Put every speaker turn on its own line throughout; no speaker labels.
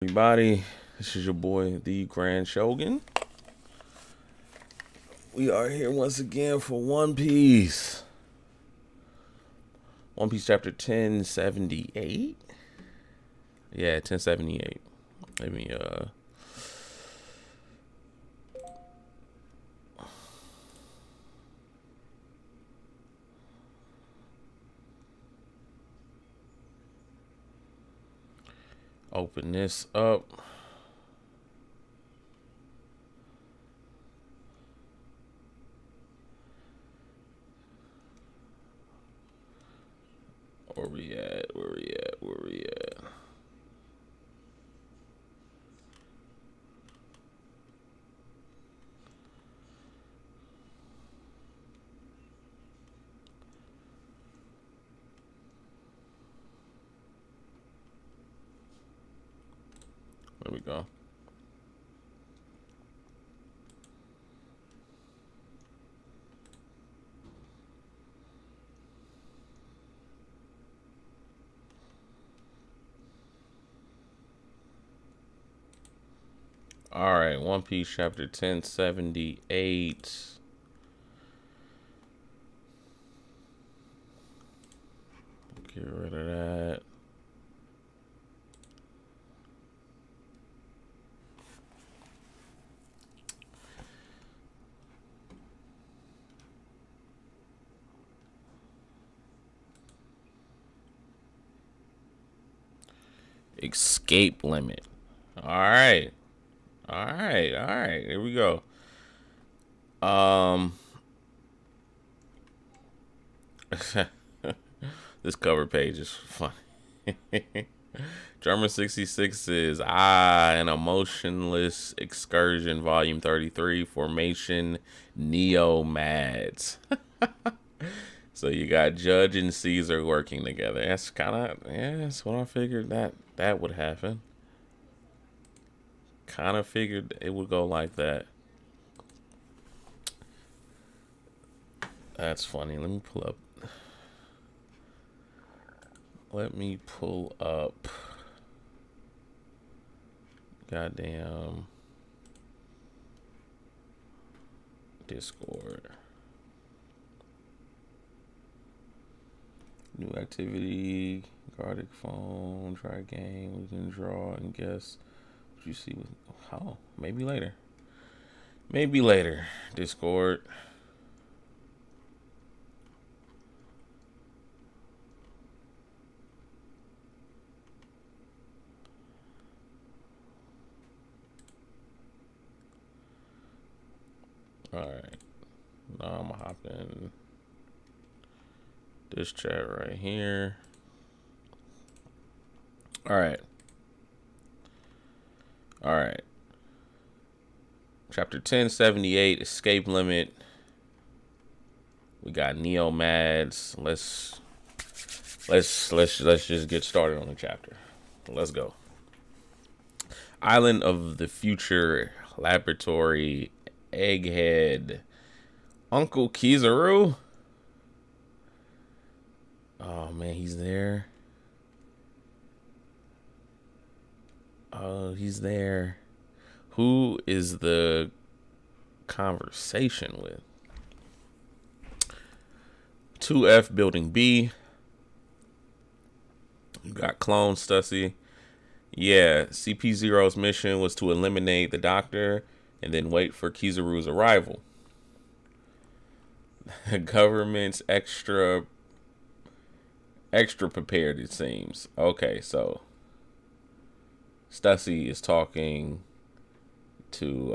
Everybody, this is your boy, ThaGrandShowgan. We are here once again for One Piece. One Piece chapter 1078? Yeah, 1078. Let me, open this up. Where we at? Where we at? Where we at? There we go. Alright, One Piece chapter 1078. Get rid of that. Escape limit. Alright. Alright. Here we go. This cover page is funny. Drummer 66 is an emotionless excursion, volume 33, formation Neo-Mads. So you got Judge and Caesar working together. That's kind of, yeah, that's what I figured that would happen. Kind of figured it would go like that. That's funny. Let me pull up. Goddamn Discord. New activity, Gardic phone, try game, we can draw and guess what you see with, oh, maybe later. Maybe later, Discord. Alright. Now I'm gonna hop in this chat right here. Alright. Chapter 1078, escape limit. We got Neo-Mads. Let's just get started on the chapter. Let's go. Island of the Future Laboratory, Egghead, Uncle Kizaru. Oh man, he's there. Oh, he's there. Who is the conversation with? 2F Building B. You got Clone Stussy. Yeah, CP0's mission was to eliminate the doctor and then wait for Kizaru's arrival. The government's extra prepared, it seems. Okay, so Stussy is talking to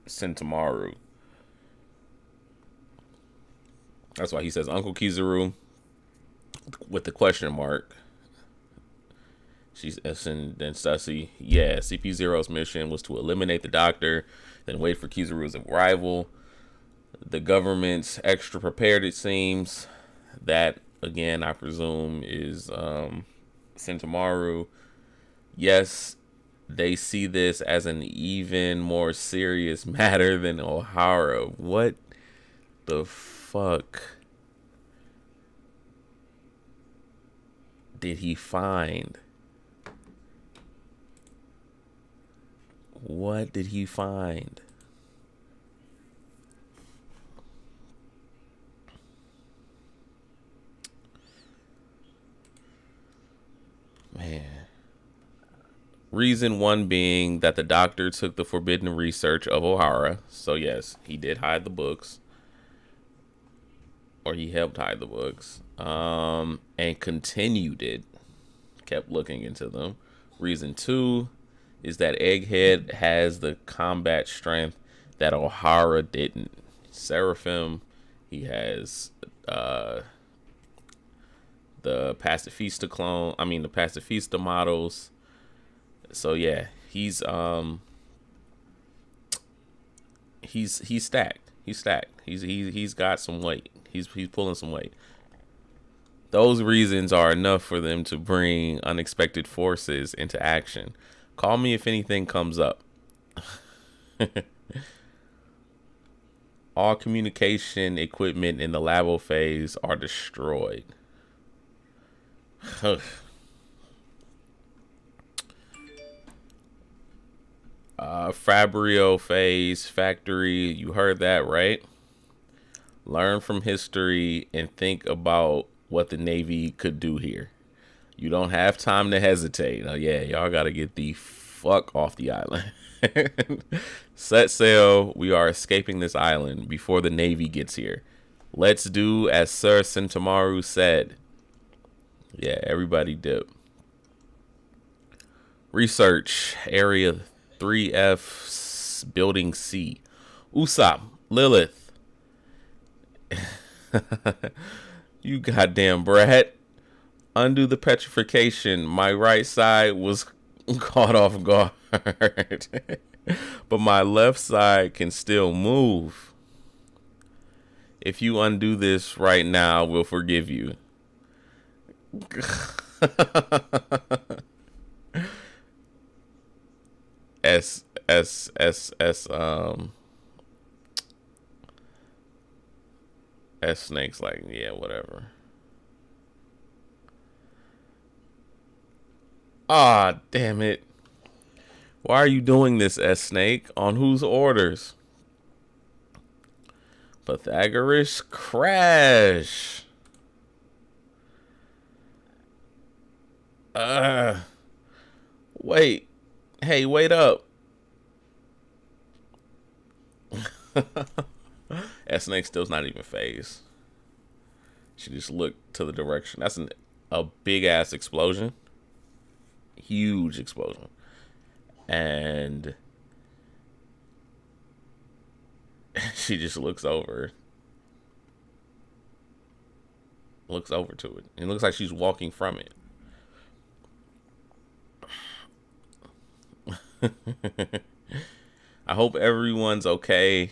Sentomaru. That's why he says Uncle Kizaru with the question mark. And then Stussy, yeah, CP0's mission was to eliminate the doctor, then wait for Kizaru's arrival. The government's extra prepared, it seems. That, again, I presume is Sentomaru. Yes, they see this as an even more serious matter than Ohara. What the fuck did he find What did he find? Man. Reason one being that the doctor took the forbidden research of O'Hara. So yes, he did hide the books. Or he helped hide the books. And continued it. Kept looking into them. Reason two is that Egghead has the combat strength that O'Hara didn't. Seraphim, he has the Pacifista clone. I mean the Pacifista models. So yeah, he's stacked. He's stacked. He's got some weight. He's pulling some weight. Those reasons are enough for them to bring unexpected forces into action. Call me if anything comes up. All communication equipment in the labo phase are destroyed. Fabrio phase factory, you heard that, right? Learn from history and think about what the Navy could do here. You don't have time to hesitate. Oh yeah, y'all gotta get the fuck off the island. Set sail. We are escaping this island before the Navy gets here. Let's do as Sir Sentamaru said. Yeah, everybody dip. Research area 3F building C. Usopp, Lilith. You goddamn brat. Undo the petrification. My right side was caught off guard. But my left side can still move. If you undo this right now, we'll forgive you. S Snake's like, yeah, whatever. Ah, damn it. Why are you doing this, S Snake? On whose orders? Pythagoras crash. Wait. Hey, wait up. S Snake still's not even phased. She just looked to the direction. That's a big ass explosion. Huge explosion. And she just looks over to it. It looks like she's walking from it. I hope everyone's okay.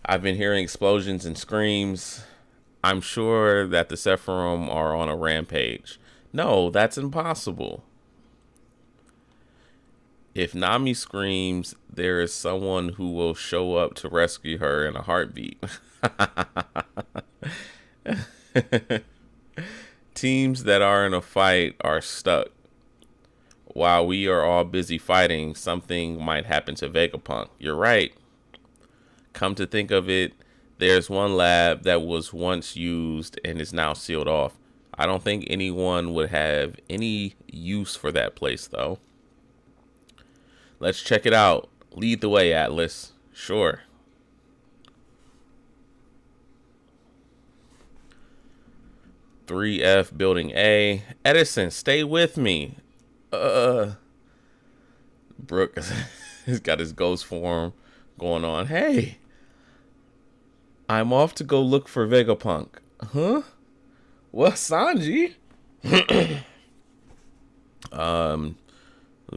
I've been hearing explosions and screams. I'm sure that the Sephiroth are on a rampage. No, that's impossible. If Nami screams, there is someone who will show up to rescue her in a heartbeat. Teams that are in a fight are stuck. While we are all busy fighting, something might happen to Vegapunk. You're right. Come to think of it, there's one lab that was once used and is now sealed off. I don't think anyone would have any use for that place, though. Let's check it out. Lead the way, Atlas. Sure. "3F Building A. Edison, stay with me." Brooke has got his ghost form going on. Hey, I'm off to go look for Vegapunk. Huh? What, Sanji? We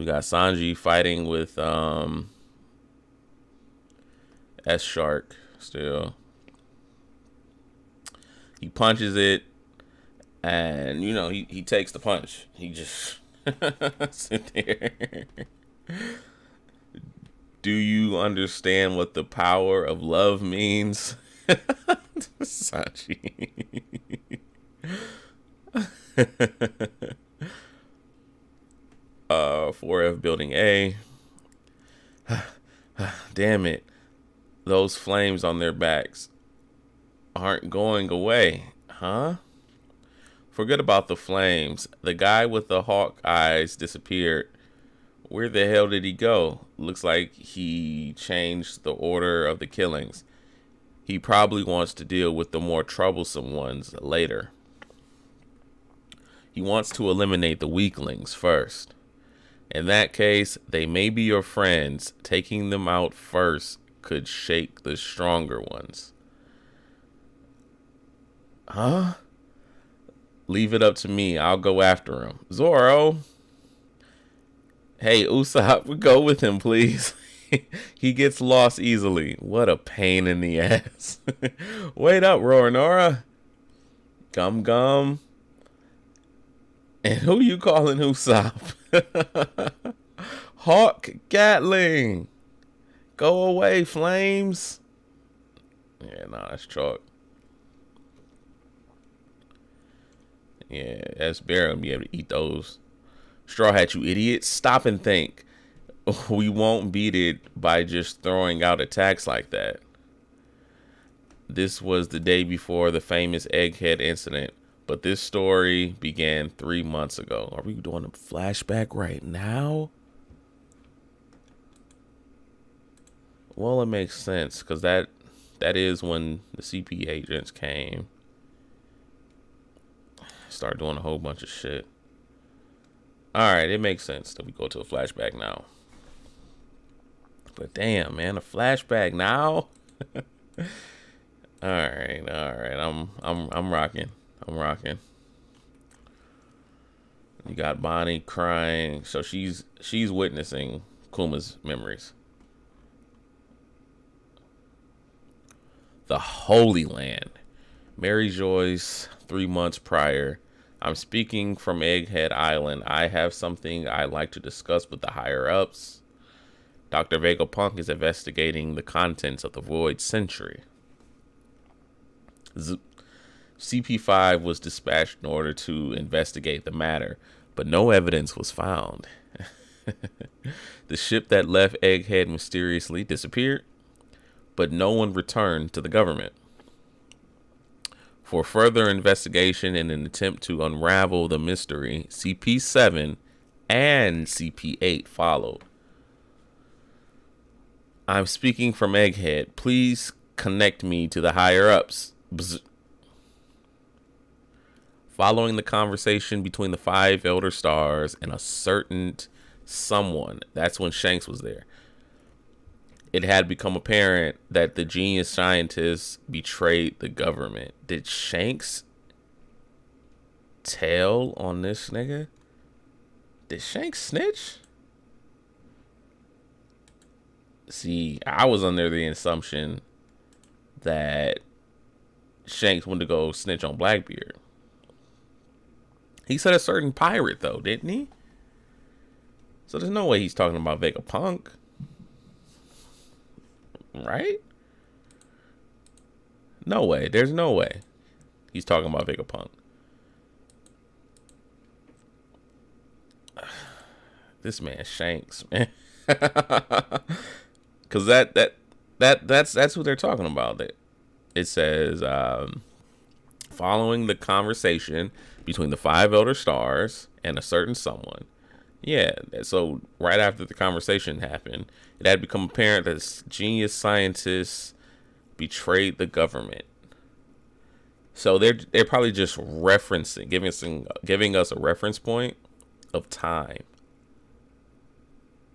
got Sanji fighting with S Shark still. He punches it, and you know he takes the punch. He just sit there. Do you understand what the power of love means? Sanji. 4F Building A. Damn it. Those flames on their backs aren't going away, huh? Forget about the flames. The guy with the hawk eyes disappeared. Where the hell did he go? Looks like he changed the order of the killings. He probably wants to deal with the more troublesome ones later. He wants to eliminate the weaklings first. In that case, they may be your friends. Taking them out first could shake the stronger ones. Huh? Leave it up to me. I'll go after him. Zoro. Hey, Usopp, go with him, please. He gets lost easily. What a pain in the ass. Wait up, Roronoa. Gum Gum. And who you calling Usopp? Hawk Gatling. Go away, flames. Yeah, nah, that's chalk. Yeah, that's barely gonna be able to eat those. Straw Hat, you idiot. Stop and think. We won't beat it by just throwing out attacks like that. This was the day before the famous Egghead incident, but this story began 3 months ago. Are we doing a flashback right now? Well, it makes sense, because that is when the CP agents came. Start doing a whole bunch of shit. Alright, it makes sense that we go to a flashback now. But damn, man, a flashback now? Alright. I'm rocking. You got Bonnie crying. So she's witnessing Kuma's memories. The Holy Land. Mary Joyce, 3 months prior. I'm speaking from Egghead Island. I have something I'd like to discuss with the higher-ups. Dr. Vegapunk is investigating the contents of the Void Century. CP5 was dispatched in order to investigate the matter, but no evidence was found. The ship that left Egghead mysteriously disappeared, but no one returned to the government. For further investigation in an attempt to unravel the mystery, CP7 and CP8 followed. I'm speaking from Egghead. Please connect me to the higher-ups. Following the conversation between the 5 Elder Stars and a certain someone, that's when Shanks was there, it had become apparent that the genius scientists betrayed the government. Did Shanks tell on this nigga? Did Shanks snitch? See, I was under the assumption that Shanks went to go snitch on Blackbeard. He said a certain pirate, though, didn't he? So there's no way he's talking about Vegapunk. Right? No way. There's no way he's talking about Vegapunk. This man Shanks, man. Cause that's what they're talking about. It says following the conversation between the 5 Elder Stars and a certain someone. Yeah, so right after the conversation happened, it had become apparent that genius scientists betrayed the government. So they're probably just referencing, giving us a reference point of time.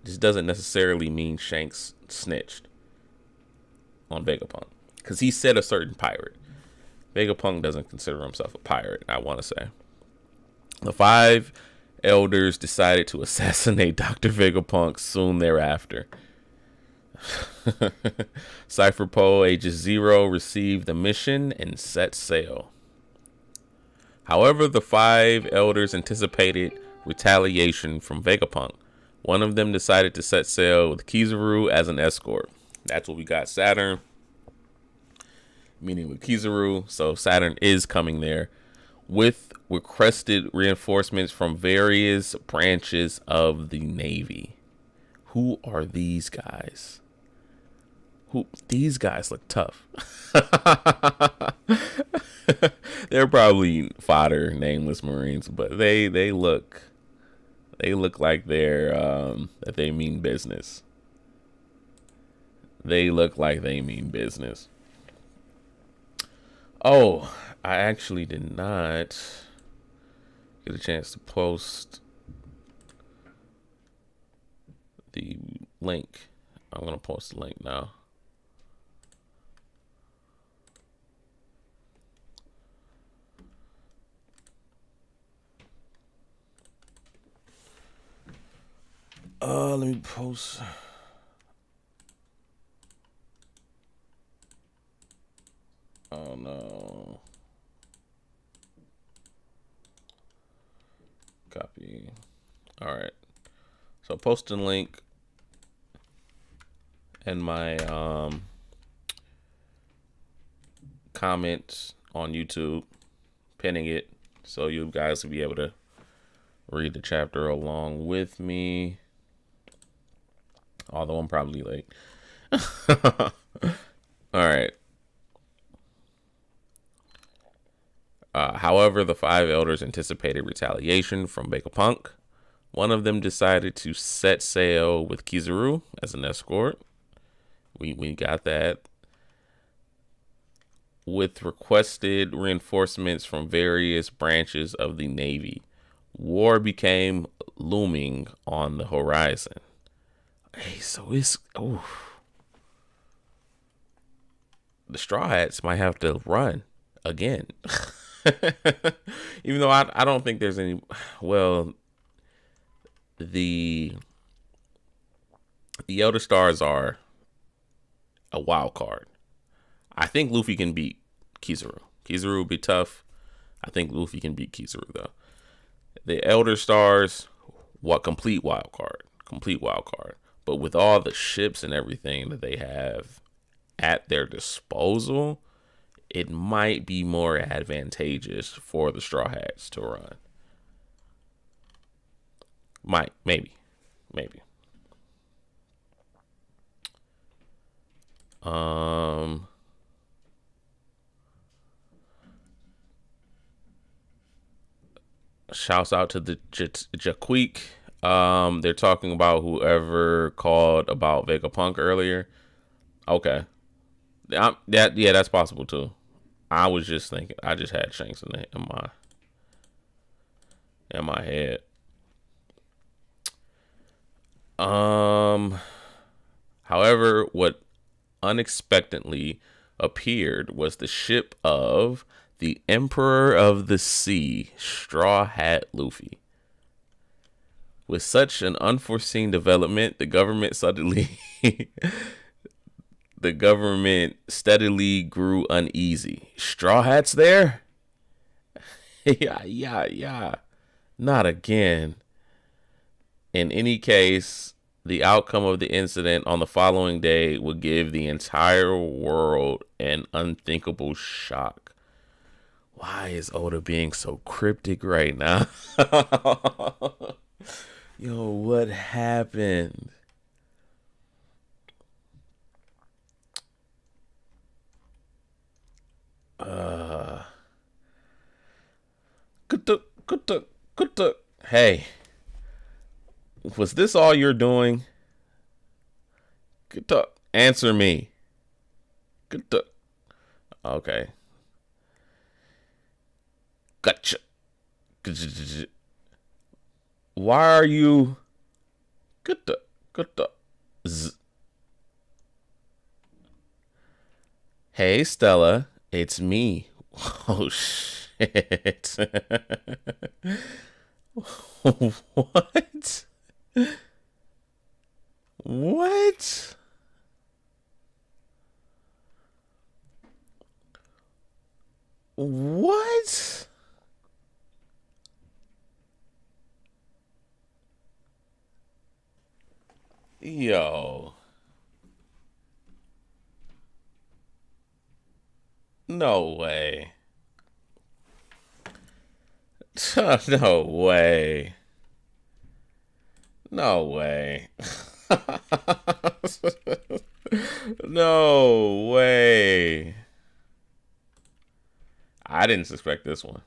This doesn't necessarily mean Shanks snitched on Vegapunk, because he said a certain pirate. Vegapunk doesn't consider himself a pirate, I want to say. The 5 elders decided to assassinate Dr. Vegapunk soon thereafter. Cypher Poe, ages 0, received the mission and set sail. However, the 5 elders anticipated retaliation from Vegapunk. One of them decided to set sail with Kizaru as an escort. That's what we got. Saturn, meeting with Kizaru. So Saturn is coming there with requested reinforcements from various branches of the Navy. who are these guys? These guys look tough. They're probably fodder, nameless Marines, but they look like they're that they mean business. They look like they mean business. Oh, I actually did not get a chance to post the link. I'm gonna post the link now. Let me post. Oh no. Copy. All right. So posting link and my comments on YouTube, pinning it so you guys will be able to read the chapter along with me. Although I'm probably late. All right. However, the 5 elders anticipated retaliation from Vegapunk. One of them decided to set sail with Kizaru as an escort. We got that. With requested reinforcements from various branches of the Navy, war became looming on the horizon. Hey, so it's the Straw Hats might have to run again. Even though I don't think there's any. Well, the Elder Stars are a wild card. I think Luffy can beat Kizaru. Kizaru will be tough. I think Luffy can beat Kizaru though. The Elder Stars, complete wild card. But with all the ships and everything that they have at their disposal, it might be more advantageous for the Straw Hats to run. Maybe. Shouts out to the Jaqueek. They're talking about whoever called about Vegapunk earlier. Okay. That's possible too. I was just thinking. I just had Shanks in my head. However, what unexpectedly appeared was the ship of the Emperor of the Sea, Straw Hat Luffy. With such an unforeseen development, the government steadily grew uneasy. Straw Hats there? Yeah. Not again. In any case, the outcome of the incident on the following day would give the entire world an unthinkable shock. Why is Oda being so cryptic right now? Yo, what happened? Good. Hey, was this all you're doing? Good talk. Answer me. Good talk. Okay. Gotcha. Why are you? Good talk. Hey, Stella, it's me. Oh shit. What? What? What? Yo. No way. No way. No way. No way. I didn't suspect this one.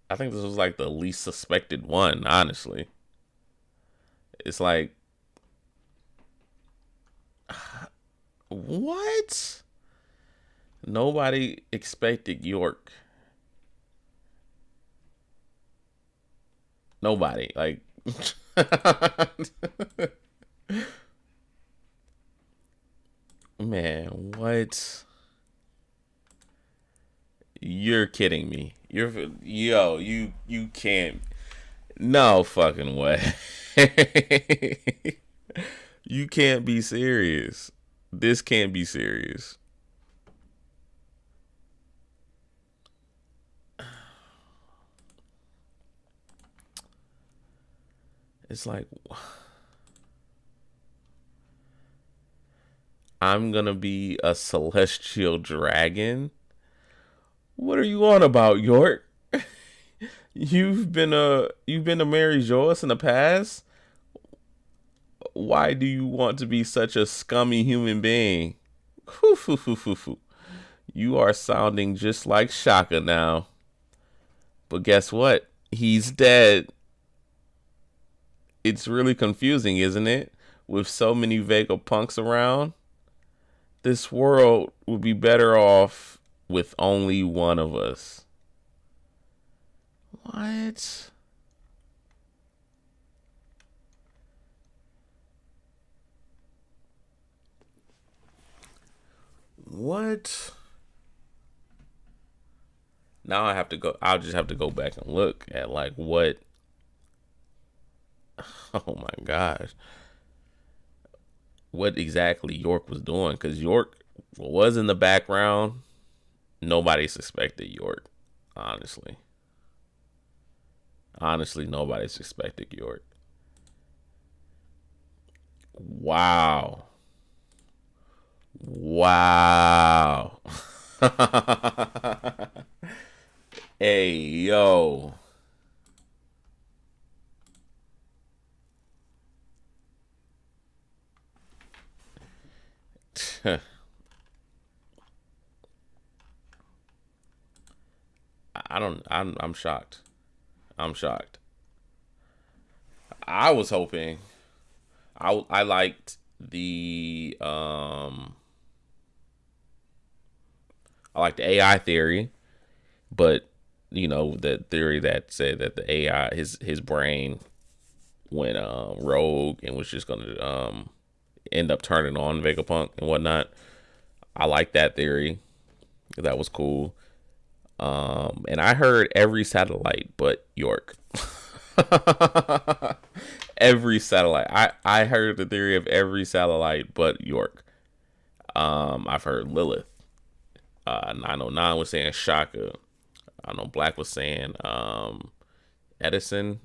I think this was like the least suspected one, honestly. It's like, what? Nobody expected York. Nobody. Like, man, what? You're kidding me. You can't. No fucking way. You can't be serious. This can't be serious. It's like, I'm gonna be a celestial dragon. What are you on about, York? You've been a Mary Joyce in the past. Why do you want to be such a scummy human being? You are sounding just like Shaka now. But guess what? He's dead. It's really confusing, isn't it? With so many Vegapunks around, this world would be better off with only one of us. What? What? Now I have to go. I'll just have to go back and look at like what. Oh my gosh. What exactly York was doing. Because York was in the background. Nobody suspected York. Honestly. Honestly, nobody suspected York. Wow. Wow. Hey, yo. I don't. I'm shocked. I'm shocked. I was hoping. I liked the I liked the AI theory, but the theory that said that the AI his brain went rogue and was just gonna end up turning on Vegapunk and whatnot. I like that theory. That was cool. And I heard every satellite but York. Every satellite. I heard the theory of every satellite but York. I've heard Lilith. 909 was saying Shaka. I know Black was saying Edison.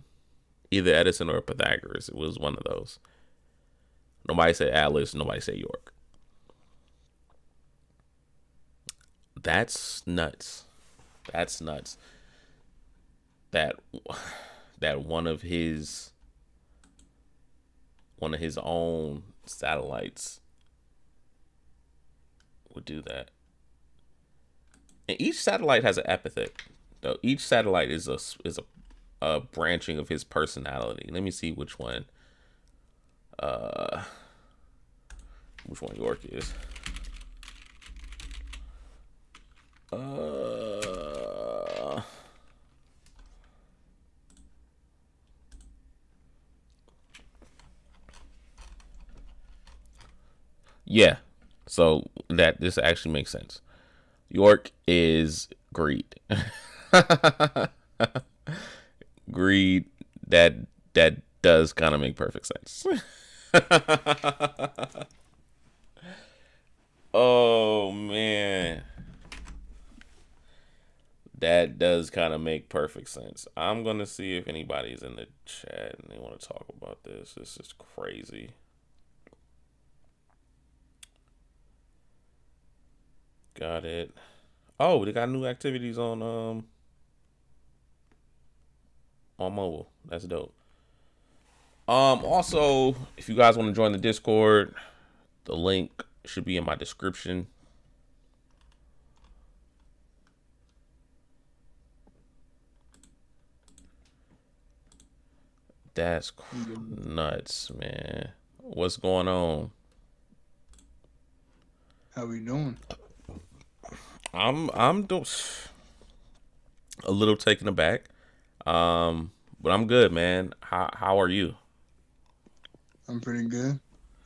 Either Edison or Pythagoras. It was one of those. Nobody said Atlas. Nobody said York. That's nuts. That's nuts. That that one of his own satellites would do that. And each satellite has an epithet. Though each satellite is a branching of his personality. Let me see uh which one York is. Uh yeah. So that this actually makes sense. York is greed. Greed that does kind of make perfect sense. Oh man. That does kind of make perfect sense. I'm gonna see if anybody's in the chat and they want to talk about this. This is crazy. Got it. Oh, they got new activities on mobile. That's dope. Also, if you guys want to join the Discord, the link should be in my description. That's nuts, man. What's going on?
How we doing?
I'm a little taken aback. But I'm good, man. How are you?
I'm pretty good.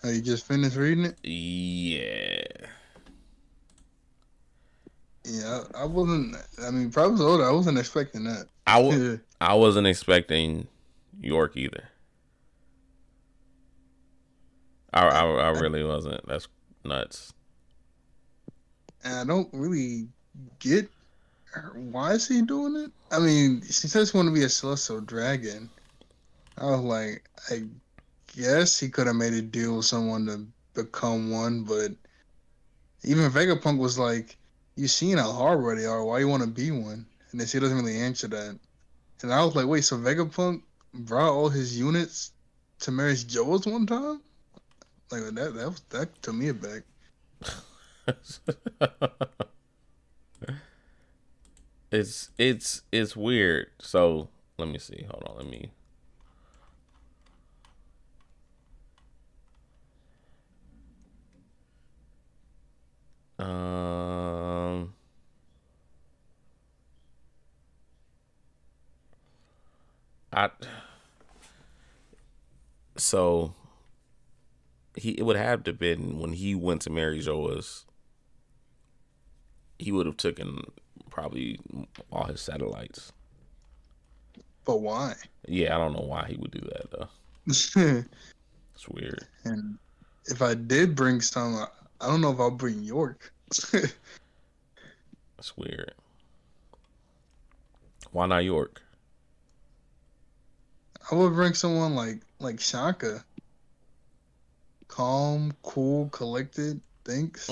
You just finished reading it?
Yeah.
Yeah, I wasn't. I mean, probably older. I wasn't expecting that.
I w- I wasn't expecting York either. I
I,
really wasn't. That's nuts.
and I don't really get why is he doing it. I mean, she says she want to be a celestial dragon. I was like, I guess he could have made a deal with someone to become one, but even Vegapunk was like, "You seen how hard they are. Why you want to be one?" And then she doesn't really answer that. And I was like, wait, so Vegapunk brought all his units to Mary's Joe's one time? Like that took me aback.
It's weird. So let me see. Hold on. Let me. Um. I. So it would have to been when he went to Mary Joa's. He would have taken probably all his satellites.
But why?
Yeah, I don't know why he would do that though.
And
It's weird.
if I did bring some, I don't know if I'll bring York.
It's weird. Why not York?
I would bring someone like Shaka. Calm, cool, collected, thinks.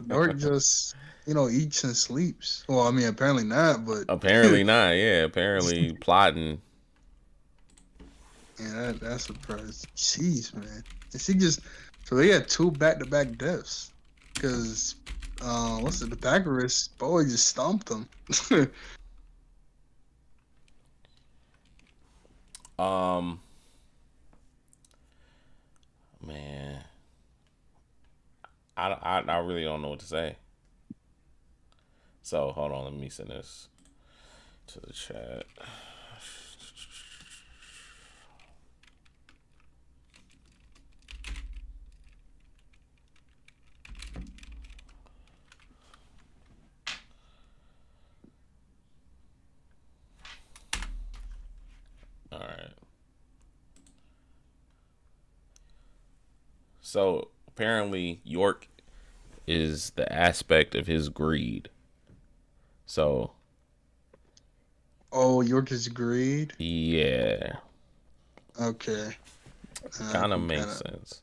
York just, eats and sleeps. Well, I mean, apparently not, but
Apparently not. Yeah, apparently plotting.
yeah, that's a surprise. Jeez, man. And she just so they had two back-to-back deaths because what's the Pythagoras boy just stomped them.
Um, man, I really don't know what to say. So hold on, let me send this to the chat. All right. So apparently York is the aspect of his greed. So
Oh, York is greed.
yeah,
Okay, I
kind of
can
makes
kind of.
sense.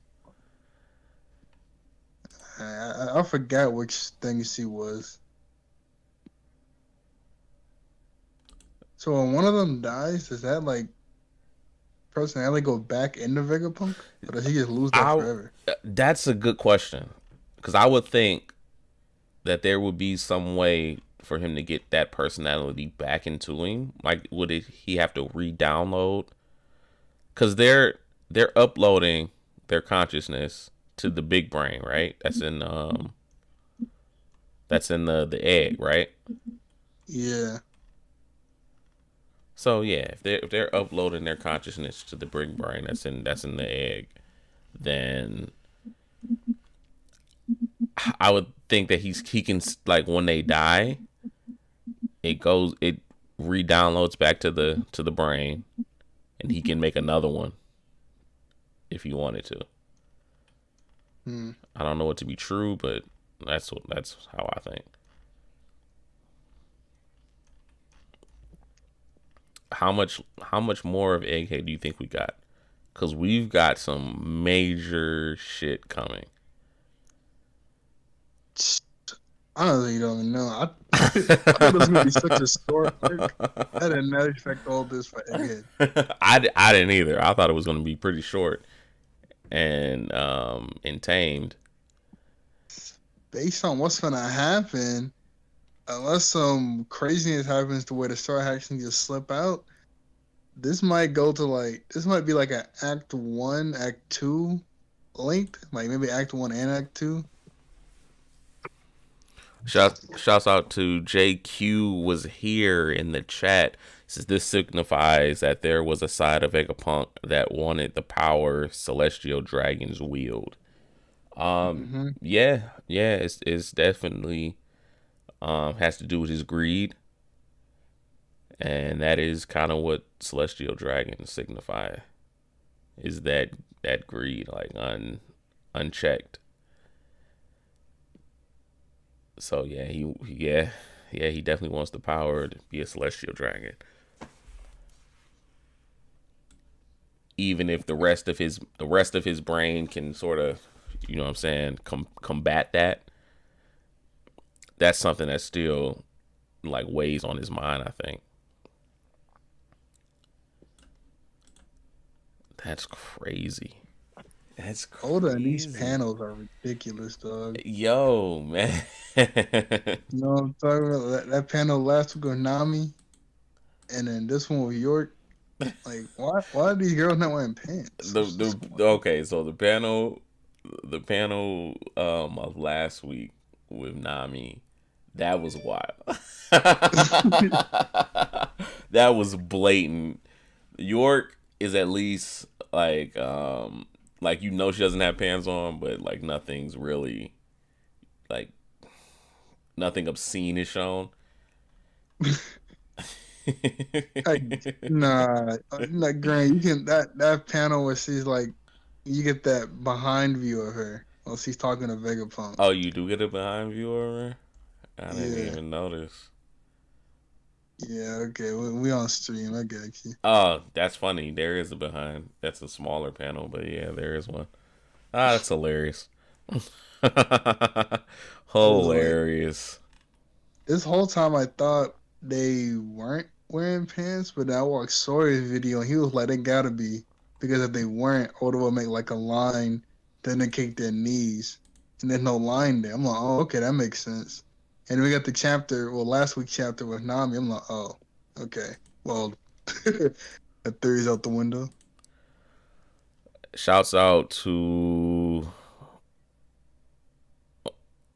I forgot which thing she was. So when one of them dies, does that like personality go back into Vegapunk, or does he just lose that
I
forever?
That's a good question because I would think that there would be some way for him to get that personality back into him. Like, would he have to re-download? Because they're uploading their consciousness to the big brain, right? That's in the egg, right?
Yeah.
So yeah, if they're uploading their consciousness to the big brain that's in the egg, then I would think that he can, like, when they die, it re-downloads back to the brain, and he can make another one if he wanted to.
Hmm.
I don't know it to be true, but that's how I think. How much more of Egghead do you think we got? Cause we've got some major shit coming.
Honestly, you don't even know. I thought it was gonna be such a short arc. I did not expect all this for Egghead.
I didn't either. I thought it was going to be pretty short and tamed.
Based on what's gonna happen, unless some craziness happens to where the story actually just slip out, this might go to this might be like an Act 1, Act 2 length, like maybe Act 1 and Act 2.
Shouts out to JQ was here in the chat. Says this signifies that there was a side of Vegapunk that wanted the power celestial dragons wield. Yeah, it's definitely has to do with his greed, and that is kind of what celestial dragons signify. Is that greed, like unchecked? So yeah, he definitely wants the power to be a celestial dragon. Even if the rest of his brain can sort of, you know what I'm saying, combat that. That's something that still like weighs on his mind, I think. That's crazy. That's crazy.
Oda and these panels are ridiculous, dog.
Yo, man.
You know what I'm talking about? That panel last week with Nami, and then this one with York. Like, why are these girls not wearing pants?
Okay, so the panel of last week with Nami, that was wild. That was blatant. York is at least like she doesn't have pants on, but like nothing's really like nothing obscene is shown.
Nah, Grant, you can that panel where she's like, you get that behind view of her while she's talking to Vegapunk.
Oh, you do get a behind view of her? I didn't even notice.
Yeah, okay, we on stream. I got you.
Oh, that's funny. There is a behind. That's a smaller panel, but yeah, there is one. Ah, that's hilarious. Hilarious.
This whole time I thought they weren't wearing pants, but I watched Sawyer's video and he was like, they gotta be. Because if they weren't, Oda would make like a line to indicate their knees. And there's no line there. I'm like, oh, okay, that makes sense. And we got the last week's chapter with Nami. I'm like, oh, okay. Well, that theory's out the window.
Shouts out to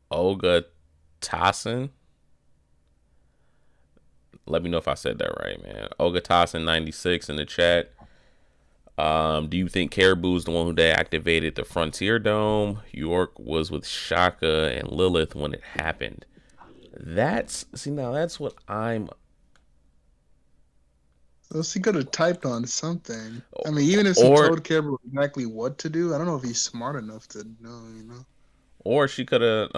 Olga Tassin. Let me know if I said that right, man. Olga Tassin 96 in the chat. Do you think Caribou's the one who deactivated the Frontier Dome? York was with Shaka and Lilith when it happened. That's what I'm.
Well, she could have typed on something. I mean, even if she told Caribou exactly what to do, I don't know if he's smart enough to know, you know.
Or she could have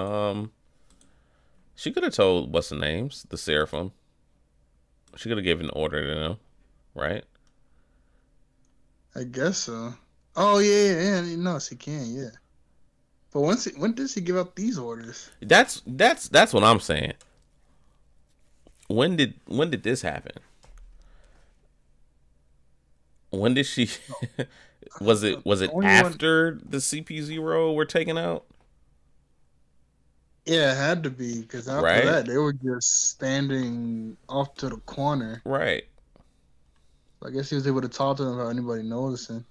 told what's the names, the Seraphim. She could have given an order to them, right?
I guess so. Oh yeah. No, she can, yeah. But when did she give out these orders?
That's what I'm saying. When did this happen? When did she? was it after the CP0 were taken out?
Yeah, it had to be, because after that they were just standing off to the corner.
Right.
I guess he was able to talk to them without anybody noticing.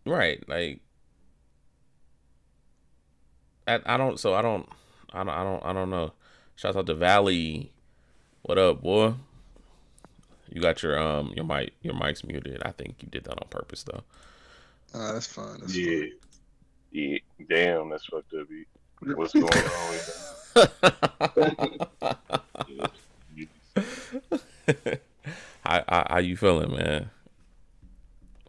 Right, like I don't know. Shout out to Valley. What up, boy? You got your mic's muted. I think you did that on purpose though.
That's fine. That's
fine. Yeah. Damn, that's fucked up. What's going
on? How you feeling, man?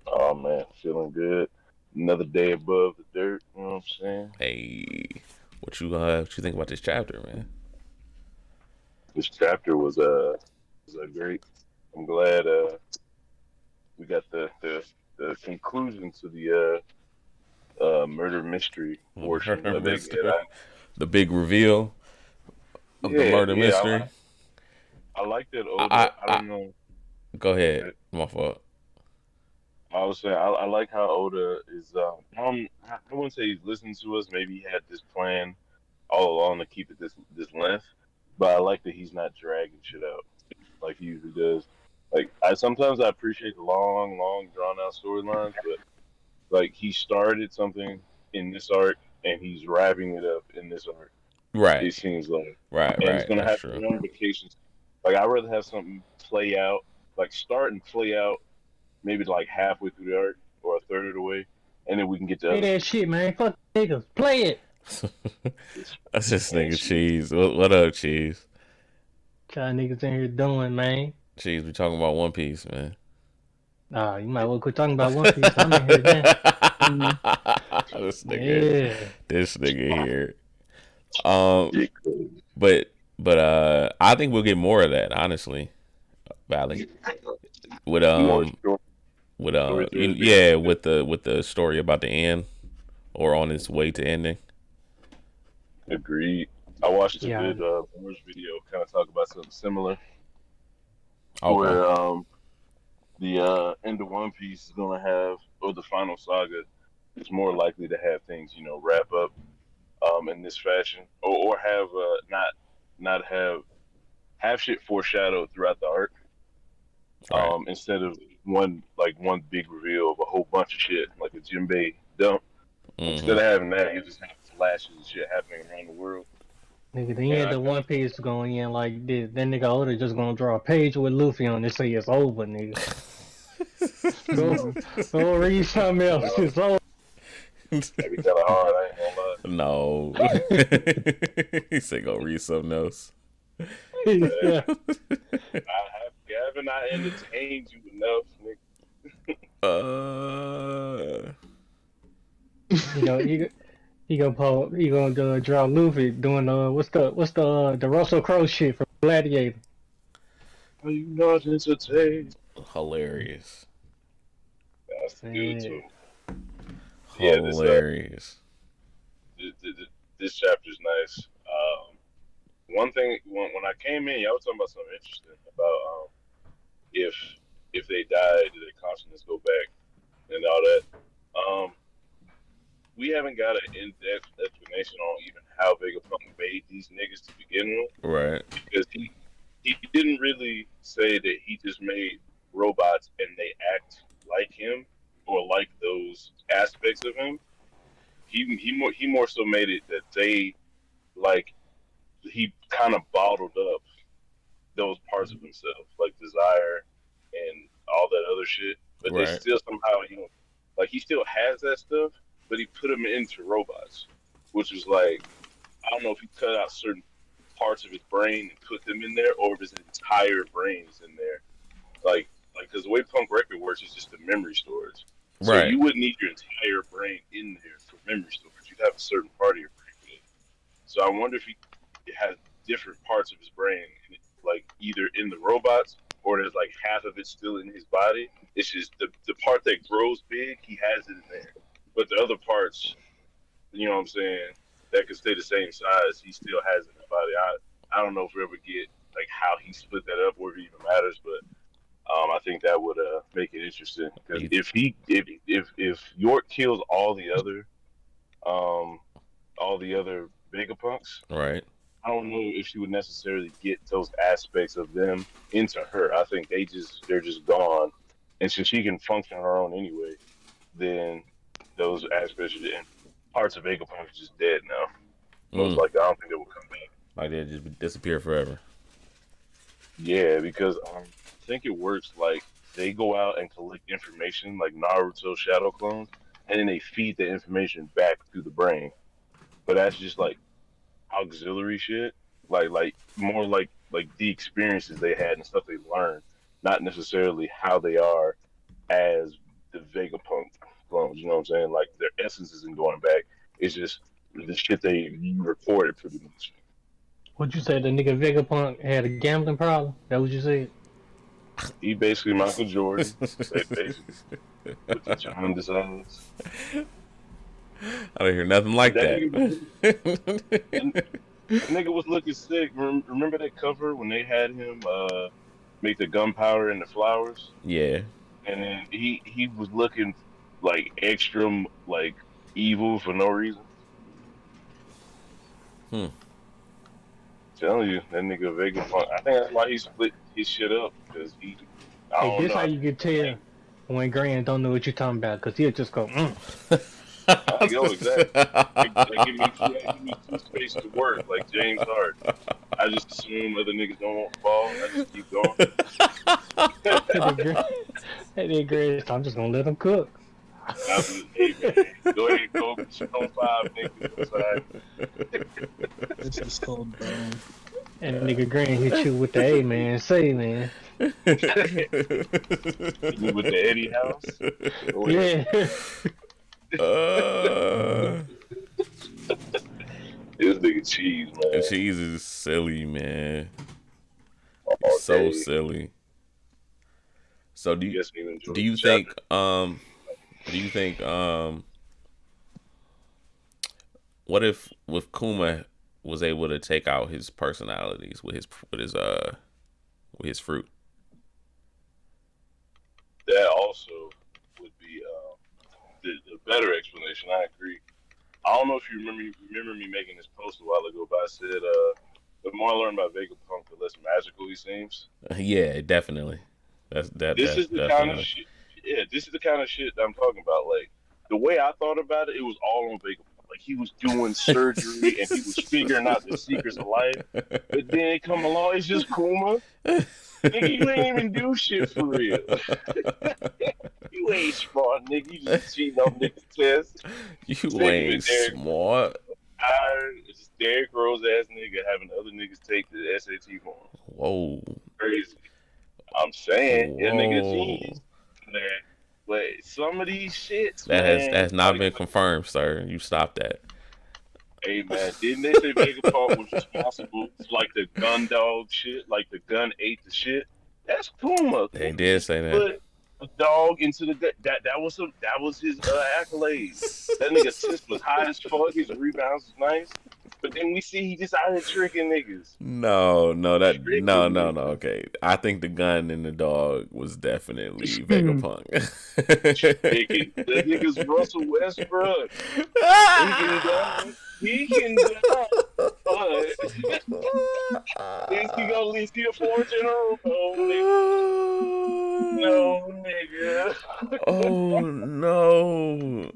Oh man, feeling good. Another day above the dirt. You know what I'm saying?
Hey, what you think about this chapter, man?
This chapter was great. I'm glad we got the conclusion to the murder mystery portion of it.
the big reveal of the murder mystery.
I like that Oda. I don't know.
Go ahead. My fault.
I was saying I like how Oda is. I wouldn't say he's listening to us. Maybe he had this plan all along to keep it this length, but I like that he's not dragging shit out like he usually does. Like sometimes I appreciate the long drawn out storylines, but like he started something in this arc and he's wrapping it up in this arc.
Right.
It seems like.
Right.
And it's gonna
That's
have
true.
ramifications. Like I'd rather have something play out, like start and play out, maybe like halfway through the arc or a third of the way, and then we can get to
Play that shit, man. Fuck niggas. Play it.
That's just nigga Cheese. What up, Cheese?
Y'all niggas in here doing, man.
Cheese, we talking about One Piece, man.
Nah, you might well quit talking about One Piece. I'm in here now.
This nigga here. But I think we'll get more of that, honestly. Valley. With with the story about the end or on its way to ending.
Agreed. I watched a good Boris video kind of talk about something similar.
Okay.
Where the end of One Piece is gonna have, or the final saga is more likely to have things, wrap up in this fashion, or have not have shit foreshadowed throughout the arc.
Right.
Instead of one big reveal of a whole bunch of shit, like a Jinbei dump. Mm-hmm. Instead of having that, you just have flashes of shit happening around the world.
Nigga, the end of One Piece going in like this. That nigga Oda just gonna draw a page with Luffy on it, say it's over, nigga. go read something else. It's over.
That'd be kind of hard, I ain't gonna
lie. No. He said go read something else.
Yeah.
Haven't I entertained you enough, nigga?
He gonna draw Luffy doing what's the Russell Crowe shit from Gladiator.
Are you not entertained?
Hilarious.
That's good too.
Hilarious.
This chapter's nice. One thing when I came in, y'all was talking about something interesting about if they died, do their consciousness go back and all that. We haven't got an in-depth explanation on even how Vegapunk made these niggas to begin with.
Right.
Because he didn't really say that he just made robots and they act like him or like those aspects of him. He more so made it that they he kind of bottled up those parts of himself, like desire and all that other shit. But they still somehow, he still has that stuff, but he put them into robots, which was like, I don't know if he cut out certain parts of his brain and put them in there, or if his entire brain is in there. Because the way Punk Record works is just the memory storage. So you wouldn't need your entire brain in there for memory storage. You'd have a certain part of your brain for it. So I wonder if he has different parts of his brain, either in the robots or there's half of it still in his body. It's just the part that grows big, he has it in there. But the other parts, you know what I'm saying, that could stay the same size, he still has it in his body. I don't know if we ever get how he split that up or if it even matters, but I think that would make it interesting. Because if York kills all the other Vegapunks,
right?
I don't know if she would necessarily get those aspects of them into her. I think they're just gone, and since she can function on her own anyway, then those aspects and parts of Vegapunk are just dead now. Most likely, I don't think they will come back.
Like they just disappear forever.
Yeah, because I think it works like they go out and collect information like Naruto shadow clones, and then they feed the information back through the brain. But that's just auxiliary shit, more like the experiences they had and stuff they learned, not necessarily how they are as the Vegapunk clones. You know what I'm saying? Their essence isn't going back. It's just the shit they recorded pretty much.
What you said? The nigga Vegapunk had a gambling problem? That what you said?
He basically Michael Jordan. Basically, with the John designs.
I don't hear nothing like that.
That nigga was looking sick. Remember that cover when they had him make the gunpowder and the flowers?
Yeah.
And then he was looking like extra like evil for no reason. Telling you, that nigga Vegapunk. I think that's why he split his shit up because he. I
Hey,
don't
this
know.
how you can tell when Grand don't know what you're talking about, because he'll just go,
I go exactly. Like, give me two space to work, like James Harden. I just assume other niggas don't want the ball, and I just keep going.
and then Grand, I'm just gonna let him cook.
Hey man, go ahead, go shit on 5 niggas outside.
This is called dumb.
And nigga Grand hit you with the A man, say man.
With the Eddie House.
Yeah.
This nigga cheese, man.
Cheese is silly, man.
All
It's so
day.
silly. So do you think what if Kuma was able to take out his personalities with his fruit?
That also would be the better explanation. I agree. I don't know if you remember me making this post a while ago, but I said the more I learn about Vegapunk, the less magical he seems.
Yeah, definitely. This
is the kind of shit. Yeah, this is the kind of shit that I'm talking about. Like the way I thought about it, it was all on Vegapunk. Like he was doing surgery and he was figuring out the secrets of life. But then they come along, it's just Kuma. Nigga, you ain't even do shit for real. You ain't smart, nigga. You just cheating on niggas' tests.
You ain't smart.
It's just Derrick Rose ass nigga having other niggas take the SAT for him.
Whoa.
Crazy. I'm saying, that nigga
Whoa.
genius. Man. But some of these shits,
That
man,
has not been confirmed, sir. You stop that.
Hey man, didn't they say Vegapunk was responsible for like the gun dog shit? Like the gun ate the shit? That's Kuma.
They did say that.
Put a dog into the gut. That was his accolade. That nigga assist was high as fuck. His rebounds was nice. But then we see he just out here tricking niggas.
No. Okay, I think the gun and the dog was definitely Vegapunk.
That nigga's Russell Westbrook. He can dunk. But is he a floor general? No, nigga.
Oh no.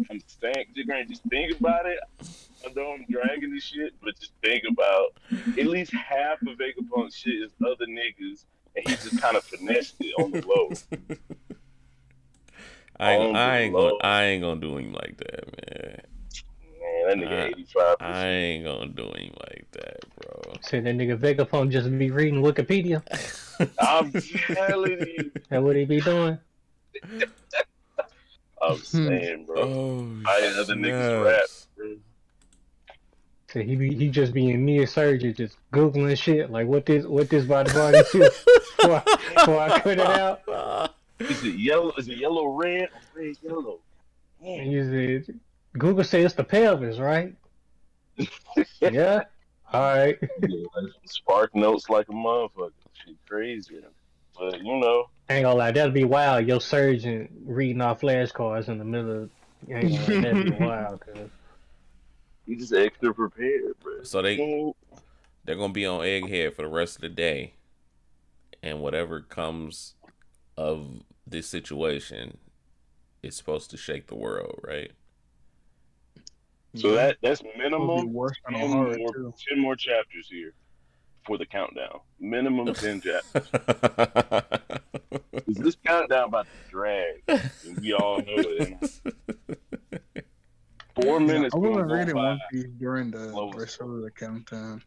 I'm saying, just think about it. I know I'm dragging this shit, but just think about at least half of Vegapunk's shit is other niggas, and he just kind of finessed it on the low.
I ain't gonna do him like that, man.
Man, that nigga 85%.
I ain't gonna do him like that, bro.
Say that nigga Vegapunk just be reading Wikipedia.
I'm telling you.
That what he be doing?
I'm saying, bro.
Oh,
I had other niggas rap, bro.
So he just being mid surgery, just googling shit like what this body shit before I cut it out.
Is it yellow? Is it yellow red or red yellow?
And he said, Google says it's the pelvis, right? Yeah. All right.
Yeah, spark notes like a motherfucker. Shit crazy. But you know,
Ain't gonna lie, that'd be wild. Your surgeon reading off flashcards in the middle of ain't gonna lie, that'd be wild. Cause
you just extra prepared, bro.
So they're gonna be on egghead for the rest of the day, and whatever comes of this situation is supposed to shake the world, right?
So that's minimum
Worse than
10 more chapters here for the countdown. Minimum 10 chapters. Is this countdown about to drag? And we all know it. 4 minutes.
I wasn't
gonna
reading
go by.
One Piece during the rest of the countdown.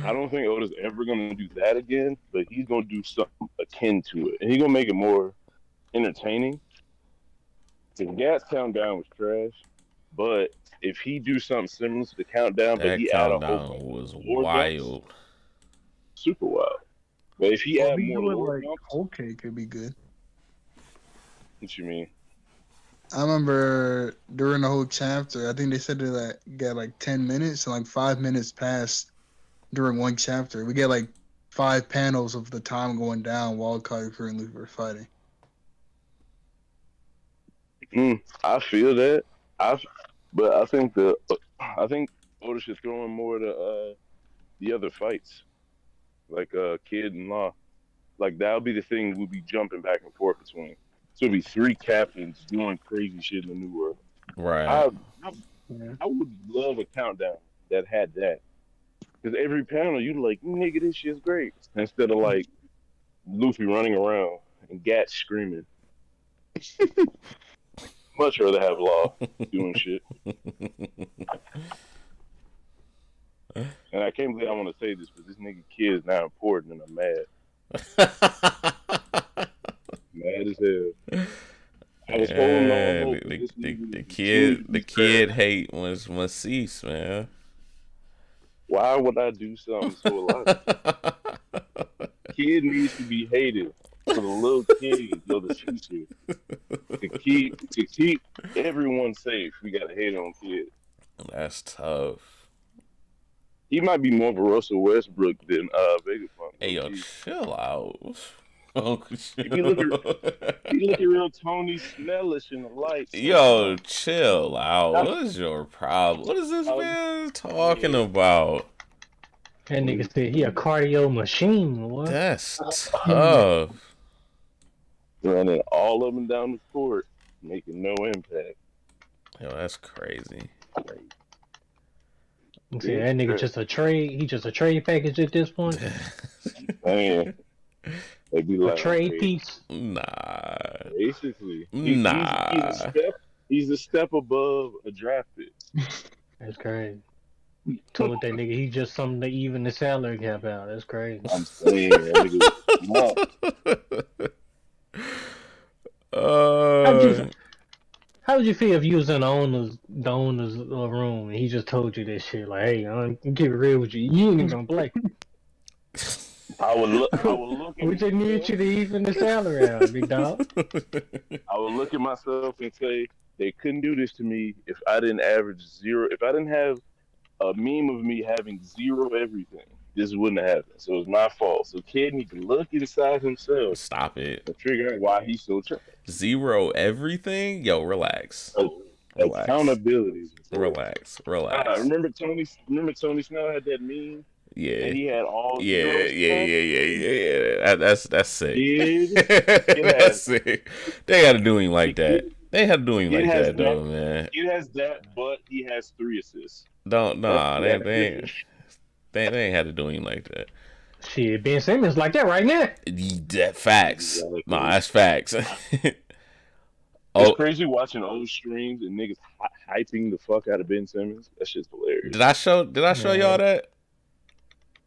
I don't think Oda's ever going to do that again, but he's going to do something akin to it. And he's going to make it more entertaining. The Gas Countdown was trash, but if he do something similar to the countdown, but he add a whole
was wild.
Super wild. But if he add more
do it
lore
like
dumps,
whole cake could be good.
what you mean?
I remember during the whole chapter, I think they said that got like 10 minutes, and like 5 minutes passed during one chapter. We get like 5 panels of the time going down while Kaioru and Luffy were fighting.
I feel that. But I think Oda should throw in more of the other fights, like Kid and Law. Like that'll be the thing we'll be jumping back and forth between. So it'll be 3 captains doing crazy shit in the New World.
Right.
I would love a countdown that had that. Because every panel you like, nigga, this shit's great. Instead of like Luffy running around and Gat screaming. Much rather have Law doing shit. And I can't believe I want to say this, but this nigga Kid is now important and I'm mad. Mad as hell. I was holding on hope
the kid hate must cease, man.
Why would I do something so illogical? Kid needs to be hated for the little kids of the future. To keep everyone safe, we gotta hate on Kid.
That's tough.
He might be more of a Russell Westbrook than Vegapunk.
Hey yo, chill out.
If you look at real Tony Snellish in the lights.
Yo, chill out. What is your problem? What is this man talking about?
That nigga said he a cardio machine. What?
That's tough.
Running all up and down the court, making no impact.
Yo, that's crazy.
See, that nigga just a trade. He just a trade package at this point.
Man, they be like
a trade piece.
Nah.
Basically, he's a step above a draft pick.
That's crazy. Told that nigga he just something to even the salary cap out. That's crazy.
I'm saying, that nigga,
How would you feel if you was in the owner's room and he just told you this shit? Like, hey, I'm keep it real with you. You ain't even gonna play.
I would look.
We just need you to even the salary out, big dog.
I would look at myself and say they couldn't do this to me if I didn't average 0. If I didn't have a meme of me having 0 everything, this wouldn't have happened. So it's my fault. So Kid needs to look inside himself.
Stop it.
And figure out why he's so trash.
0 everything? Yo, relax. Relax.
Accountability.
Relax.
Remember Tony Snell had that meme?
Yeah.
And he had all
Yeah. That's sick. That's sick. They had to do him like that. They had to do him like that though, man.
He has that, but he has 3 assists.
They ain't had to do him like that.
Shit, Ben Simmons like that right now.
That facts. Exactly. Nah, that's facts.
It's crazy watching old streams and niggas hyping the fuck out of Ben Simmons. That shit's hilarious.
Did I show y'all that?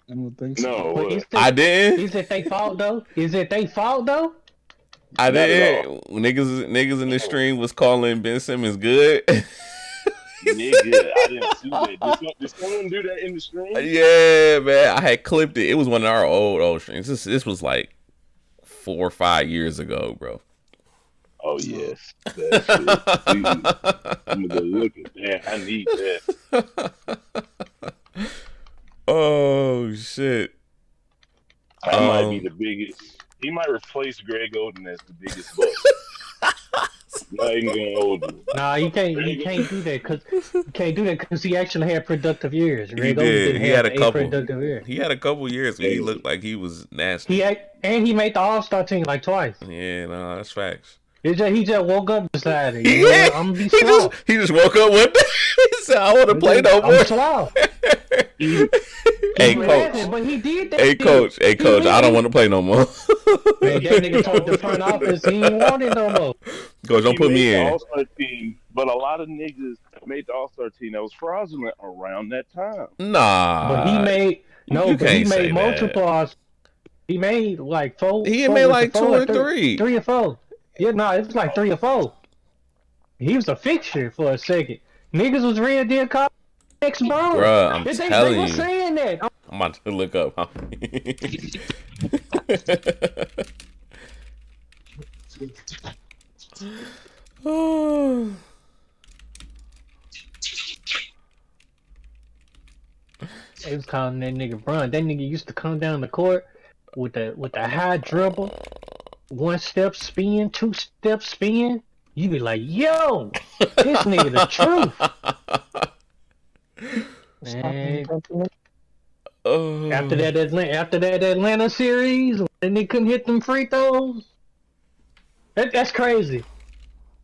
I don't think so.
No,
I did.
Is it they fault though?
I did. Niggas in the stream was calling Ben Simmons good.
Nigga, I didn't see that. Did someone do that in the stream?
Yeah, man. I had clipped it. It was one of our old streams. This was like 4 or 5 years ago, bro.
Oh yes. That shit. I'm gonna go look at that. I need that.
Oh shit.
That might be the biggest. He might replace Greg Oden as the biggest bust. Not even gonna hold you.
Nah, you can't do that because he actually had productive years.
He did. He had a couple
productive years.
He had a couple years where he looked like he was nasty.
He made the All-Star team like twice.
Yeah, no, that's facts.
He just woke up decided, I'm gonna be slow.
He just woke up one day. He said, I want to play no more.
I'm slow.
Hey, coach.
But he did that.
Hey, coach. I don't want to play no more.
Man, that nigga told the front office he ain't want it no more.
Coach, don't put me in.
All-Star team, but a lot of niggas made the All-Star team that was fraudulent around that time.
Nah.
But he made multiple. He made like 4.
He made like 2 or 3.
3 or 4. Yeah, no, it was like 3 or 4. He was a fixture for a second. Niggas was real deal call next bro.
Bruh, I'm telling you.
They were saying that.
I'm about to look up. Oh.
They was calling that nigga Bron. That nigga used to come down the court with the high dribble, 1 step spin, 2 step spin. You be like, yo, this nigga the truth. Man.
Oh.
After that Atlanta series, and they couldn't hit them free throws. That's crazy.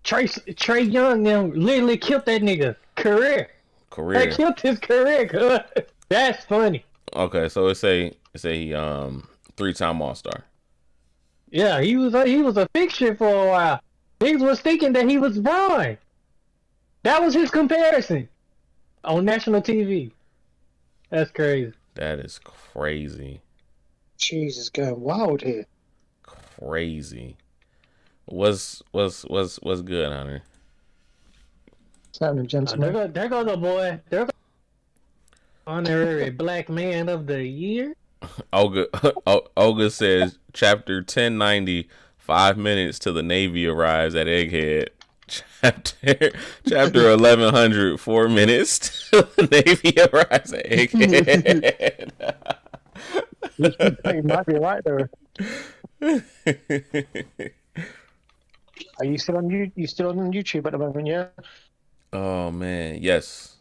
Trey Young now literally killed that nigga career. They killed his career. That's funny.
Okay, so it's a 3-time All-Star.
Yeah, he was a fixture for a while. Niggas was thinking that he was Bron. That was his comparison on national TV. That's crazy.
That is crazy.
Jesus, going wild here.
Crazy. What's good, Hunter?
Sounding gentleman.
There goes the boy. There goes honorary Black Man of the Year.
Olga says chapter 1090, 5 minutes till the Navy arrives at Egghead. Chapter 1100, 4 minutes till the Navy arrives at Egghead.
You might be right there. Are you still on YouTube at the moment? Yeah.
Oh man, yes.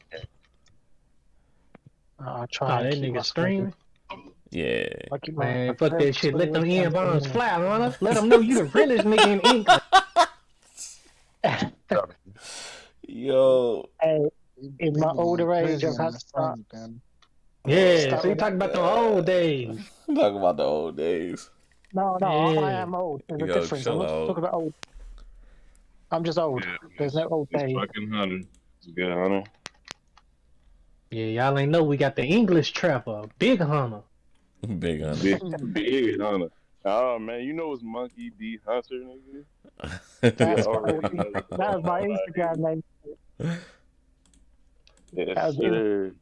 I'll try.
That nigga streaming.
Yeah.
Man, fuck that shit. Let them N-bombs fly, Hunter. Let them know you the realest nigga in England.
Yo.
Hey, in my older age, I've had to start.
Yeah, so you talking about the old days.
I'm talking about the old days.
No,
Yeah.
I am old. There's a difference. I'm
chill
not
out.
talking about old. I'm just old.
Yeah,
There's no old
It's
day.
fucking Hunter. It's good, Hunter.
Yeah, y'all ain't know we got the English trapper, Big Hunter.
Big Hunter.
Big Hunter. Oh man, you know it's Monkey D Hunter, nigga.
That's
Already know.
that was my Instagram name.
Yes,
That was
sir.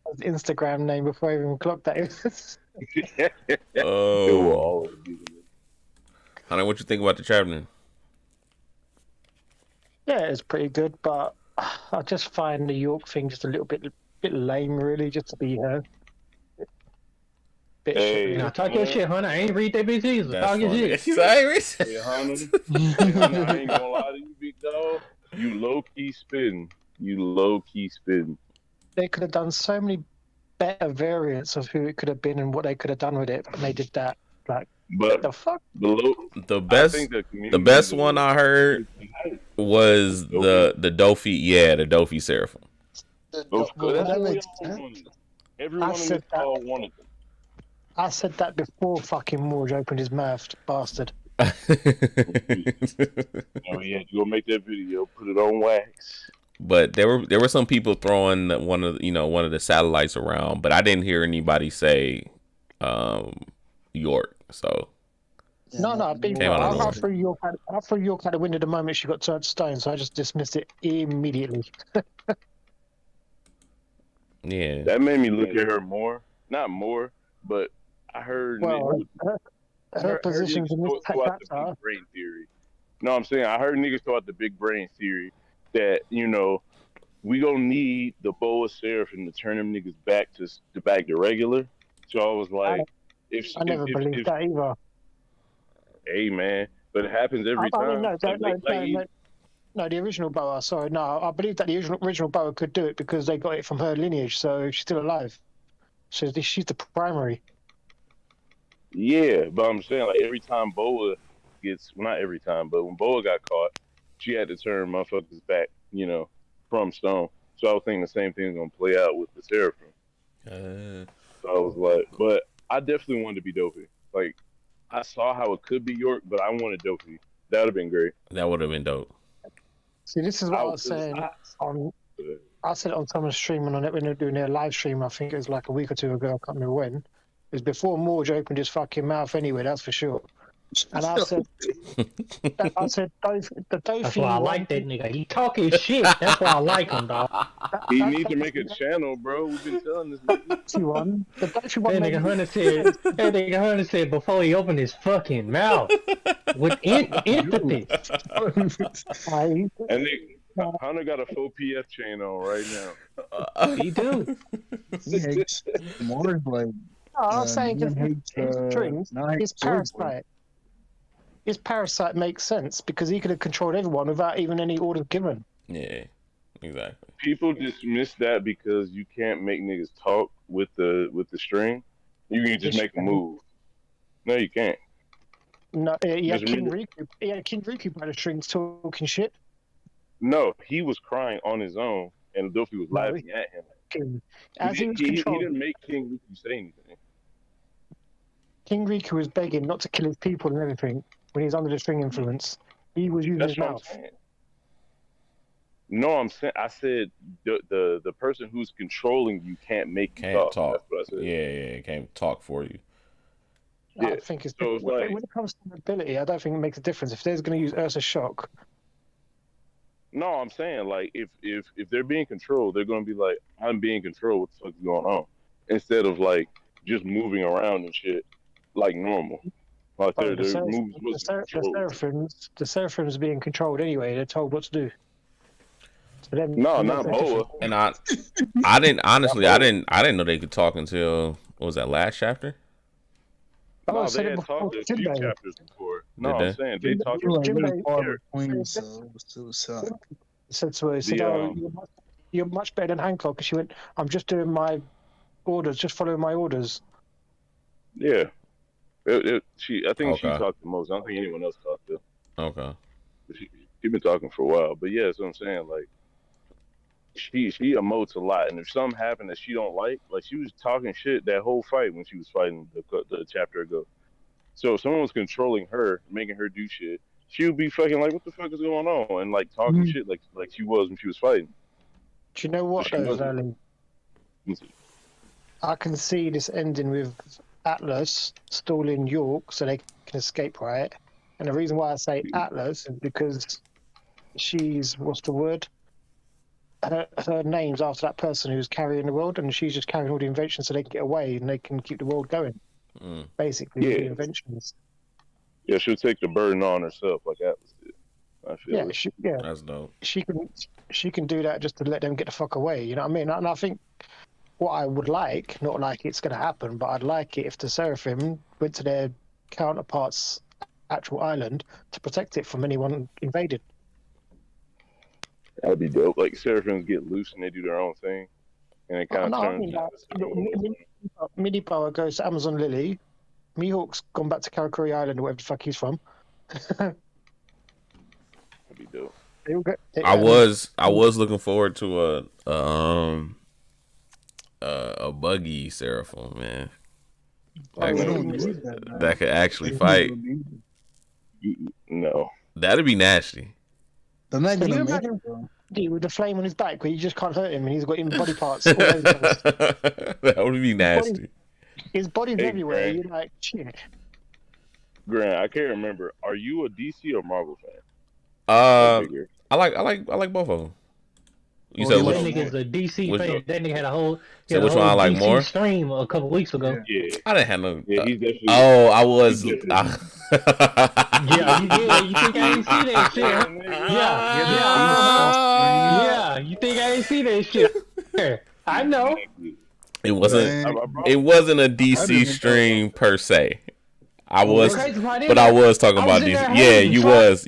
That was Instagram name before I even clocked that.
It will
Oh.
always be there.
Hunter, what you think about the chapter?
Yeah, it's pretty good, but I just find the York thing just a little bit lame, really, just to be her. Bit
Hey.
shit,
Now talk your shit, Hunter. I ain't read that bitch either.
That's
Talk your
funny.
shit.
He's Irish.
Hey, Hunter. Hey, Hunter, I ain't gonna lie to you, big dog. You low key spitting.
They could have done so many better variants of who it could have been and what they could have done with it, and they did that. Like, what
But
the fuck?
The best one I heard was the Dofi. Yeah, the Dofi Seraphim.
That makes sense.
Everyone
I
in
said
this
that.
call wanted them.
I said that before fucking Morge opened his mouth, bastard.
Oh yeah, you go make that video, put it on wax.
But there were some people throwing one of the satellites around, but I didn't hear anybody say York. So
No, I
Came out of nowhere.
threw York out the window the moment she got turned to stone, so I just dismissed it immediately.
yeah,
That made me look at her more. Not more, but I heard
Well,
niggas-
her positions in this
throw out the
chapter.
big brain theory. No, I'm saying I heard niggas throw out the big brain theory that we gonna need the Boa Seraphim to turn them niggas back to regular. So I was like,
I never believed that either.
Hey man, but it happens every
I
time.
mean, no,
Like,
the original Boa. Sorry, no, I believe that the original Boa could do it because they got it from her lineage, so she's still alive. So she's the primary.
Yeah, but I'm saying like every time Boa gets, well, not every time, but when Boa got caught, she had to turn motherfuckers back, from stone. So I was thinking the same thing is gonna play out with the Seraphim. So I was like, but I definitely wanted to be Dopey. Like, I saw how it could be York, but I wanted Dopey. That would have been great.
that would have been dope.
See, this is what I was saying on. I said it on someone's stream and on it when they were doing their live stream. I think it was like a week or two ago. I can't remember when. It was before Morge opened his fucking mouth anyway. That's for sure. And I said, the Dofi
That's why I like that nigga. He talking shit. That's why I like him, dog.
He needs to make a channel, bro. We've been telling this nigga.
one. The Dofi one.
That
made
nigga
me-
Hunter said. That nigga Hunter said before he opened his fucking mouth with empathy.
I-
And Hunter got a full PF chain on right now.
He do.
He hates more like.
I was saying
man
because his strings,
now he
his
hates Sword Boy.
parasite. His parasite makes sense because he could have controlled everyone without even any orders given.
Yeah, exactly.
People dismiss that because you can't make niggas talk with the string. You can just make a move. No, you can't.
No, he had
Just
King
read
Riku. He had King Riku by the strings talking shit.
No, he was crying on his own, and Dofi was
No,
laughing at him.
As he was
He
controlled,
didn't make King Riku say anything.
King Riku was begging not to kill his people and everything when he was under the string influence. He was using
That's
his
what I'm
mouth.
saying. No, I said the person who's controlling you can't make you
Can't
talk.
talk.
That's what I said.
Yeah, can't talk for you.
I
Yeah,
think it's
so it's
when
like-
it comes to mobility, I don't think it makes a difference. If they're going to use Ursa Shock,
No, I'm saying like if they're being controlled, they're gonna be like, I'm being controlled. What the fuck's going on? Instead of like just moving around and shit like normal. Like
Oh,
their moves
the
wasn't controlled.
Seraphims being controlled anyway. They're told what to do. So then,
No,
then
not
they're
Boa.
different.
And I didn't honestly, I didn't know they could talk until what was that last chapter?
Oh,
No,
I said
they
it
had
before.
talked a few
Jinbei.
chapters before. No,
Did
I'm saying they talked.
He was like really
Jinbei-
far
Yeah.
between, so it was still suck.
Said to her, he said,
The,
"Oh, you're much better than Hancock." And she went, "I'm just doing my orders, just following my orders."
Yeah. I think she
Okay.
talked the most. I don't think anyone else talked to.
Okay.
She's been talking for a while, but yeah, that's what I'm saying. Like, she emotes a lot, and if something happened that she don't like she was talking shit that whole fight when she was fighting the chapter ago. So if someone was controlling her, making her do shit, she would be fucking like, "What the fuck is going on?" and like talking
Mhm.
shit like she was when she was fighting.
Do you know what,
She
though,
wasn't.
Zali? I can see this ending with Atlas stalling York so they can escape, right? And the reason why I say Atlas is because she's, what's the word? Her name's after that person who's carrying the world, and she's just carrying all the inventions so they can get away and they can keep the world going.
Mm.
Basically, with the
Yeah.
inventions.
Yeah, she'll take the burden on herself like Atlas did. I feel
Yeah,
like.
That's dope.
she can do that just to let them get the fuck away. You know what I mean? And I think what I would like, not like it's going to happen, but I'd like it if the Seraphim went to their counterparts' actual island to protect it from anyone invaded.
That'd be dope. Like Seraphims get loose and they do their own thing, and it kind of
No, I
turns.
mean,
into Star Wars.
Mini Boa goes to Amazon Lily. Mihawk's gone back to Karakuri Island or wherever the fuck he's from.
That'd be dope.
They all get-
I was looking forward to a buggy Seraphim, man.
Oh,
We
yeah.
don't need that, man.
That could actually
We
fight.
don't need it.
No.
That'd be nasty.
They're not
Can
gonna
you
make
imagine-
it, though.
Dude, with the flame on his back, where you just can't hurt him, and he's got him body parts all over the place.
That would be nasty.
His body's
Hey,
everywhere.
Greg.
You're like, shit.
Grant, I can't remember. Are you a DC or Marvel fan?
Uh,
Figure.
I like both of them. You
Oh,
said
yeah,
which?
That
which-
nigga's a DC
which
fan.
one?
That nigga had a whole,
So which one I like
DC
more?
stream a couple weeks ago.
Yeah.
I didn't have no.
Yeah, he's definitely.
Oh, I was.
He's definitely-
Yeah, you think I ain't see that shit? Huh? Yeah, you think I ain't see that shit? I know.
It wasn't.
Man,
It wasn't a
I
DC
didn't
stream per se. I was,
The crazy part is,
but I was talking
I
about
was in
DC.
there
Yeah,
hating,
you
so
was.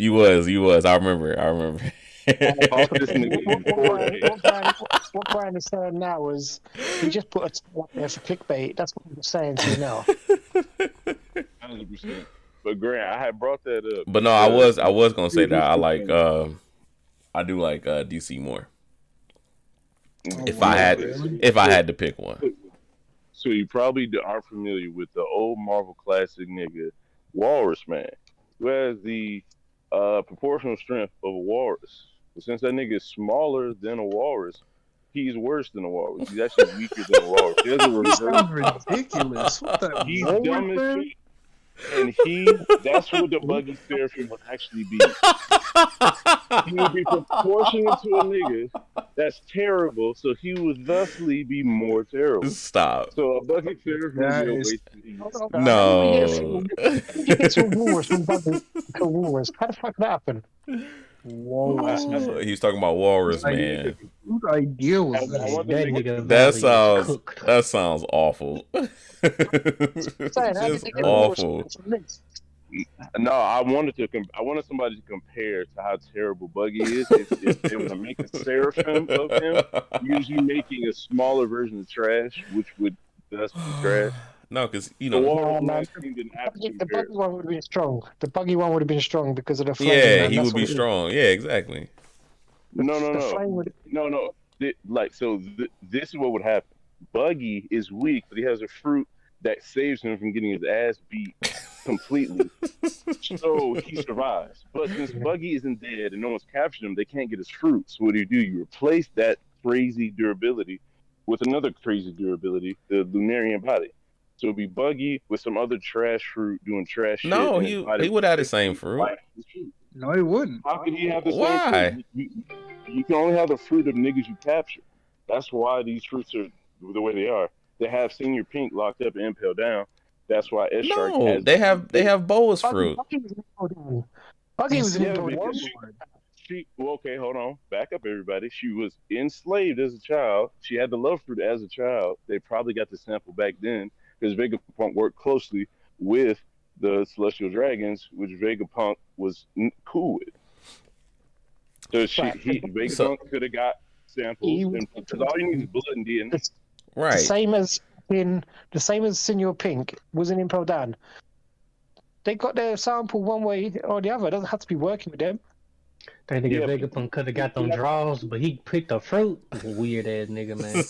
I remember.
Off this nigga in 4K.
What Brian is saying now is he just put a title up there for clickbait. That's what he's saying to you now.
100%. But Grant, I had brought that up.
But no, I was gonna say that I like. I do like DC more. If I had to pick one.
So you probably aren't familiar with the old Marvel classic nigga, Walrus Man, who has the proportional strength of a walrus. But since that nigga is smaller than a walrus, he's worse than a walrus. He's actually weaker than a walrus. He has a
That
reverse.
sounds ridiculous. What the
He's
Lord,
dumb as
man?
shit. And that's what the buggy seraphim would actually be. He would be proportionate to a nigga that's terrible, so he would thusly be more terrible.
Stop.
So a buggy seraphim would be a waste of
Hold
these.
on,
No.
you get to a walrus from buggy to a walrus. How the fuck did that happen?
Whoa.
He's talking about Walrus Man.
Whose idea was
I
that?
want the
That
nigga-
nigga
That
Valley is
sounds
cooked.
that sounds awful.
Saying, how did
Just
they get a walrus
awful.
from this?
No, I wanted somebody to compare to how terrible Buggy is. If they were to make a seraphim of him, usually making a smaller version of Trash, which would thus be trash.
No, because you
The
know,
Walrus
No,
Man seemed an absolute
The buggy
embarrassment.
one would have been strong. The buggy one would have been strong because of the flame.
yeah,
man.
he
That's
would
what
be
it is.
strong. Yeah, exactly.
No.
The flame would.
No. This is what would happen. Buggy is weak, but he has a fruit that saves him from getting his ass beat completely. So he survives. But since Buggy isn't dead and no one's captured him, they can't get his fruit. So what do? You replace that crazy durability with another crazy durability, the Lunarian body. So it'd be Buggy with some other trash fruit doing trash shit.
No,
and his
he
body
would have the same fruit.
like his fruit.
No, he wouldn't.
How could he have the
Why?
same fruit? You can only have the fruit of niggas you capture. That's why these fruits are the way they are. They have Senior Pink locked up and impaled down. That's why S Shark
No,
has
they have Boa's fruit.
Buggy was an impaled down. Buggy was an
Yeah,
impaled
because
down.
well, okay, hold on. Back up, everybody. She was enslaved as a child. She had the love fruit as a child. They probably got the sample back then because Vegapunk worked closely with the Celestial Dragons, which Vegapunk was cool with. So Vegapunk could have got samples, because all you need is blood and DNA.
The
Right.
same as Senior Pink was an impaled down. They got their sample one way or the other. It doesn't have to be working with them.
That nigga
Yeah,
Vegapunk could have got them draws, but he picked a fruit. Weird ass nigga, man.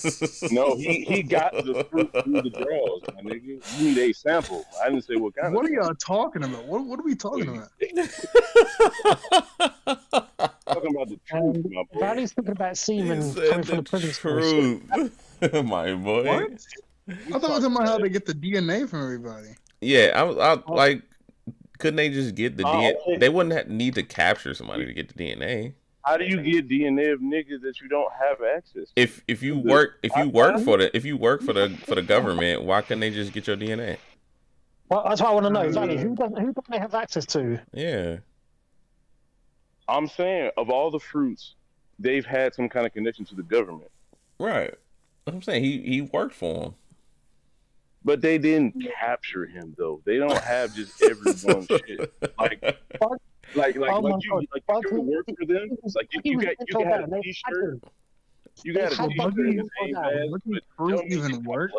No, he got the fruit through the draws, my nigga. You need a sample. I didn't say what kind
What
of
are y'all talking about? What are we talking about?
talking about the truth, my boy.
Valley's talking about
He
semen
said
coming from the
the
prison schools.
truth, my boy.
What? I thought we were talking about how they get the DNA from everybody.
Yeah, I like. Couldn't they just get the DNA?
okay.
They wouldn't need to capture somebody to get the DNA.
How do you get DNA of niggas that you don't have access to?
If you work for the government, why couldn't they just get your DNA?
Well, that's what I want to know. Valley, who don't they have access to?
Yeah.
I'm saying, of all the fruits, they've had some kind of connection to the government.
Right. I'm saying he worked for him.
But they didn't capture him, though. They don't have just everyone's shit. Like you work for them. Like you got a t-shirt. You got a t-shirt in the same bag, but
Fruit
don't
even
even
work?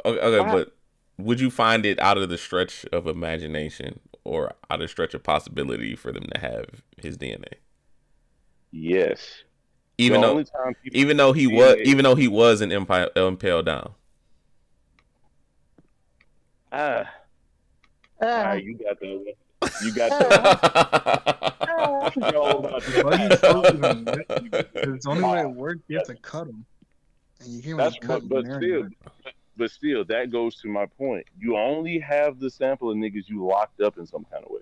Okay, but would you find it out of the stretch of imagination or out of the stretch of possibility for them to have his DNA?
Yes.
Even though he was an impaled down.
You got that one. You got that
It's the only way it works. You have to cut them, and you can't really cut them.
But still, that goes to my point. You only have the sample of niggas you locked up in some kind of way.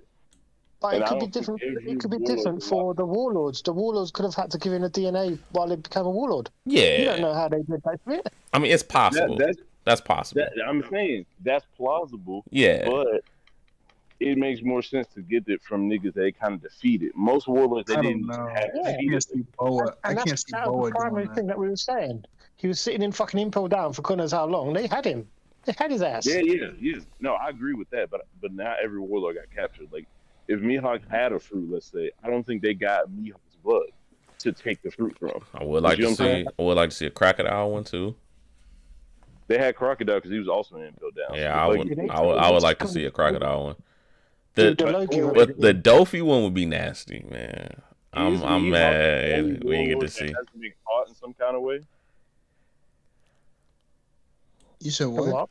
But
And
it
I
could be
don't
different.
think every
It could be
warlord
different
is
for the warlords. The warlords could have had to give him the DNA while they became a warlord.
Yeah.
You don't know how they did that.
I mean, it's possible. That's possible.
I'm saying that's plausible.
Yeah.
But it makes more sense to get it from niggas they kind of defeated. Most warlords they
I
didn't
don't know.
have
I
defeated.
can't see Boa. I
And
can't
that's
see
that was
Boa
the primary
doing
thing
that.
that we were saying. He was sitting in fucking impel down for God knows how long. They had him. They had his ass.
Yeah. No, I agree with that. But not every warlord got captured. Like if Mihawk had a fruit, let's say, I don't think they got Mihawk's blood to take the fruit from.
I would like to see a crocodile one too.
They had Crocodile because he was also impaled down.
Yeah,
So
I would like to see a crocodile one.
The Loki one.
But the Dofi one would be nasty, man. I'm
Mihawk
mad
the only
we didn't get
warlord
to
that
see.
hasn't been caught in some kind of way.
You said what?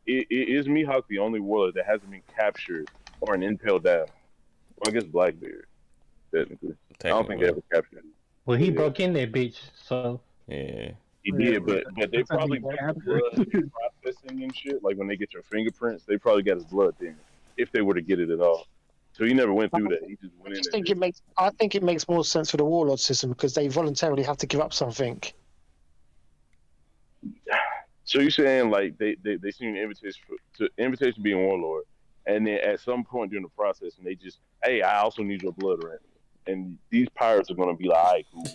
Is Mihawk the only warlord that hasn't been captured or an impaled down? Well, I guess Blackbeard, technically. I don't think they ever captured him.
Well, he broke in that bitch, so
Yeah.
He did, but they probably got the blood processing and shit. Like when they get your fingerprints, they probably got his blood then, if they were to get it at all. So he never went through that. He just went in.
I think it makes more sense for the warlord system because they voluntarily have to give up something.
So you're saying like they seen an invitation to be a warlord, and then at some point during the process, and they just, hey, I also need your blood randomly. And these pirates are gonna be like, all right, cool.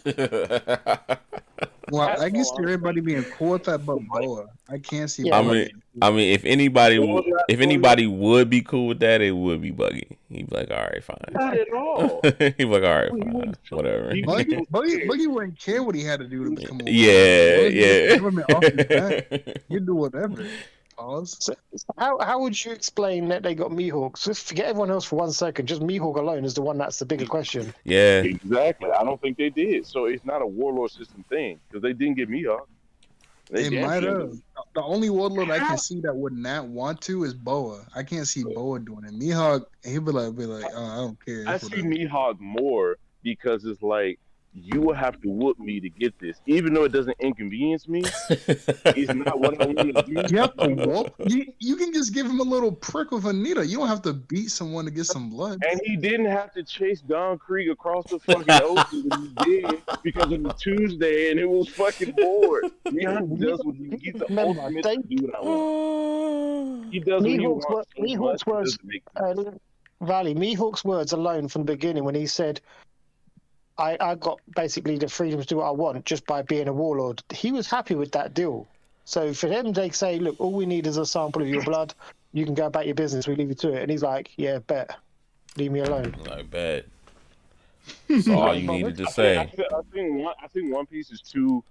Well, I can see everybody being cool with that, but Boa, I can't see.
I
Boa.
mean, if anybody would be cool with that, it would be Buggy. He'd be like, all right, fine.
Not at all.
He'd be like, all right, fine, whatever.
Buggy wouldn't care what he had to do to become a warlord.
Yeah.
You do whatever. Pause.
So how would you explain that they got Mihawks? Just forget everyone else for 1 second. Just Mihawk alone is the one that's the bigger question.
Yeah.
Exactly. I don't think they did. So it's not a warlord system thing because they didn't get Mihawk.
They might have. The only warlord I can see that would not want to is Boa. I can't see Boa doing it. Mihawk, he'd be like, oh, I don't care.
I see Mihawk more because it's like, you will have to whoop me to get this, even though it doesn't inconvenience me. It's not what I want to do.
You have to whoop. You can just give him a little prick with a needle. You don't have to beat someone to get some blood.
And he didn't have to chase Don Krieg across the fucking ocean when he did because of the Tuesday, and it was fucking bored. Mihawk does what he's the ultimate to do what I want. He does what he wants.
Mihawk's words, Valley, Mihawk's words alone from the beginning when he said, I got basically the freedom to do what I want just by being a warlord. He was happy with that deal. So for them, they say, look, all we need is a sample of your blood. You can go about your business. We leave you to it. And he's like, yeah, bet. Leave me alone.
Like, bet. That's all you needed to say.
I think One Piece is too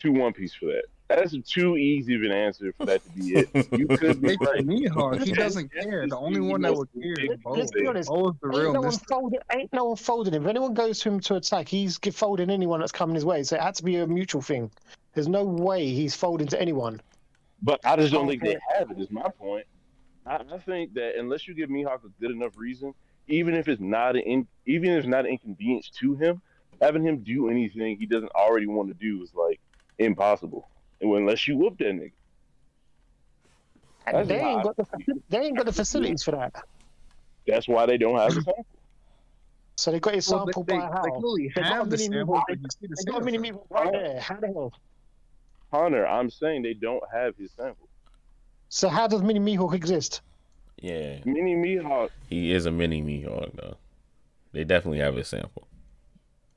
One Piece for that. That's too easy of an answer for that to be it. You could be right.
Mihawk, he doesn't care. The only one that would care is Boa. Boa's the real
ain't no one folding him. If anyone goes to him to attack, he's folding anyone that's coming his way. So it had to be a mutual thing. There's no way he's folding to anyone.
But I just don't think they have it, is my point. I think that unless you give Mihawk a good enough reason, even if it's not an inconvenience to him, having him do anything he doesn't already want to do is like impossible. And unless you whoop that nigga.
They ain't got the facilities for that.
That's why they don't have the sample.
So they got his sample by how?
They clearly have the sample.
They got mini Mihawk right there. How the hell?
Hunter, I'm saying they don't have his sample.
So how does mini Mihawk exist?
Yeah.
Mini Mihawk.
He is a mini Mihawk, though. They definitely have his sample.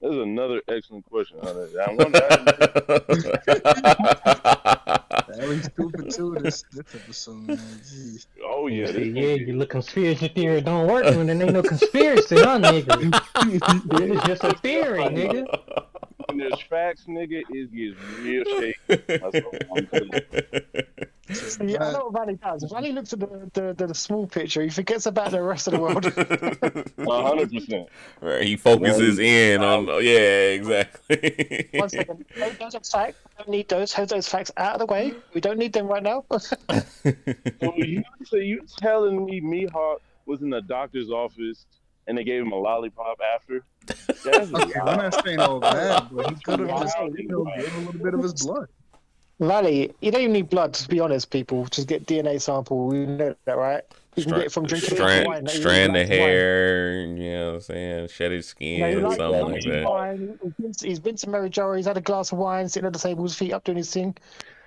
That's another excellent question, Hunter.
That was stupid too. This episode, man. Jeez.
Oh yeah,
your little conspiracy theory don't work when there ain't no conspiracy, huh, nigga? It's just a theory, nigga.
When there's facts, nigga, it gets real shaky.
Yeah, I know what Valley does. Valley looks at the small picture. He forgets about the rest of the world.
100%.
Right, he focuses in on. Yeah, exactly.
1 second. Those are facts. We don't need those. Have those facts out of the way. We don't need them right now.
So you telling me Mihawk was in the doctor's office and they gave him a lollipop after?
Okay, I'm not saying all that, but he could have just gave a little bit of his blood.
Valley, you don't even need blood, to be honest, people. Just get DNA sample. We know that, right? You can get it from drinking wine.
Strand of hair, you know what I'm saying? Shed his skin, something like that.
He's been to Mary Jo, he's had a glass of wine, sitting at the table with his feet up doing his thing.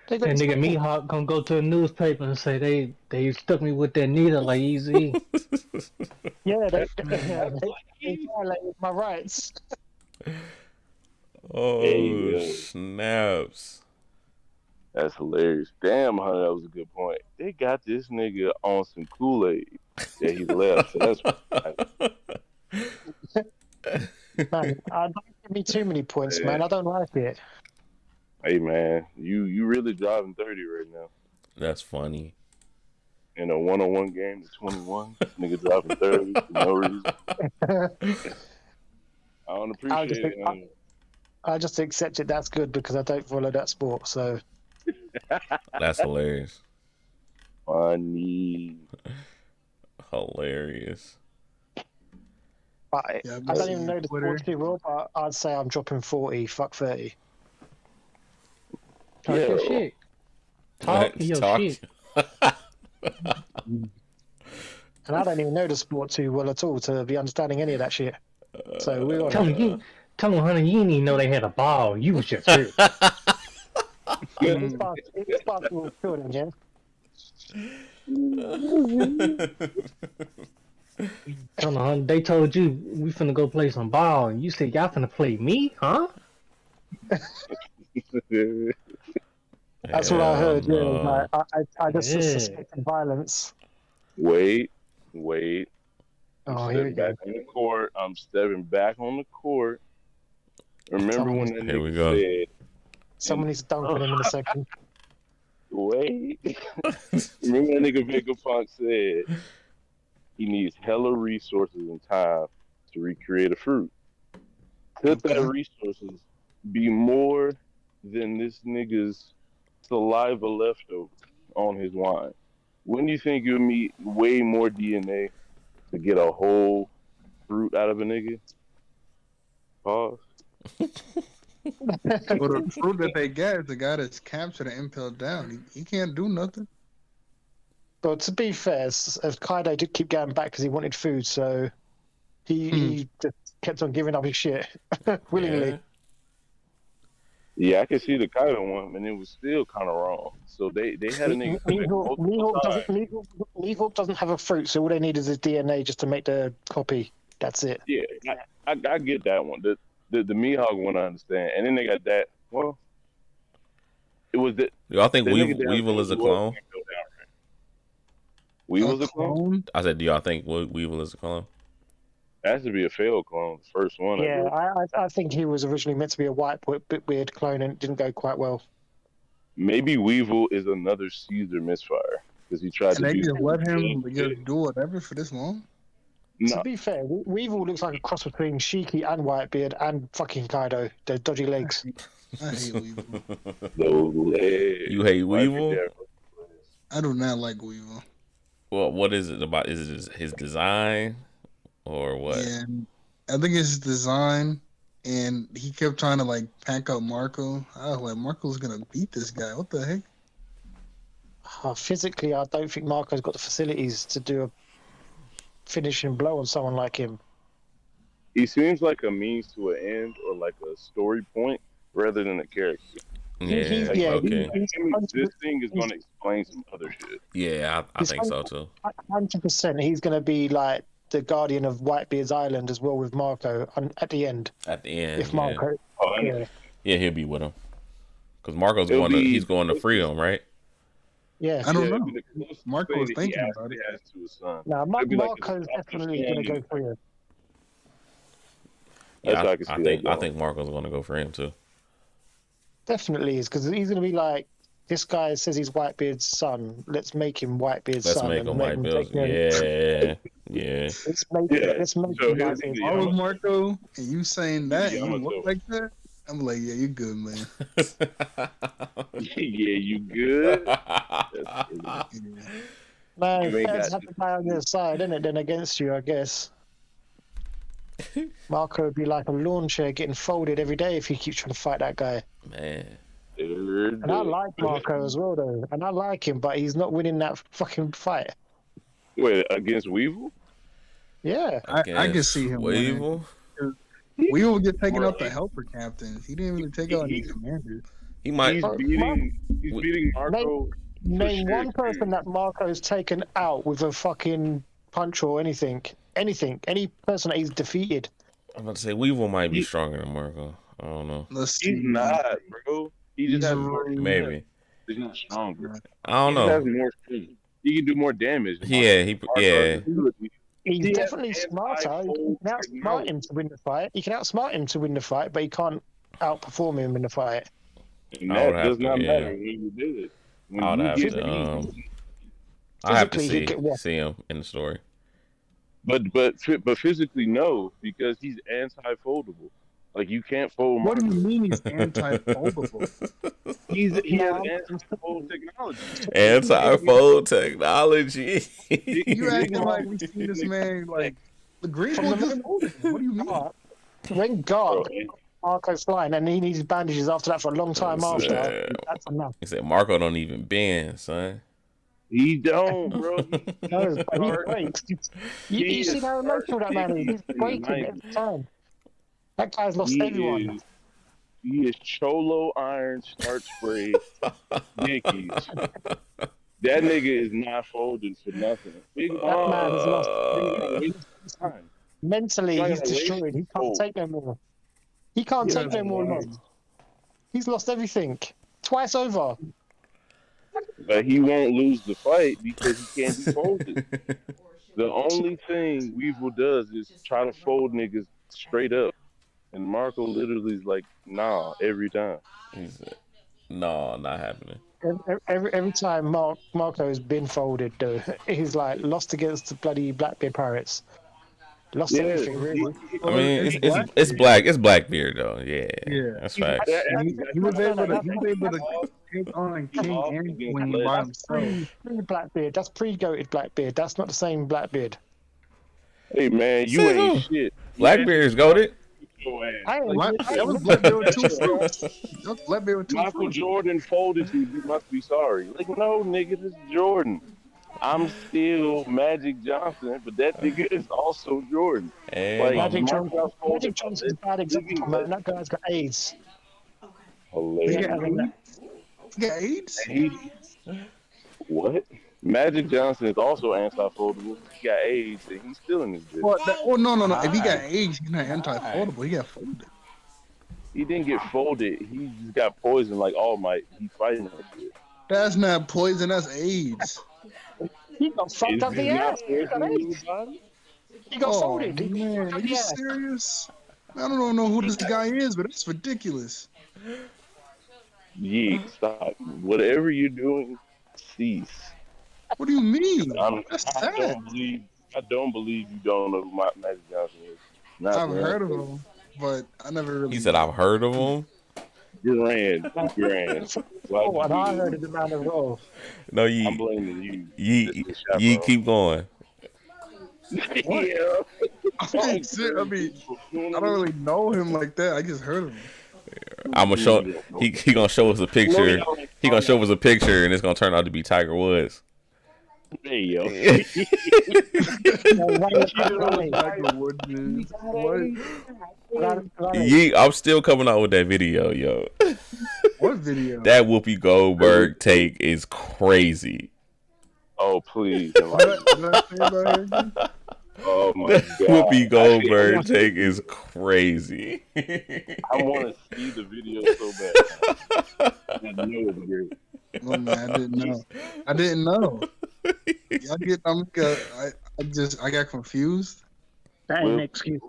And nigga Mihawk gonna go to a newspaper and say they stuck me with that needle like easy.
Yeah, they violated my rights.
Oh, snaps.
That's hilarious. Damn, honey, that was a good point. They got this nigga on some Kool-Aid that he left. So that's
man, don't give me too many points, man. I don't like it.
Hey, man, you really driving 30 right now.
That's funny.
In a one-on-one game to 21, nigga dropping 30 for no reason. I don't appreciate it.
I just accept it. That's good because I don't follow that sport. So
that's hilarious.
Funny.
Hilarious.
I don't even know the sport too well, but I'd say I'm dropping 40. Fuck 30.
Talk your shit. Talk your shit.
And I don't even know the sport too well at all to be understanding any of that shit. So we
Tell me, honey, you didn't even know they had a ball. You was just hurt.
It's basketball children, yeah.
Tell me, honey, they told you we finna go play some ball, and you said y'all finna play me, huh?
That's what I heard. Yeah, like, I just
Yeah.
suspected violence.
Wait.
Oh, here we go.
Back on the court. I'm stepping back on the court. Remember when that
Here we
nigga
go.
said,
Someone needs to dunk on him in a second.
wait. Remember that nigga Vegapunk said he needs hella resources and time to recreate a fruit. Could that resources be more than this nigga's saliva left over on his wine? Wouldn't you think you would need way more DNA to get a whole fruit out of a nigga? Pause.
Well, the fruit that they get is the guy that's captured and impaled down. He can't do nothing.
But to be fair, Kaido did keep going back because he wanted food, so he just kept on giving up his shit willingly.
Yeah, I can see the Kaido one, and it was still kind of wrong. So they had a nigga.
Mihawk doesn't have a fruit, so all they need is his DNA just to make the copy. That's it.
Yeah, I get that one. The Mihawk one I understand, and then they got that. Well, it was that.
Y'all think Weevil is a clone?
Weevil's a clone?
I said, do y'all think Weevil is a clone?
It has to be a failed clone, the first one.
Yeah, I think he was originally meant to be a white bit weird clone, and it didn't go quite well.
Maybe Weevil is another Caesar misfire because he tried
And
to
they
do.
just let him just do whatever for this long?
No,
To be fair, Weevil looks like a cross between Shiki and Whitebeard and fucking Kaido. They're dodgy legs.
I hate Weevil.
those legs.
You hate Weevil?
I do not like Weevil.
Well, what is it about? Is it just his design or what?
Yeah, I think it's his design, and he kept trying to like pack up Marco. I was like, Marco's gonna beat this guy. What the heck?
Physically, I don't think Marco's got the facilities to do a finishing blow on someone like him.
He seems like a means to an end or like a story point rather than a character.
Yeah, okay.
This thing is going to explain some other shit.
Yeah, I think so too.
100%. He's going to be like the guardian of Whitebeard's Island as well with Marco at the end.
At the end,
If Marco,
yeah, he'll be with him because Marco's he's going to free him, right?
Yeah,
I don't know. Marco was thinking about it.
To his son.
Now,
It'll be
Marco's definitely going to go for him.
Yeah, I think Marco's going to go for him too.
Definitely is, because he's going to be like, this guy says he's Whitebeard's son. Let's make him Whitebeard's son.
Let's make him Whitebeard's. Yeah.
Let's make him Whitebeard's.
I was Marco, and you saying that, and you look like that. I'm like, yeah, you good, man.
Yeah, you good?
Man,
You ain't
feds
got
have to play on your side, innit? Then against you, I guess. Marco would be like a lawn chair getting folded every day if he keeps trying to fight that guy.
Man.
And I like Marco as well, though. And I like him, but he's not winning that fucking fight.
Wait, against Weevil?
Yeah.
I can see him
Weevil.
Weevil get taken out the helper captains. He didn't really take out any commanders.
He might.
He's beating Marco.
Name one person that Marco's taken out with a fucking punch or anything. Any person that he's defeated.
I'm about to say Weevil might be stronger than Marco. I don't know.
Let's see.
He's not, bro. He just has more.
Maybe.
He's not stronger.
I don't
He has
know.
more speed. He can do more damage.
Yeah,
He's definitely smarter. You can outsmart him to win the fight. You can outsmart him to win the fight, but you can't outperform him in the fight.
And that does not matter when you did it.
I would have to. I have to see him in the story.
But physically no, because he's anti-foldable. Like you can't fold.
What do
Marco.
you mean he's anti-foldable?
He has anti-fold technology.
Anti-fold technology.
You acting like we see this man like the green one just folded. What do you mean?
Marco's flying, and he needs bandages after that for a long time after. That's enough.
He said Marco don't even bend, son.
He don't, bro.
No, but he breaks. You see how emotional that man is? He's breaking every time. That guy's lost everyone.
He is Cholo Iron Starch Spray Yankees. That nigga is not folding for nothing.
That man has lost time. Mentally, he's destroyed. He can't take no more. He can't take no more loss. He's lost everything. Twice over.
But he won't lose the fight because he can't be folded. The only thing Weevil does is try to fold niggas straight up. And Marco literally is like, nah, every time.
He said, no, not happening.
Every time Marco has been folded, though, he's like lost against the bloody Blackbeard Pirates. Lost everything, really.
I mean, it's black. It's Blackbeard though. Yeah, that's facts.
He was able to take on King and Queen by himself.
Blackbeard. That's pre-goated Blackbeard. That's not the same Blackbeard.
Hey man, you ain't shit.
Blackbeard's goated.
That was Blackbeard with 2 fruits. That was Blackbeard with 2
Michael
fruits.
Jordan folded you. You must be sorry. Like, no, nigga, this is Jordan. I'm still Magic Johnson, but that nigga is also Jordan.
Hey,
like,
Magic Johnson's a bad example, man. That guy's got AIDS.
Hilarious.
He got AIDS?
What? Magic Johnson is also anti-foldable. He got AIDS, and he's still in this bitch.
No. If he got AIDS, he's not anti-foldable. He got folded.
He didn't get folded. He just got poisoned like All Might. He's fighting that shit.
That's not poison. That's AIDS.
He got fucked up the ass. He got folded.
Man, are you serious? I don't know who this guy is, but it's ridiculous.
Yeah, stop. Whatever you're doing, cease.
What do you mean? That's
I
sad.
don't believe you don't know who Magic Johnson is.
I've heard of him, but I never really.
He said I've heard of him.
Grand.
Oh, and I heard of the man as well.
No,
I'm blaming you.
Ye keep going.
Yeah.
I mean, I don't really know him like that. I just heard of him.
I'm gonna show. He gonna show us a picture. He gonna show us a picture, and it's gonna turn out to be Tiger Woods.
Hey yo.
I'm still coming out with that video, yo.
What video?
That Whoopi Goldberg take is crazy.
Oh please. Oh my god.
Whoopi Goldberg take is crazy.
I want to see the video so bad. I know it's great.
Oh, man, I didn't know. I got confused.
That ain't an excuse.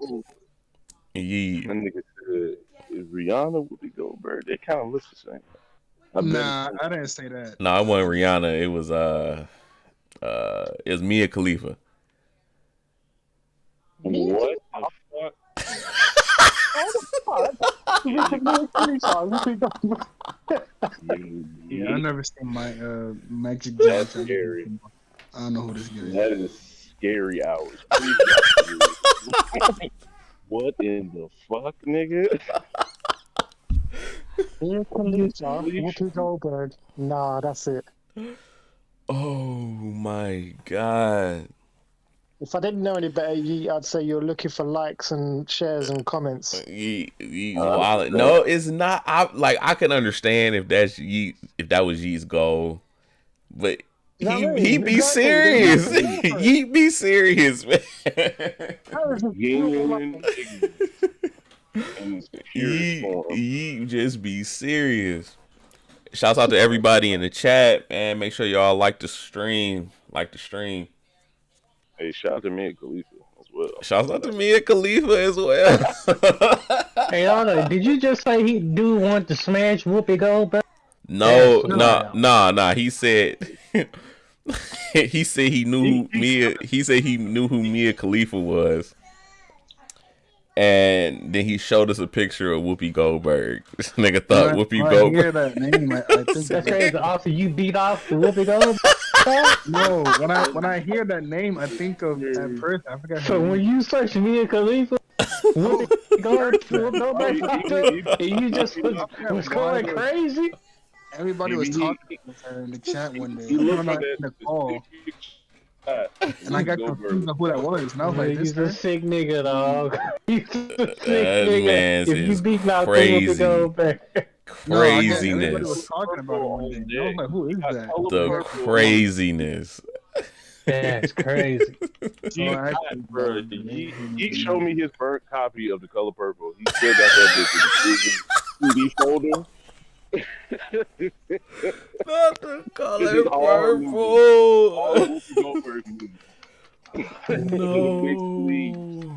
Yeah.
My nigga said, is Rihanna Whoopi Goldberg? They kind of look the same.
Nah, I didn't say that.
No, it wasn't Rihanna. It was it was Mia Khalifa.
What the fuck?
Yeah, I never seen my Magic Johnson.
That's scary.
I don't know who this guy is.
That is scary hours. What in the fuck, nigga?
Whoopi Goldberg. Nah, that's it.
Oh my god.
If I didn't know any better, I'd say you're looking for likes and shares and comments.
No, it's not. I can understand if that was Yee's goal, but he be serious. He be serious, man. Ye just be serious. Shouts out to everybody in the chat, man. Make sure y'all like the stream.
Hey, shout out to Mia Khalifa as well.
Shouts out to Mia Khalifa as well.
Hey, Anna, did you just say he do want to smash Whoopi Goldberg?
No. He said he knew Mia. He said he knew who Mia Khalifa was, and then he showed us a picture of Whoopi Goldberg. This nigga thought Whoopi Goldberg.
I hear that name, I think
That's crazy. After you beat off the Whoopi Goldberg.
No, when I hear that name, I think of that person. I forgot.
So when you search Mia Khalifa, Whoopi Go back and you just was going crazy.
Everybody was talking with her in the chat one day.
He
And
looked
I'm
like
not in the call,
that.
and I got confused on who that was. And I was like,
Man,
"This
he's a
her?"
sick nigga, dog. He's a sick
That
nigga.
man's
If you
is
beat Malcolm
crazy.
with the gold back.
No, everybody was
Craziness.
talking about it one day. And I was like, "Who is that?"
The craziness.
That's crazy.
He,
So I
bro, he showed me his burnt copy of The Color Purple. He still got that bitch in his CD folder.
Not the color
This is all Whoopi Goldberg movies.
No.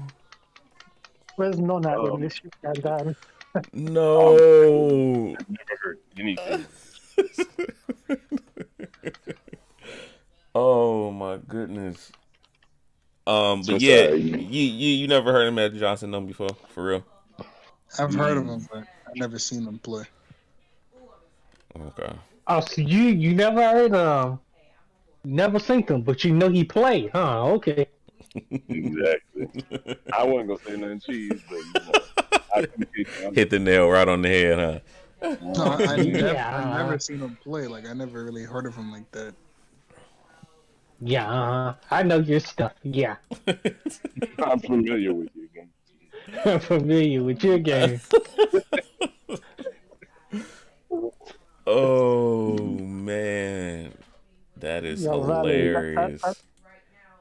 Where's none at when this shit going down?
No.
I've never heard anything.
Oh my goodness. But
So
yeah,
sorry.
you never heard of Magic Johnson them before, for real?
I've heard of him, but I've never seen him play.
Okay.
Oh, so you never heard never seen him, but you know he played, huh? Okay.
Exactly. I wasn't gonna say nothing cheese, but you know, I can
Hit the nail right on the head, huh?
No, I've
Yeah.
never seen him play. Like I never really heard of him like that.
Yeah, I know your stuff. Yeah.
I'm familiar with you.
I'm familiar with your game.
Oh man, that is
Yo, Valley,
hilarious.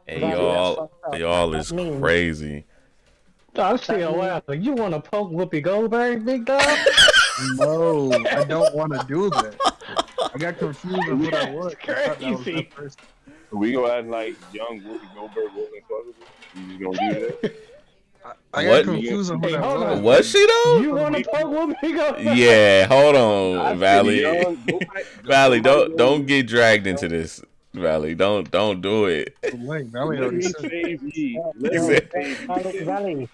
Hey,
Valley,
y'all is
that means-
crazy.
I'm still laughing. You want to poke Whoopi Goldberg, big dog?
No, I don't want to do that. I got confused on who that was. I thought that was
Crazy.
that person.
We go act like young Whoopi Goldberg wasn't fuckable. You just gonna do that?
I
What?
got confused on who
Hey,
that
hold
was.
on.
Was she though?
You want to poke Whoopi Goldberg?
Yeah, hold
I
on,
said
Valley.
young, go back-
Valley,
somebody
don't get dragged into this. Valley, don't do it.
Wait, Valley
Let
already
me
said it.
save me. Let
He
me
said-
save me.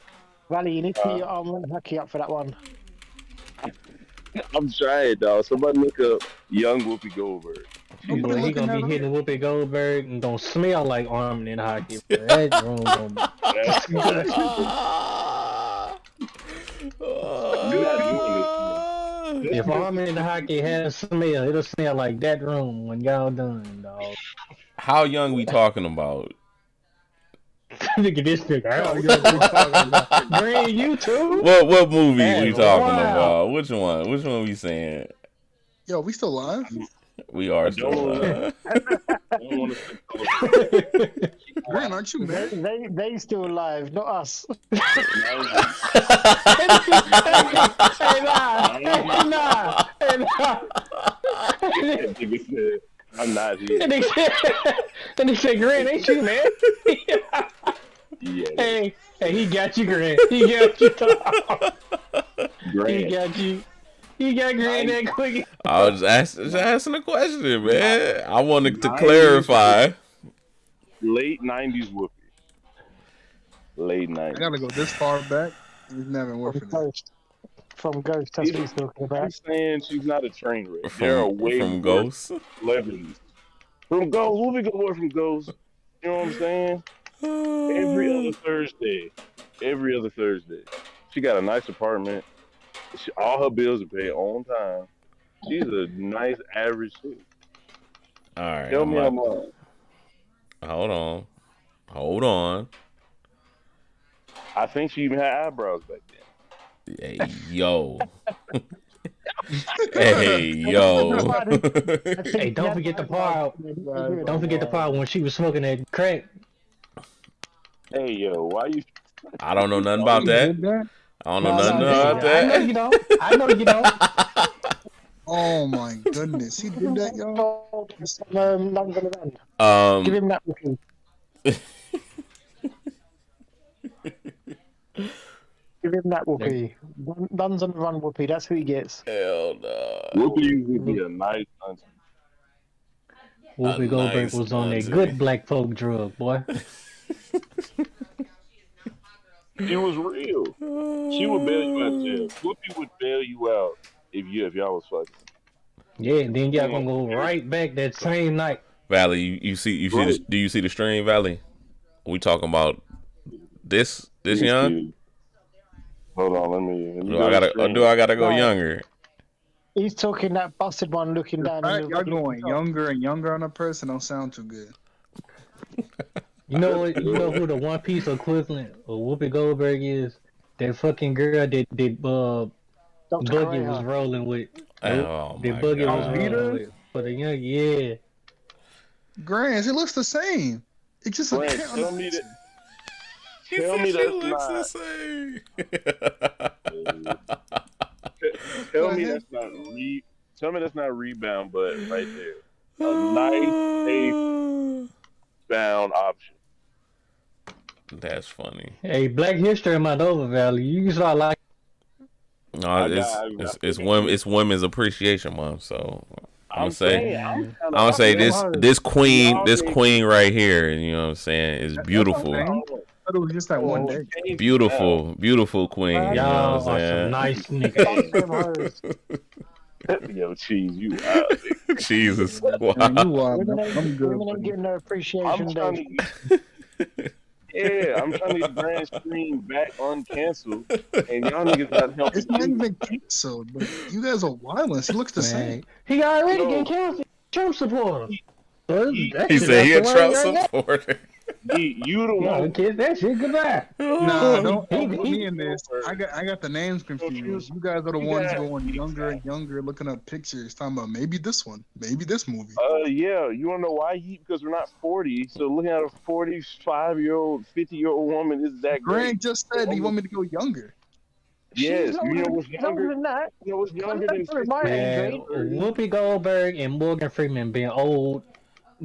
Valley, you need to get your arm and hacky up for that one.
I'm trying, dog. Somebody look up young Whoopi Goldberg.
Boy, he gonna be hitting Whoopi Goldberg and gonna smell like Armin in hockey. Bro. That room gonna be...
That's
If Armin in hockey has a smell, it'll smell like that room when y'all done, dog.
How young we talking about?
Look at this nigga. I don't know what we talking about. Green, you too?
What movie we
Hey,
talking
wow.
about? Which one? Which one we saying?
Yo, we still live?
We are still.
I don't want to say
Grant, aren't you married?
They still alive, not us.
Hey, nah.
I'm not here.
And he said, Grant, ain't you, man?
Yeah,
Hey, he got you, Grant. He got you. He
Grant.
got you. He got Grant that quick.
I was just asking a question, man. I wanted to clarify.
Late 90s Whoopi. Late 90s.
I gotta go this far back. We've never worked for that.
From Ghost, that's what he's talking
I'm
about.
saying she's not a train wreck. There are way
From
worse
Ghosts.
celebrities. From Ghost. Whoopi Goldberg from Ghost. You know what I'm saying? Every other Thursday. Every other Thursday. She got a nice apartment. All her bills are paid on time. She's a nice average chick.
All right.
Tell me I'm wrong.
Hold on.
I think she even had eyebrows back then.
Hey, yo. Hey, yo.
Hey, don't forget the part. Don't forget the part when she was smoking that crack.
Hey, yo, why you...
I don't know nothing about that.
Did that?
I don't know nothing about
I know
that.
you don't. I know you don't.
Oh my goodness, he did that, y'all.
London event. Give him that booking. Give him that whoopee. Guns on the run whoopee. That's who he gets.
Hell no.
Whoopi would be a nice auntie.
Whoopi Goldberg
nice
was on that
auntie.
good black folk drug, boy.
It was real. She would bail you out of jail. Whoopi would bail you out if y'all was fucking.
Yeah, and then y'all gonna go right back that same night.
Valley, you see do you see the stream, Valley? We talking about this young?
Hold on, let me
Do I gotta go
Right.
younger?
He's talking that busted one looking
The
down.
fact
in
y'all
the
going younger and younger on a person don't sound too good.
You know what? You know who the One Piece equivalent of Whoopi Goldberg is? That fucking girl that
Dr.
Buggy was
Correa.
rolling with.
Oh
That
my
Buggy was
god.
rolling
Alvita?
with for the young. Yeah.
Grants, it looks the same. It's just
Grant,
a count.
tell me that.
He
Tell
said
me
she
that's
looks
not.
the same.
Tell
What
me
the
that's not Tell me that's not rebound, but right there, a nice safe bound option.
That's funny.
Hey, Black History in my Nova Valley. You can start like.
No, it's Women's Appreciation Month, so I'm gonna say this queen right here. You know what I'm saying is beautiful,
I thought it was just that one day.
beautiful queen. You know
Y'all
what
are some
I'm
nice niggas.
Yo, cheese, you out.
saying? Jesus,
Man, you
wow.
wild. I'm good.
Women ain't
buddy.
getting no appreciation
I'm trying
day.
I'm trying to get Grand Stream back uncanceled, and y'all niggas not helping.
It's not even canceled, but you guys are wildless. He looks the same.
Man, he already
No.
getting canceled. Trump supporter. So that
He
shit
said he a
out the way
Trump
right now.
supporter.
You the
No,
one.
kiss that shit goodbye.
Nah, don't
he-
put
he-
me in this. I got the names confused. You guys are the ones going younger and younger, looking up pictures, talking about maybe this one, maybe this movie.
Yeah, you wanna know why? Because we're not 40, so looking at a 45-year-old, 50-year-old woman is that great.
Grant just said he want me to go younger.
Yes,
She's
you know what's
older
younger?
than that.
You know what's younger than
That's my age
Man,
range.
Whoopi Goldberg and Morgan Freeman been old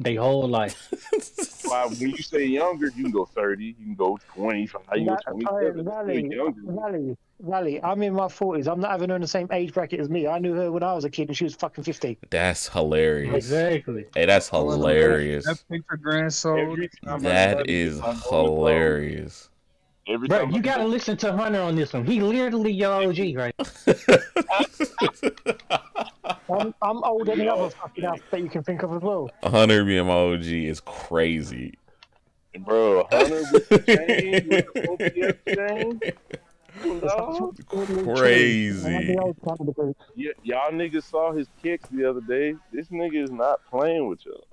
they whole life.
Why, when you say younger, you can go 30, you can go 25, you can go 27.
Valley, I'm in my 40s. I'm not having her in the same age bracket as me. I knew her when I was a kid and she was fucking 50.
That's hilarious.
Exactly.
Hey, that's hilarious.
That picture Grant sold.
Every time I
That
try to
is
get my phone
hilarious.
call, every
Bro,
time
you
I
gotta listen to Hunter on this one. He literally your OG, right?
I'm older than the other fucking ass that you can think of as well.
100 being my OG is crazy.
Bro, Hunter with the chain, with the OPS chain. No.
Crazy.
Y'all niggas saw his kicks the other day. This nigga is not playing with y'all.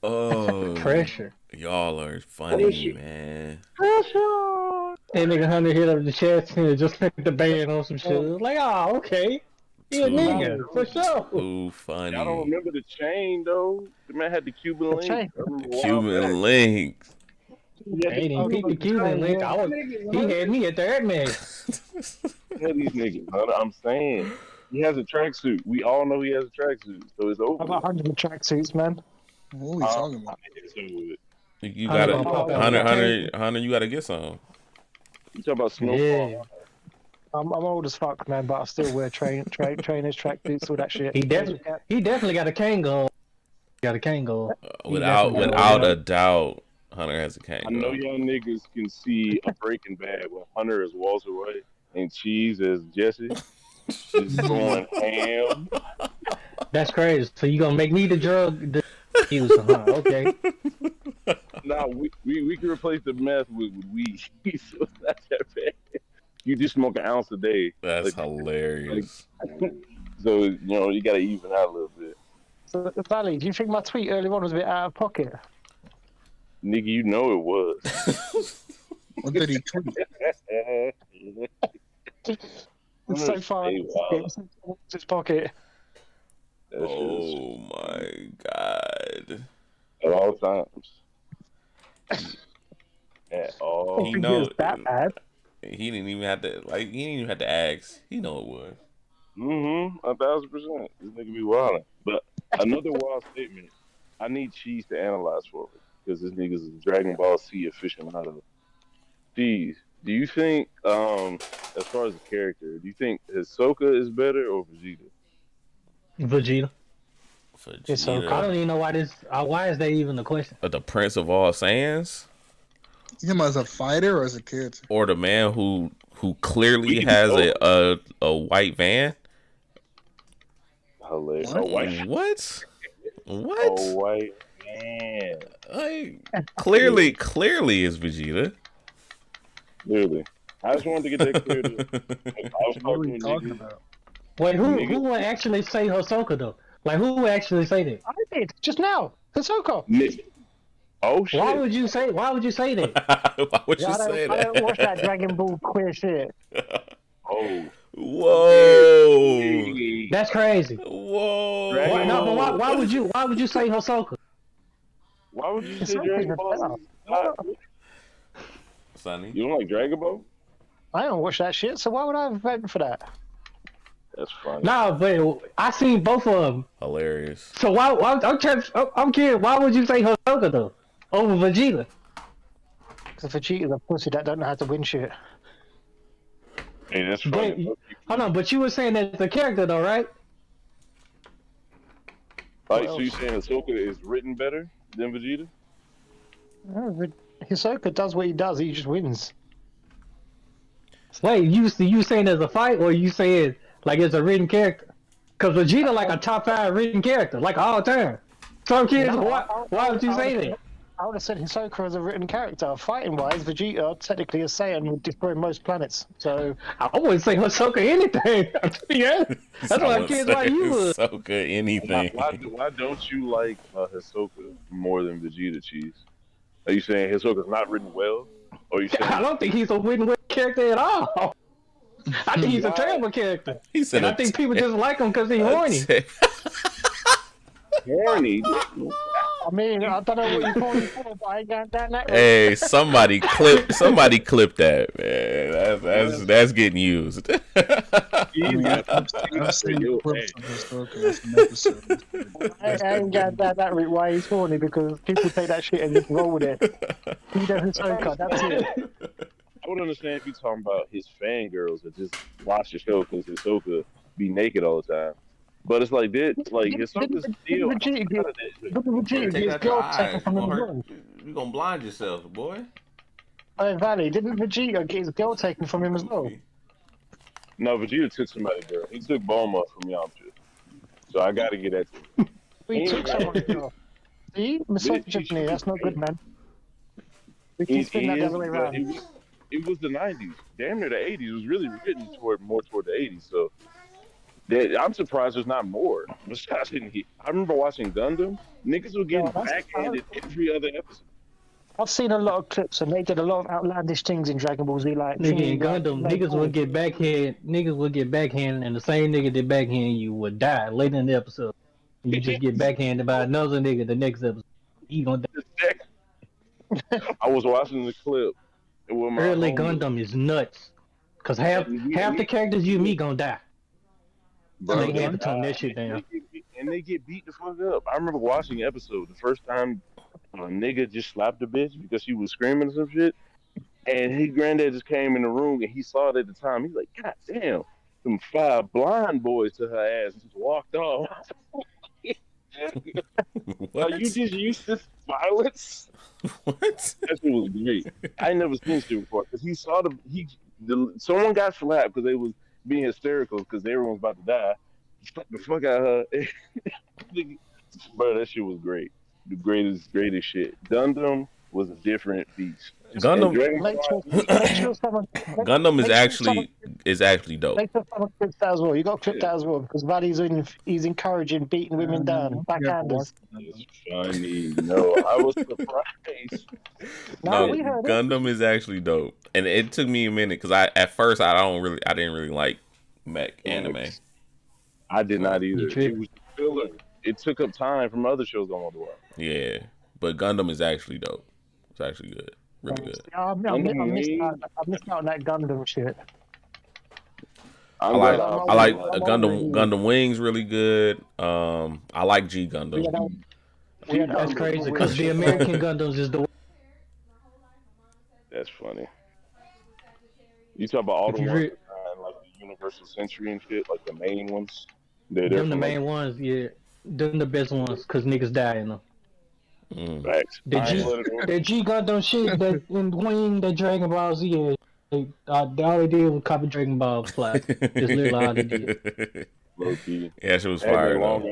Oh,
Pressure.
y'all are funny, man.
That nigga Hunter hit up the chest and just picked the band on some shit. It was like, oh, okay. He a nigga, for sure.
Too funny.
Y'all don't remember the chain though? The man had the Cuban link.
chain.
Cuban links.
I ain't even peep the Cuban link. He had me at that man.
Yeah, these niggas, Hunter, I'm saying. He has a tracksuit. We all know he has a tracksuit, so it's over.
I've got hundreds of tracksuits, man.
What are we talking about?
It's over with.
You gotta,
Hunter,
Hunter, you gotta get some.
You talking about Snowfall?
Yeah.
I'm old as fuck, man, but I still wear trainers, tracksuits, all that shit.
He definitely got a Kango. Got a Kango.
Without a doubt, Hunter has a cane.
I know y'all niggas can see a Breaking Bad when Hunter is Walter White and Cheese is Jesse. Just going ham.
That's crazy. So you gonna make me the drug user, huh? Okay.
Nah, we can replace the meth with weed, so it's not that bad. You just smoke an ounce a day.
That's hilarious.
So, you know, you gotta even out a little bit.
So, Valley, do you think my tweet earlier on was a bit out of pocket?
Nigga, you know it was.
What did he tweet?
It's so far in his pocket.
Oh my god.
At all times. At all.
He knows
that bad.
He didn't even have to ask. He know it was.
1,000%. This nigga be wildin'. But another wild statement. I need Cheese to analyze for me because this nigga's a Dragon Ball Z aficionado. Cheese, do you think, as far as the character, do you think Hisoka is better or Vegeta?
Vegeta.
Vegeta.
I don't even know why why is that even the question?
The Prince of All Saiyans?
Him as a fighter or as a character?
Or the man who clearly has a white van?
Hilarious.
What?
A white man.
Like, clearly is Vegeta.
Literally. I just wanted to get that clear. I was
What are
talking
we
to
talking
niggas.
about?
Wait, who would actually say Hisoka though? Like, who would actually say that?
I did just now. Hisoka.
Oh shit!
Why would you say? Why would you say that?
Why would you
I
say
don't watch that
that?
Dragon Ball queer shit.
Oh,
Whoa!
That's crazy.
Whoa!
Dragon
No, but
Ball.
why would you? Why would you say Hisoka?
Why would you say
Hisoka's
Dragon
a
Ball?
better.
Sonny?
You don't like Dragon Ball?
I don't watch that shit, so why would I vote for that?
That's funny.
No, but I seen both of them.
Hilarious.
So why I'm curious. Why would you say Hisoka though over Vegeta?
Because Vegeta's a pussy that don't know how to win shit.
Hey, that's
But,
funny.
hold on, but you were saying that the character though, right?
Like, so you saying Ahsoka is written better than Vegeta?
Hisoka does what he does. He just wins.
Wait, you saying there's a fight, or you saying like it's a written character? Cause Vegeta like a top 5 written character, like all time. So I'm curious,
No,
why would you say that?
I would have said Hisoka as a written character. Fighting wise, Vegeta technically a Saiyan would destroy most planets. So
I wouldn't say Hisoka anything. Yeah, that's why I'm curious why you would.
Hisoka anything.
Why don't you like Hisoka more than Vegeta, Cheese? Are you saying Hisoka's not written well? Or are you saying
I don't think he's a win-win character at all. I think he's a terrible character.
He said
And I think people just like him because he's horny.
horny?
I mean, I don't know what you're calling for, but I ain't got that.
Hey, somebody clip that, man. That's getting used.
I've seen clips of Hisoka in some episodes.
I ain't got that why he's horny, because people take that shit and just roll with it. He does Hisoka, that's it.
I would understand if you're talking about his fangirls that just watch the show because Hisoka be naked all the time. But it's like this, like Hisoka's still.
Vegeta gets girl taken from him as well.
You're gonna blind yourself, boy.
Oh, Valley, didn't Vegeta get his girl taken from him as well?
No, Vegeta took somebody's girl. He took Bulma from Yamcha. So I gotta get that to him.
We took someone's girl. See? Misogyny, that's not good, man. We can spin that the other way around.
It was the 90s. Damn near the 80s. It was really written more toward the 80s. So I'm surprised there's not more. Besides, I remember watching Gundam. Niggas were getting backhanded every other episode.
I've seen a lot of clips, and they did a lot of outlandish things in Dragon Ball Z. Like
Nigga in Gundam, niggas would get backhand, and the same nigga that backhand you would die later in the episode. You just get backhanded by another nigga the next episode. He gonna die.
I was watching the clip.
Early Gundam is nuts. Cause half the characters you meet gonna die.
Bro,
They had to tone that shit down.
And they get beat the fuck up. I remember watching the episode the first time a nigga just slapped a bitch because she was screaming or some shit. And his granddad just came in the room and he saw it at the time. He's like, God damn, them 5 blind boys to her ass and just walked off.
What?
Are you just used to violence?
What?
That shit was great. I ain't never seen shit before because he saw someone got slapped because they was being hysterical because everyone was about to die. Slapped the fuck out of her. Bro, that shit was great. The greatest shit. Gundam was a different beast.
Gundam is actually dope.
Make sure someone clips that as well. You got to clip that as well, because Valley's he's encouraging beating women down, backhanders.
It's funny. No, I was surprised.
No,
we heard it.
Gundam is actually dope, and it took me a minute because at first I didn't really like mech anime.
I did not either.
You
It was filler. It took up time from other shows on the world.
Yeah, but Gundam is actually dope. It's actually good, really good.
I missed out on that Gundam shit.
I like Gundam Wings really good. I like G Gundam.
Yeah,
That's crazy because the American Gundams is the.
That's funny. You talk about all the
If you
ones
re-
like the Universal Century and shit, like the main ones.
Them the main ones, yeah. Them the best ones because niggas die in them.
Facts.
The G Gundam shit, that in Wing, that Dragon Ball Z, all they did was copy Dragon Ball fly. Just literally all they did.
Low-key.
Yeah, that shit was fire though.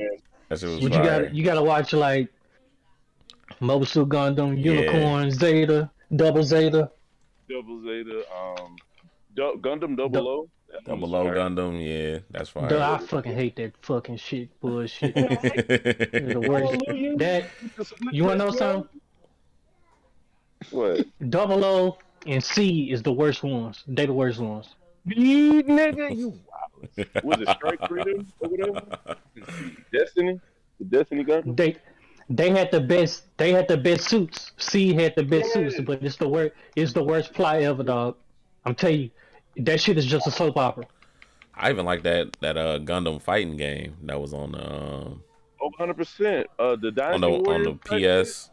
That shit was
But
fire.
you gotta watch like Mobile Suit Gundam, Unicorn, Zeta, Double Zeta.
Double Zeta, Gundam Double O.
Double O Gundam, yeah, that's fine.
Duh, I fucking hate that fucking shit bullshit. It's the worst. That you wanna know something?
What?
Double O and C is the worst ones. They the worst ones.
Nigga, you
Was it Strike Freedom or whatever? Destiny? The Destiny Gundam?
They had the best. They had the best suits. C had the best suits, but it's the worst. It's the worst plot ever, dog. I'm telling you, that shit is just a soap opera.
I even like that Gundam fighting game that was on
100%. The Dynasty
on the PS.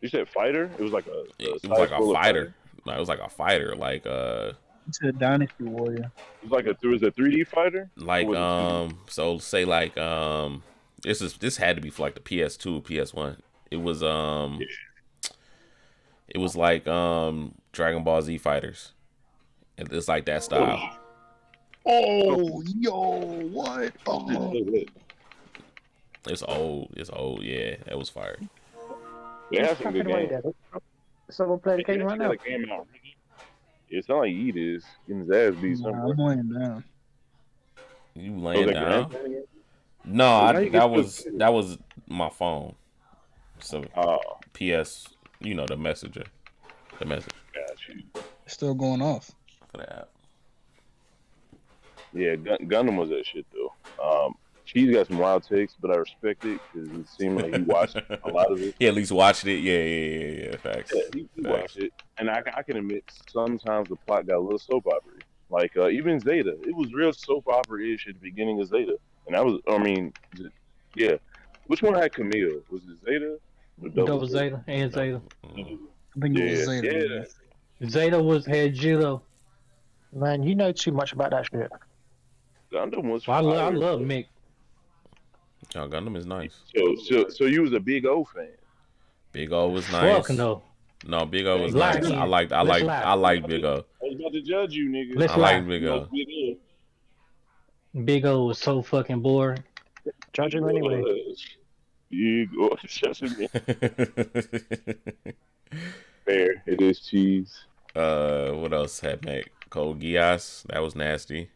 You said fighter? It was like a
It was like a fighter. No, it was like a fighter. Like
It's a Dynasty Warrior.
It was a 3D fighter.
Like so say like this had to be for like the PS2, PS1. It was it was like Dragon Ball Z fighters. It's like that style.
Oh, yo, what? Oh.
It's old. It's old. Yeah, that was fire.
They have some good games.
Someone play the game right now.
It's not like Eat is getting his ass beat.
Nah, I'm laying down.
You laying down? No, that was my phone. So PS, the messenger, the message.
Got you.
Still going off
for the app.
Yeah, Gundam was that shit though. She's got some wild takes, but I respect it because it seemed like he watched a lot of it.
He at least watched it. Yeah. Facts.
Yeah, he watched it, and I can admit sometimes the plot got a little soap opera. Like even Zeta, it was real soap opera-ish at the beginning of Zeta, and yeah. Which one had Camille? Was it Zeta? Or
Double Zeta and Zeta.
I think it was Zeta.
Yeah.
Zeta had Judo.
Man, you know too much about that shit.
Gundam was.
I love Mick.
Oh, Gundam is nice.
So you was a Big O fan.
Big O was nice.
Fuck no.
No, Big O was nice. I like Big O.
I was about to judge you, nigga.
Let's
I like Big O.
Big O was so fucking boring.
Judge him anyway.
Big O, judging me. Fair, it is cheese.
What else had Mac? Code Geass, that was nasty.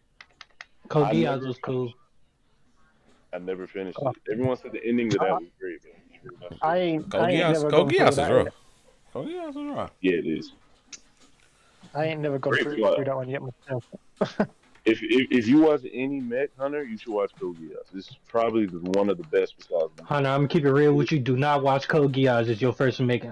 Code Geass was cool.
I never finished it. Everyone said the ending to that was great, but
I ain't
Code Geass is rough. Code Geass is rough.
Yeah, it is.
I ain't never gone through that one yet myself.
If you watch any Mech Hunter, you should watch Code Geass. This is probably one of the best besides.
Hunter, I'm gonna keep it real with you. Do not watch Code Geass as your first anime.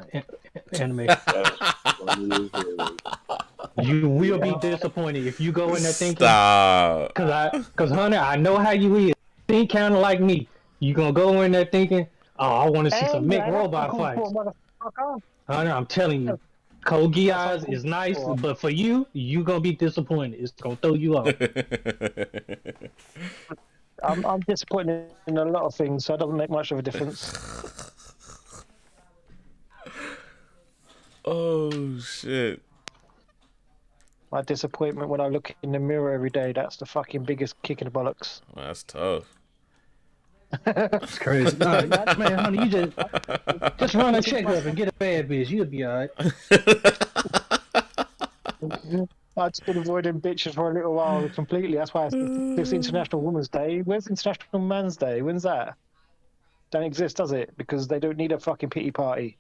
You will be disappointed if you go in there thinking.
Stop.
Cause Hunter, I know how you is. Think kind of like me. You gonna go in there thinking, oh, I want to see some Mech robot fights. Hunter, I'm telling you, Code Geass is nice, but for you gonna be disappointed. It's gonna throw you off.
I'm disappointed in a lot of things, so it doesn't make much of a difference.
Oh shit.
My disappointment when I look in the mirror every day, that's the fucking biggest kick in the bollocks.
Well, that's tough.
That's crazy. Man, honey, you just run a checkup and get a bad bitch. You'll be alright.
I've been avoiding bitches for a little while completely. That's why it's International Women's Day. Where's International Man's Day? When's that? Don't exist, does it? Because they don't need a fucking pity party.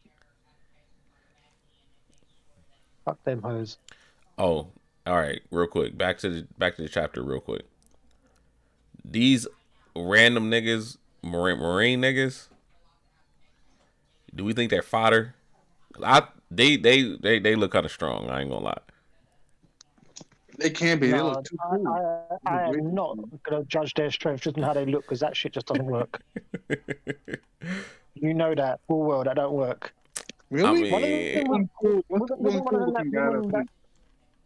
Fuck them hoes.
Oh, all right. Real quick, back to the chapter. Real quick. These random niggas, marine niggas. Do we think they're fodder? They look kind of strong. I ain't gonna lie.
They can be.
No,
they look too cool.
I am not gonna judge their strength just on how they look, because that shit just doesn't work. You know that full well that don't work.
Really?
I mean,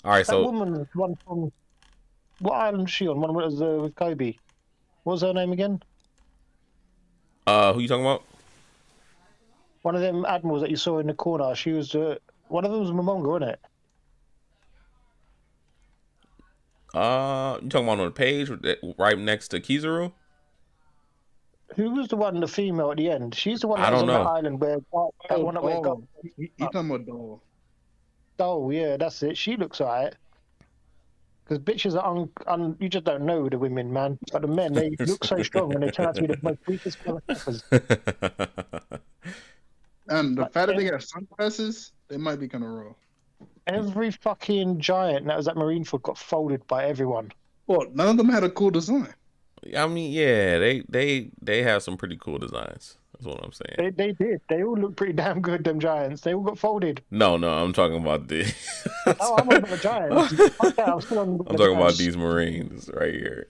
all right.
That
So
woman, one from what island is she on? One was with Kobe. What was her name again?
who you talking about?
One of them admirals that you saw in the corner. She was one of them was Momonga, wasn't it?
You talking about on the page right next to Kizaru?
Who was the one, the female at the end? She's the one
I
that was
don't
on
know.
the island where that one that went
You talking about Doll?
Oh yeah, that's it. She looks alright. Because bitches are you just don't know the women, man. But the men, they look so strong and they turn out to be the most weakest motherfuckers.
And the
Like,
fact that they got sunglasses, they might be kind of raw.
every fucking giant that was at Marineford got folded by everyone.
Well, none of them had a cool design.
I mean, yeah, they have some pretty cool designs. That's what I'm saying.
They did. They all look pretty damn good, them giants. They all got folded.
No, I'm talking about the.
Oh, I'm on about the giants. Okay, I'm
talking about these Marines right here.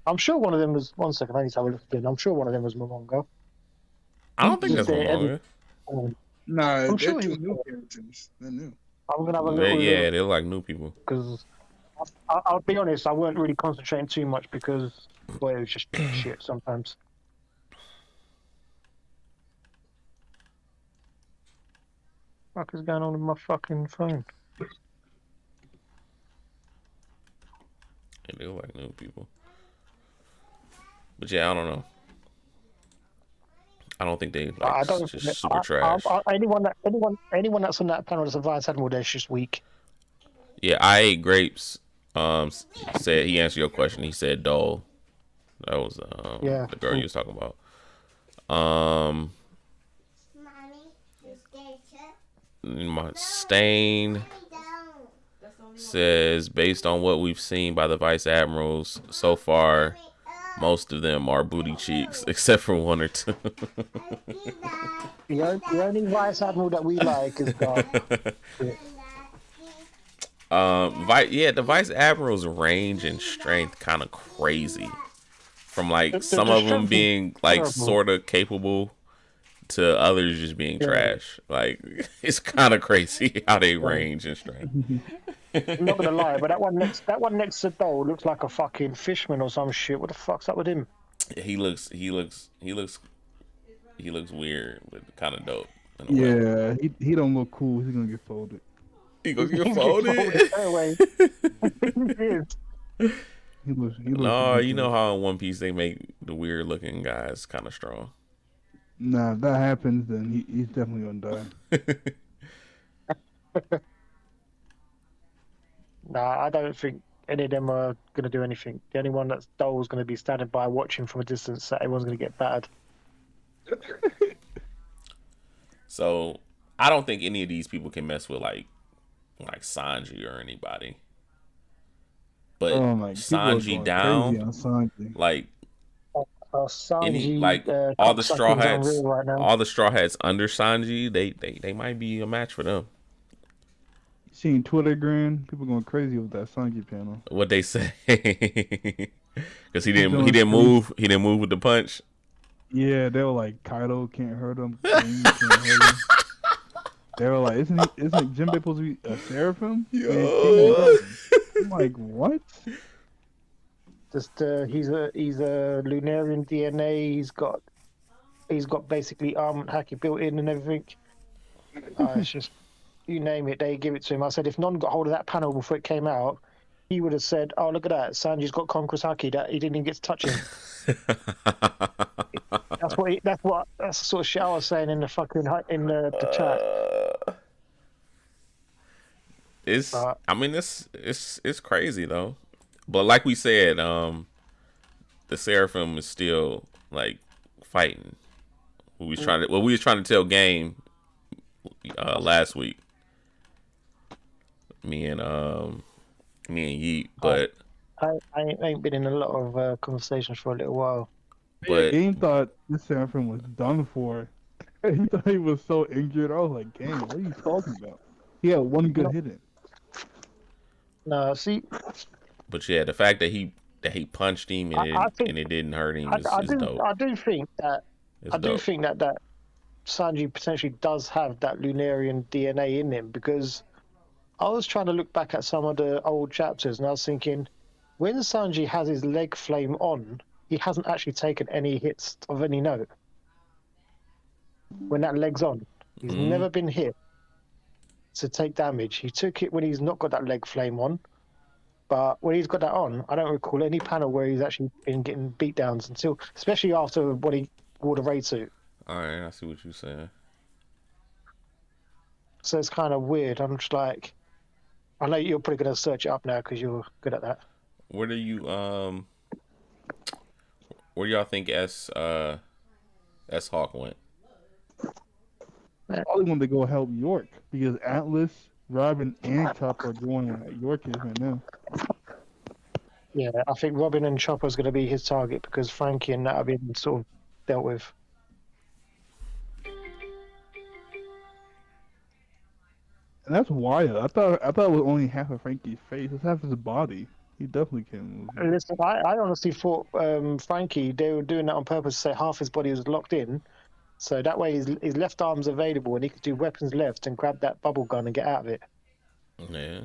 I'm sure one of them was. One second, I need to have a look again. I'm sure one of them was Momongo.
I don't think that's Momongo.
Nah,
I'm
they're
sure
two new characters. They're new.
I'm gonna have a look.
Yeah, they're like new people.
Because I'll be honest, I weren't really concentrating too much because well, it was just shit sometimes. What the fuck is going on with my fucking phone?
They look like new people. But yeah, I don't know. I don't think they like
I don't.
just super trash.
Anyone that's on that panel that's a vice admiral, they're just weak.
Yeah, I ate grapes. Said he answered your question. He said dull. That was the girl you was talking about. My Stain says based on what we've seen by the vice admirals so far, most of them are booty cheeks except for one or two.
The only vice admiral that we like is God.
The vice admiral's range and strength kind of crazy. From like some of them being like sort of capable to others just being trash. Like it's kind of crazy how they range and strength.
I'm not gonna lie, but that one next to Dole looks like a fucking fishman or some shit. What the fuck's up with him?
He looks weird, but kind of dope.
Yeah, he don't look cool. He's gonna get folded.
He gonna get folded.
He looks
No, you know how in One Piece they make the weird looking guys kind of strong.
Nah, if that happens, then he's definitely gonna die.
Nah, I don't think any of them are gonna do anything. The only one that's Dole's gonna be standing by watching from a distance, so everyone's gonna get battered.
So I don't think any of these people can mess with like Sanji or anybody. But Sanji down,
Sanji.
like
Sanji,
like all the straw hats,
right now.
all the straw hats under Sanji, they might be a match for them.
You seen Twitter grand? People going crazy with that Sanji panel.
What they say? Because he didn't move with the punch.
Yeah, they were like Kaido can't hurt him. Can't hurt him. They were like, isn't Jinbei supposed to be a seraphim?
Yo.
I'm like, what?
Just he's a Lunarian DNA. He's got basically armament haki built in and everything. It's just you name it, they give it to him. I said if none got hold of that panel before it came out, he would have said, "Oh, look at that, Sanji's got Conqueror's haki that he didn't even get to touch him." That's the sort of shit I was saying in the fucking the chat.
It's crazy though, but like we said, the Seraphim is still like fighting. We was trying to tell Game last week. Me and Yeet, but
I ain't been in a lot of conversations for a little while.
But
Game thought this Seraphim was done for. He thought he was so injured. I was like, Game, what are you talking about? He had one good hit in.
No, see.
But yeah, the fact that he punched him and it didn't hurt him is dope.
I do think that that Sanji potentially does have that Lunarian DNA in him, because I was trying to look back at some of the old chapters and I was thinking, when Sanji has his leg flame on, he hasn't actually taken any hits of any note. When that leg's on, he's never been hit to take damage. He took it when he's not got that leg flame on, but when he's got that on, I don't recall any panel where he's actually been getting beatdowns until, especially after when he wore the raid suit.
All right, I see what you're saying.
So it's kind of weird. I'm just like, I know you're probably going to search it up now because you're good at that.
Where do you where do y'all think S Hawk went?
I probably want to go help York because Atlas, Robin, and Chopper are going where York is right now.
Yeah, I think Robin and Chopper's going to be his target because Frankie and that have been sort of dealt with.
And that's wild. I thought it was only half of Frankie's face. It's half his body. He definitely can't move.
Listen, I honestly thought Frankie, they were doing that on purpose to say half his body was locked in. So that way his left arm's available and he could do weapons left and grab that bubble gun and get out of it.
Yeah.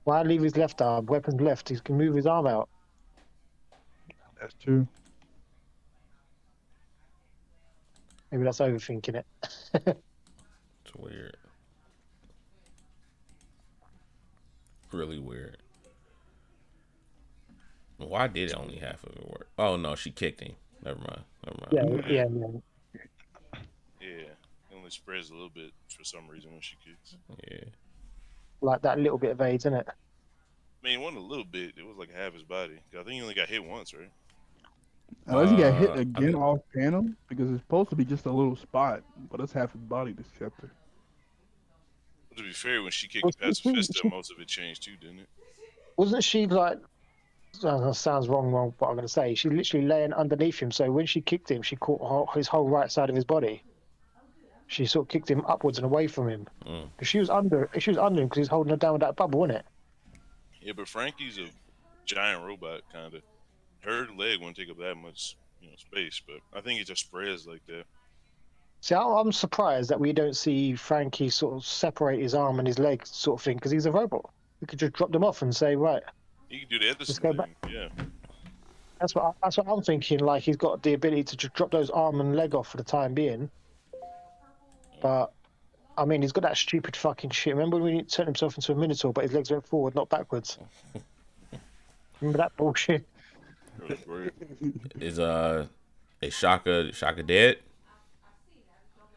Why leave his left arm? Weapons left. He can move his arm out.
That's true.
Maybe that's overthinking it.
It's weird. Really weird. Why did only half of it work? Oh no, she kicked him. Never mind.
Yeah.
Yeah, it only spreads a little bit for some reason when she kicks.
Yeah.
Like that little bit of AIDS, isn't it?
I mean, it wasn't a little bit. It was like half his body. I think he only got hit once, right?
Unless he got hit again off panel because it's supposed to be just a little spot, but it's half his body this chapter.
To be fair, when she kicked past the fist, most of it changed too, didn't it?
Wasn't she like? Sounds wrong. What I'm going to say. She's literally laying underneath him. So when she kicked him, she caught his whole right side of his body. She sort of kicked him upwards and away from him. She was under him because he's holding her down with that bubble, wasn't it?
Yeah, but Frankie's a giant robot, kind of. Her leg wouldn't take up that much, space. But I think it just spreads like that.
See, I'm surprised that we don't see Frankie sort of separate his arm and his leg, sort of thing, because he's a robot. We could just drop them off and say, right.
He can do the Edison
go
thing.
back.
Yeah.
That's what I'm thinking. Like he's got the ability to just drop those arm and leg off for the time being. But I mean, he's got that stupid fucking shit. Remember when he turned himself into a minotaur, but his legs went forward, not backwards? Remember that bullshit?
Is Shaka dead?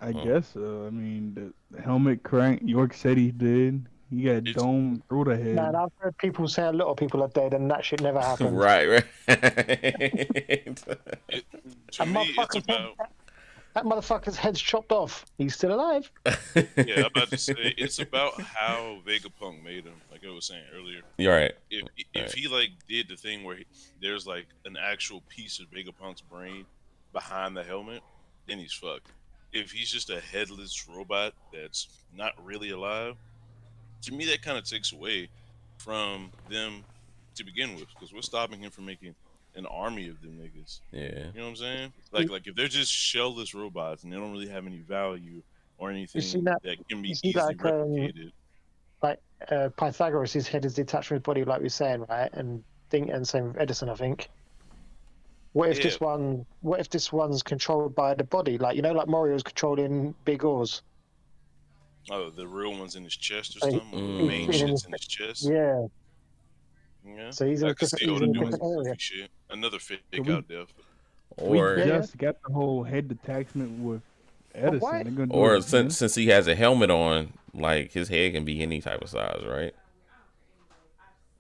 I guess so. I mean, the helmet cracked. York said he did. He got domed through the head.
Man, I've heard people say a lot of people are dead, and that shit never happened.
Right.
To me, it's about.
That motherfucker's head's chopped off. He's still alive.
Yeah, I'm about to say it's about how Vegapunk made him. Like I was saying earlier.
You're right.
If he like did the thing where there's like an actual piece of Vegapunk's brain behind the helmet, then he's fucked. If he's just a headless robot that's not really alive, to me that kind of takes away from them to begin with, because we're stopping him from making an army of them niggas.
Yeah.
You know what I'm saying? Like if they're just shellless robots and they don't really have any value or anything that can be easily replicated.
Like Pythagoras, his head is detached from his body, like we were saying, right? And same with Edison, I think. What if this one? What if this one's controlled by the body? Like like Mario's controlling Big Oars.
Oh, the real one's in his chest or something. The main shit's in his chest.
Yeah.
Yeah.
So he's in a different area.
Shit. Another fake out death.
Or
we just got the whole head detachment with Edison.
Or since he has a helmet on, like his head can be any type of size, right?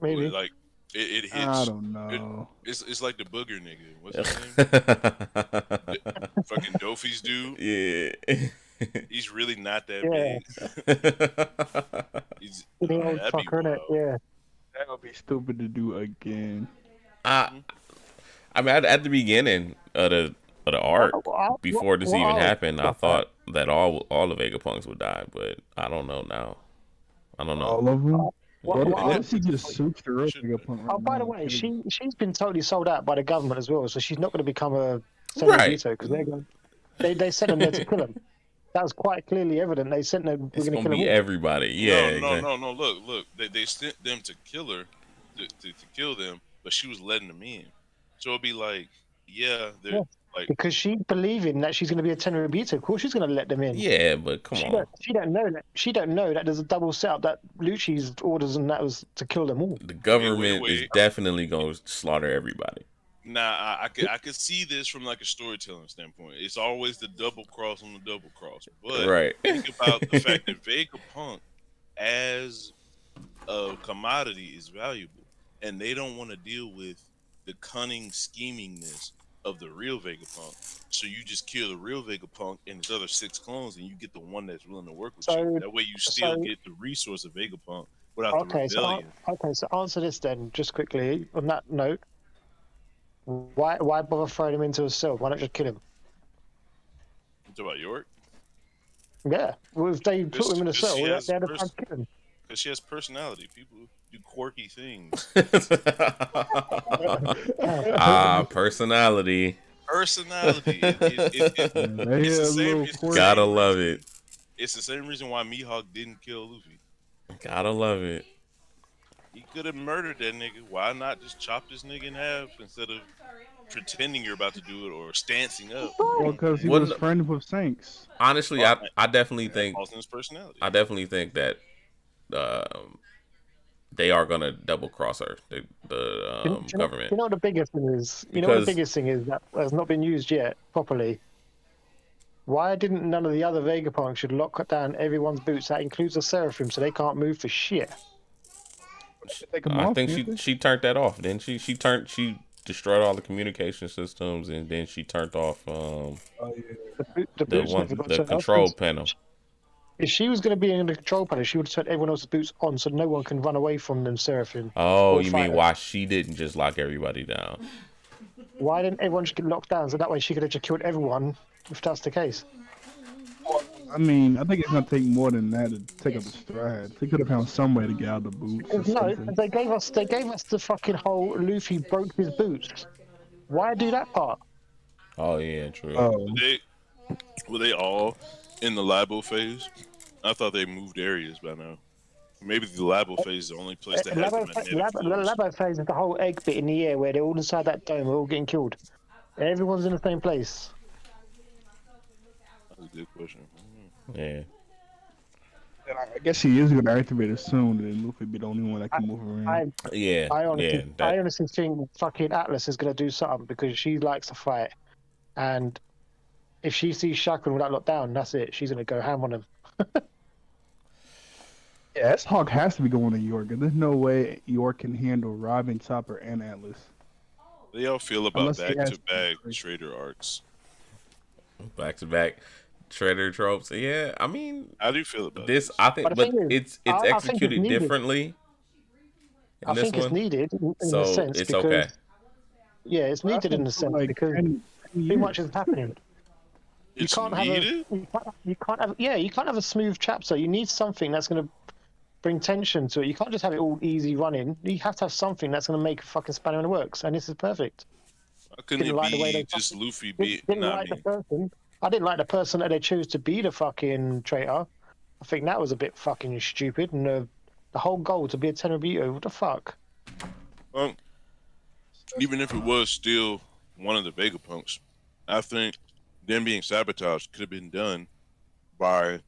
Maybe.
Like it hits.
I don't know.
It's like the booger nigga. What's his name? Fucking Dofi's dude.
Yeah.
He's really not that big. He's
old fucker, innit? Yeah.
That would be stupid to do again.
I mean, at the beginning of the arc, before this even happened, I thought that all the Vegapunks would die, but I don't know now. I don't know.
All of them? What if she just suits her up?
By the way, she's been totally sold out by the government as well, so she's not going to become a
right
because they sent them there to kill him. That was quite clearly evident. They sent them.
It's going to be everybody. Yeah.
No. Look. They sent them to kill her, to kill them, but she was letting them in. So it'd be like, like
because she believing that she's going to be a Tenryubito. Of course, she's going to let them in.
Yeah, but come on.
She don't know that. She don't know that there's a double setup. That Lucci's orders and that was to kill them all.
The government is definitely going to slaughter everybody.
Now I could see this from like a storytelling standpoint. It's always the double cross on the double cross. But
Right.
think about the fact that Vegapunk as a commodity is valuable, and they don't want to deal with the cunning schemingness of the real Vegapunk. So you just kill the real Vegapunk and his other 6 clones, and you get the one that's willing to work with you. That way, you still get the resource of Vegapunk without the rebellion.
So answer this then, just quickly. On that note, why bother throwing him into a cell? Why not just kill him?
You talk about York?
Yeah. Well, if they put him in a cell, they had to kill him.
Because she has personality. People do quirky things.
Personality.
Personality. It's the same reason.
Gotta love it.
It's the same reason why Mihawk didn't kill Luffy.
Gotta love it.
He could have murdered that nigga. Why not just chop this nigga in half instead of pretending you're about to do it or stancing up?
Well, because he was friends with Shanks.
Honestly, I definitely think
his personality.
I definitely think that they are gonna double cross her, the government.
You know what the biggest thing is? What the biggest thing is that has not been used yet properly? Why didn't none of the other Vegapunk should lock down everyone's boots? That includes the Seraphim, so they can't move for shit.
I think she turned that off. Then she destroyed all the communication systems, and then she turned off the control panel.
If she was going to be in the control panel, she would have turned everyone else's boots on, so no one can run away from them Seraphim.
Oh, you mean why she didn't just lock everybody down?
Why didn't everyone just get locked down? So that way she could have just killed everyone, if that's the case.
I mean, I think it's gonna take more than that to take up the stride. They could have found some way to get out of the boots.
No, they gave us the fucking whole Luffy broke his boots. Why do that part?
Oh yeah, true.
Were they all in the Labo phase? I thought they moved areas by now. Maybe the Labo phase is the only place that has them.
Labo phase is the whole egg bit in the air where they're all inside that dome, we're all getting killed. Everyone's in the same place.
That's a good question.
Yeah.
I guess she is gonna activate it soon, and Luffy be the only one that can move around.
I honestly think fucking Atlas is gonna do something because she likes to fight, and if she sees Shaka with that lot down, that's it. She's gonna go ham on him.
Yeah, S-Hawk has to be going to York. There's no way York can handle Robin, Chopper, and Atlas.
They all feel about back-to-back Trader arcs.
Back-to-back Trader tropes. Yeah, I mean,
how do you feel about
this? I think, but it's executed differently.
I think it's needed in the sense
it's
because,
okay.
Yeah, it's needed in the sense because too much is happening. You can't have a smooth chapter. You need something that's going to bring tension to it. You can't just have it all easy running. You have to have something that's going to make a fucking spanner in the works, and this is perfect.
How couldn't it be just Luffy be?
I didn't like the person that they chose to be the fucking traitor. I think that was a bit fucking stupid, and the whole goal to be a Tenryubito, what the fuck?
Even if it was still one of the Vegapunks, I think them being sabotaged could have been done by,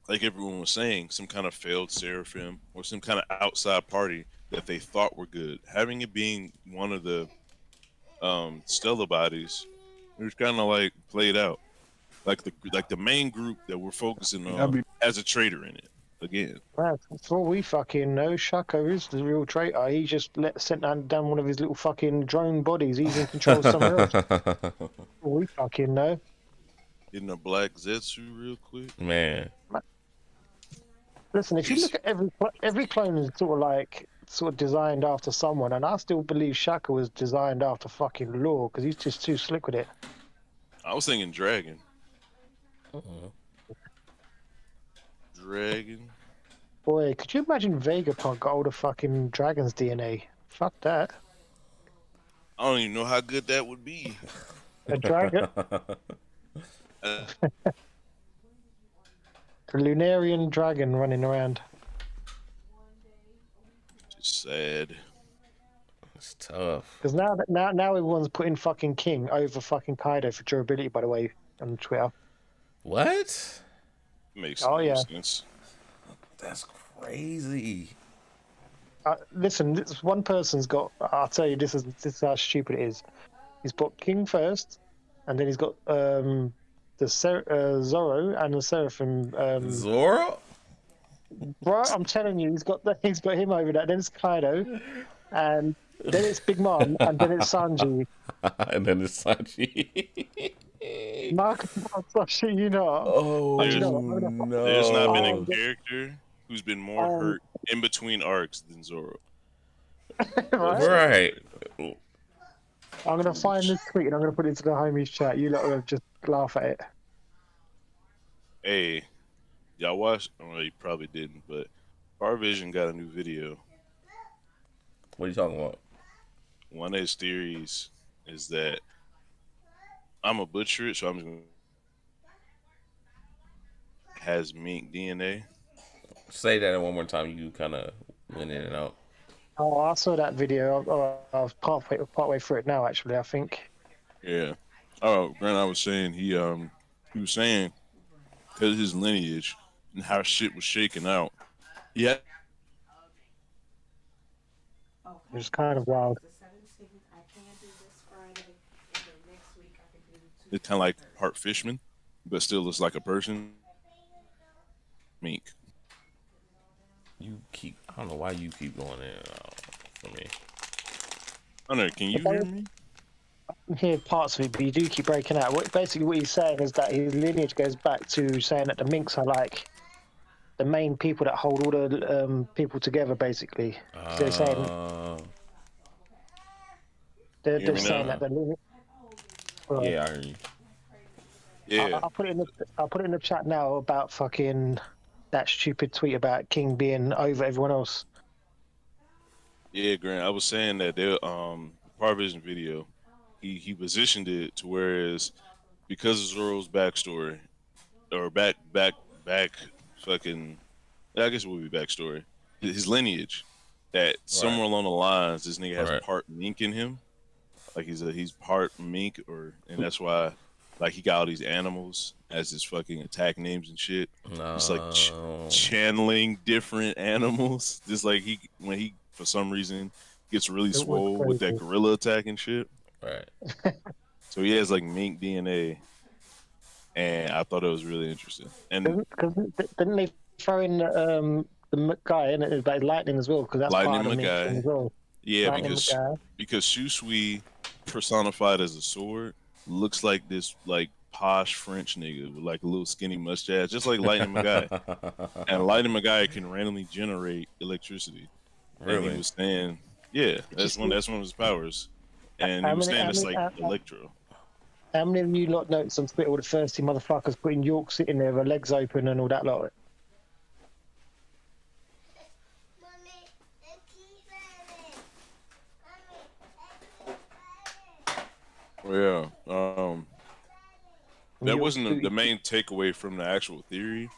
like everyone was saying, some kind of failed Seraphim or some kind of outside party that they thought were good. Having it being one of the Stella bodies, it was kind of like played out, like the main group that we're focusing on as a traitor in it. Again,
that's all we fucking know. Shaka is the real traitor. He just sent down one of his little fucking drone bodies. He's in control somewhere else. All we fucking know.
Getting a black Zetsu real quick,
man.
Listen, if you look at every clone is sort of designed after someone, and I still believe Shaka was designed after fucking Law because he's just too slick with it.
I was thinking Dragon. Dragon.
Boy, could you imagine Vegapunk got all the fucking Dragon's DNA? Fuck that.
I don't even know how good that would be.
A dragon? The Lunarian dragon running around.
Just sad.
It's tough.
Because now everyone's putting fucking King over fucking Kaido for durability, by the way, on Twitter.
What?
Makes no sense.
That's crazy.
Listen, this one person's got. I'll tell you, this is how stupid it is. He's got King first, and then he's got Zoro and the Seraphim.
Zoro?
Bro, I'm telling you, he's got him over there. Then it's Kaido, and then it's Big Mom, and then it's Sanji.
And then it's Sanji.
Mark, shit, you know.
Oh,
There's-
no.
There's not been
Oh,
a character who's been more hurt in between arcs than Zoro.
Right?
Right.
I'm gonna find this tweet and I'm gonna put it into the homies chat. You lot will just laugh at it.
Hey, y'all watched? Well, you probably didn't, but Our Vision got a new video.
What are you talking about?
One of his theories is that I'm a butcher it, so I'm just gonna has mink DNA.
Say that one more time. You kind of went in and out.
Oh, I saw that video. I was partway through it now. Actually, I think.
Yeah. Oh, Grant, I was saying he was saying because his lineage and how shit was shaking out. Yeah.
It's kind of wild.
It's kind of like part fishman, but still looks like a person. Mink.
I don't know why you keep going in and out for me.
I don't know. Can you hear me?
I can hear parts of it, but you do keep breaking out. Basically, what he's saying is that his lineage goes back to saying that the minks are like the main people that hold all the people together. Basically, so they're saying they're saying that the lineage.
Yeah, I hear you.
Yeah.
I'll put it in the chat now about fucking that stupid tweet about King being over everyone else.
Yeah, Grant. I was saying that there Par Vision video, he positioned it to whereas because of Zoro's backstory or back fucking I guess it would be backstory. His lineage that somewhere along the lines this nigga has part mink in him. Like he's part mink and that's why like he got all these animals as his fucking attack names and shit.
No.
It's like channeling different animals. Just like when he for some reason gets really swole with that gorilla attack and shit.
Right.
So he has like mink DNA, and I thought it was really interesting. And
because didn't they throw in the guy in it by lightning as well? Because that's
Lightning
part of the mink
Magai.
as well.
yeah,
Lightning Magai.
because Shusui personified as a sword looks like this like posh French nigga with like a little skinny mustache, just like Lightning Magai. And Lightning Magai can randomly generate electricity.
Really?
And he was saying, yeah, that's one of his powers. And he was saying it's like electro.
How many of you lot noticed on Twitter all the thirsty motherfuckers putting York sitting there with her legs open and all that lot?
Yeah. That wasn't the main takeaway from the actual theory,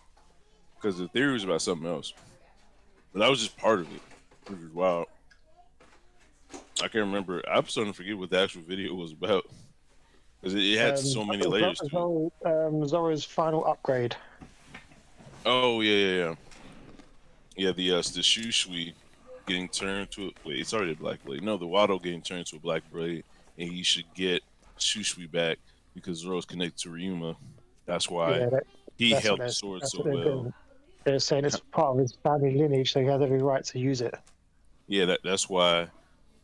because the theory was about something else. But that was just part of it, which was wild. I can't remember. I'm starting to forget what the actual video was about, because it had so many layers to it.
Zoro's final upgrade.
Oh yeah. Yeah, the Shusui getting turned to it's already a black blade. No, the Wado getting turned to a black blade, and he should get Shusui back because Zoro's connected to Ryuma. That's why he held the sword so well.
They're saying it's part of his family lineage, so he has every right to use it.
Yeah, that's why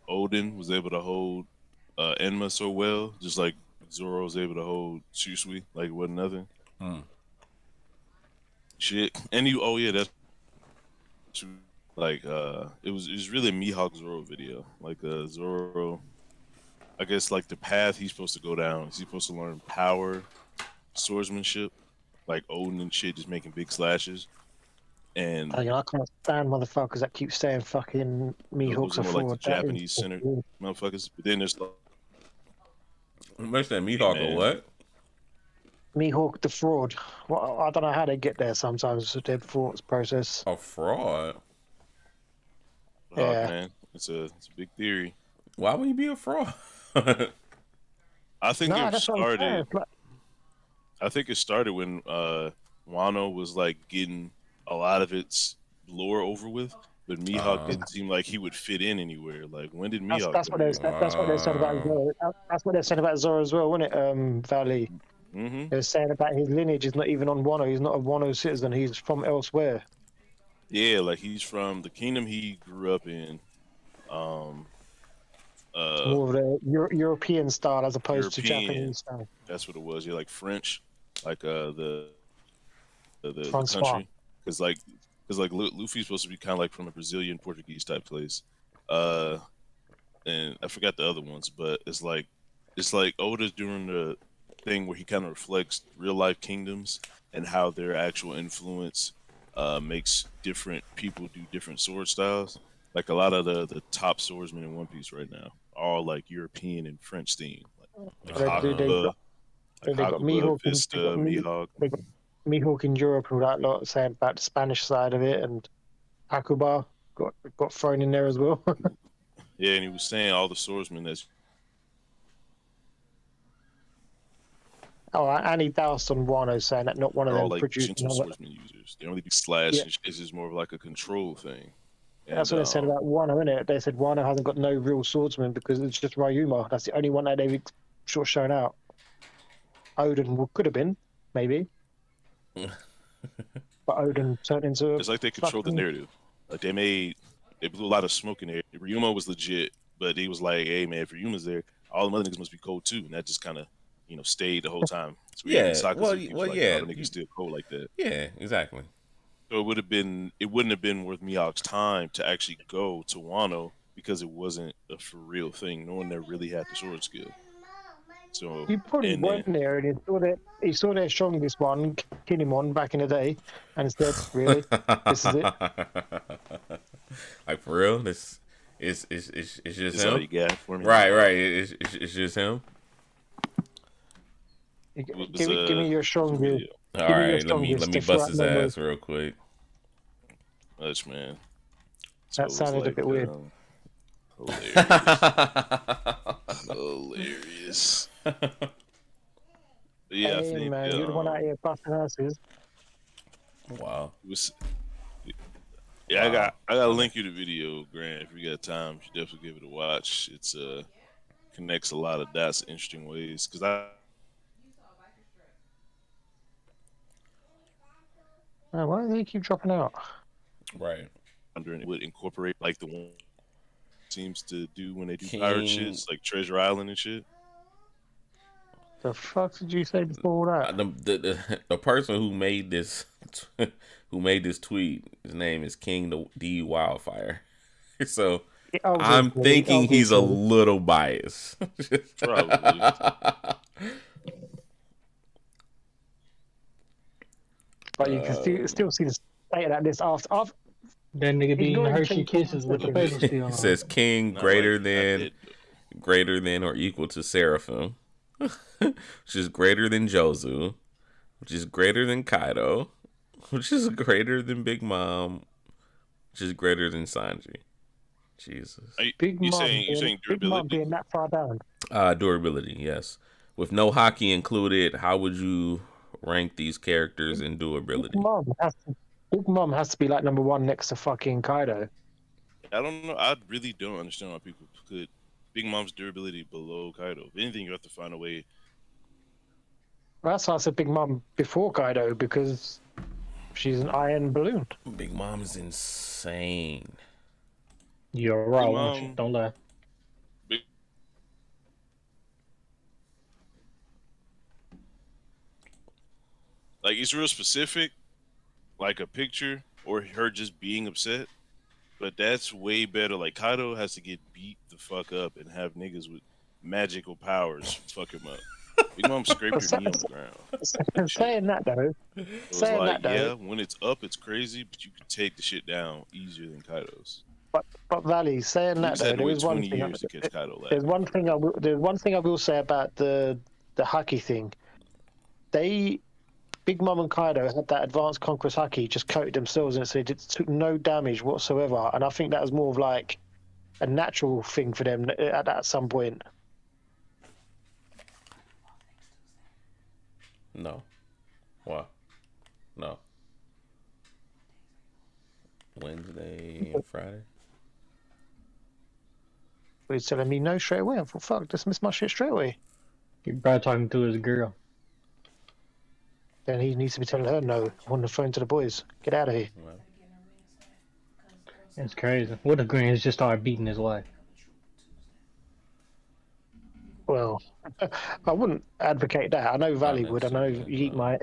Odin was able to hold Enma so well, just like Zoro was able to hold Shusui like it wasn't nothing. Shit, and that's like it was really a Mihawk Zoro video, like Zoro. I guess like the path he's supposed to go down. He's supposed to learn power, swordsmanship, like Odin and shit, just making big slashes. And
I can't stand motherfuckers that keep saying fucking Mihawk's a fraud.
Like the Japanese centered motherfuckers. But then there's like,
Makes that Mihawk a what?
Mihawk the fraud. Well, I don't know how they get there sometimes with their thoughts process.
A fraud?
Oh, man. It's a big theory.
Why would he be a fraud?
I think it started. I think it started when Wano was like getting a lot of its lore over with, but Mihawk didn't seem like he would fit in anywhere. Like, when did Mihawk?
That's what they said. That's what they said about Zoro. That's what they said about Zoro as well, wasn't it? Valley.
Mm-hmm.
They were saying about his lineage is not even on Wano. He's not a Wano citizen. He's from elsewhere.
Yeah, like he's from the kingdom he grew up in.
It's more of the European style as opposed to
European.
Japanese style.
That's what it was. Yeah, like French, like the
Francois.
country, because like Luffy's supposed to be kind of like from a Brazilian Portuguese type place, and I forgot the other ones, but it's like Oda's doing the thing where he kind of reflects real life kingdoms and how their actual influence makes different people do different sword styles. Like a lot of the top swordsmen in One Piece right now, all like European and French themed. Like Hakuba, Vista, Mihawk.
They got Mihawk in Europe and all that lot saying about the Spanish side of it, and Hakuba got thrown in there as well.
Yeah, and he was saying all the swordsmen that's.
Oh, and he doused on Wano, saying that not one of
They're
them
all like
produced
gentle
another.
swordsman users. They only do slash.
Yeah.
And it's just more of like a control thing.
That's what they said about Wano, innit? They said Wano hasn't got no real swordsman because it's just Ryuma. That's the only one that they've sort of shown out. Odin could have been, maybe. But Odin turned into...
It's like they controlled the narrative. Like they blew a lot of smoke in there. Ryuma was legit, but he was like, hey man, if Ryuma's there, all the other niggas must be cold too. And that just kind of, stayed the whole time. So
Yeah,
well,
yeah.
Niggas still cold like that.
Yeah, exactly.
So it wouldn't have been worth Mihawk's time to actually go to Wano because it wasn't a for real thing. No one there really had the sword skill. So
he probably went there and he saw their strongest one, Kinemon, back in the day, and said, "Really, this is it."
Like for real, this it's just him.
All you got for me.
Right. It's just him.
Give me your strongest.
All right, let me bust his ass real quick.
Much, man.
That sounded a bit weird.
Hilarious. Yeah,
hey,
I think,
man, you're the one out here busting asses.
Wow.
Yeah, wow. I gotta link you the video, Grant. If you got time, you should definitely give it a watch. It's connects a lot of dots in interesting ways.
Why do they keep dropping out?
Right.
Wondering it would incorporate like the one seems to do when they do pirate shits, like Treasure Island and shit.
The fuck did you say before that?
The person who made this tweet, his name is King D Wildfire. So I'm thinking he's a little biased.
Probably.
But you can still see the state of this after.
That nigga be eating Hershey Kisses with the paper still on.
It says King greater than or equal to Seraphim, which is greater than Jozu, which is greater than Kaido, which is greater than Big Mom, which is greater than Sanji. Jesus.
You saying durability?
Big Mom being that far down.
Durability, yes. With no hockey included, how would you rank these characters in durability?
Big Mom has to be like number one next to fucking Kaido.
I don't know. I really don't understand why people put Big Mom's durability below Kaido. If anything, you have to find a way.
Well, that's why I said Big Mom before Kaido, because she's an iron balloon.
Big Mom is insane.
You're right. Don't lie.
Like, it's real specific, like a picture or her just being upset. But that's way better. Like, Kaido has to get beat the fuck up and have niggas with magical powers fuck him up. Big Mom scraped your knee on the ground.
Saying that though,
yeah, when it's up, it's crazy, but you can take the shit down easier than Kaido's.
But Valley, saying that though, there is one thing. There's one thing I will say about the haki thing. Big Mom and Kaido had that advanced Conquest haki, just coated themselves in it, so they took no damage whatsoever. And I think that was more of like a natural thing for them at some point.
No. What? No. Wednesday and Friday.
He's telling me no straight away. I thought, fuck, dismiss my shit straight away.
He probably talking to his girl.
Then he needs to be telling her no on the phone to the boys. Get out of here.
Well,
It's crazy. What if Green has just started beating his wife?
Well, I wouldn't advocate that. I know Valley would. I know Yeet might.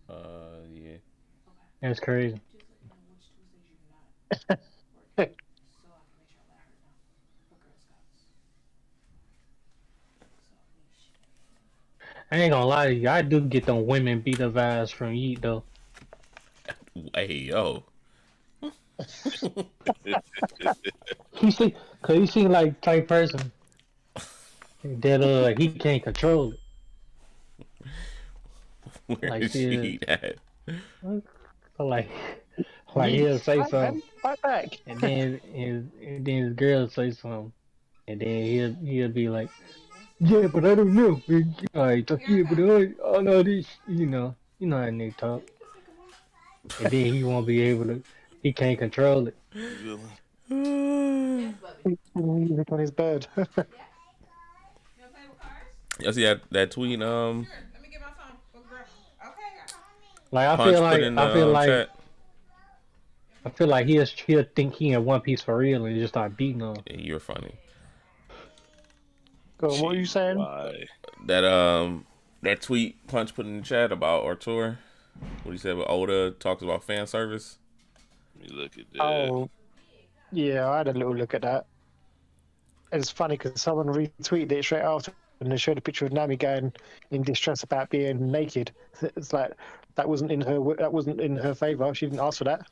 yeah.
That's crazy. I ain't gonna lie to you. I do get them women beat up ass from Yeet though.
Hey, yo.
He seem like type person that he can't control it.
Where
Like,
is she at?
Like he'll say something,
Fight back.
and then his girl say something, and then he'll be like, yeah, but I don't know. Like, yeah, but I know this. You know how nigga talk. And then he won't be able to. He can't control it.
Look on his bird.
Y'all see that tweet?
Like I
Punch
feel
put
like
in
chat. I feel like he'll think he in One Piece for real and just start beating on.
Yeah, you're funny.
Go on, what are you saying?
That tweet Punch put in the chat about Artur. What he said about Oda talks about fan service.
Let me look at that.
Oh, yeah, I had a little look at that. It's funny because someone retweeted it straight after, and they showed a picture of Nami going in distress about being naked. It's like that wasn't in her favor. She didn't ask for that.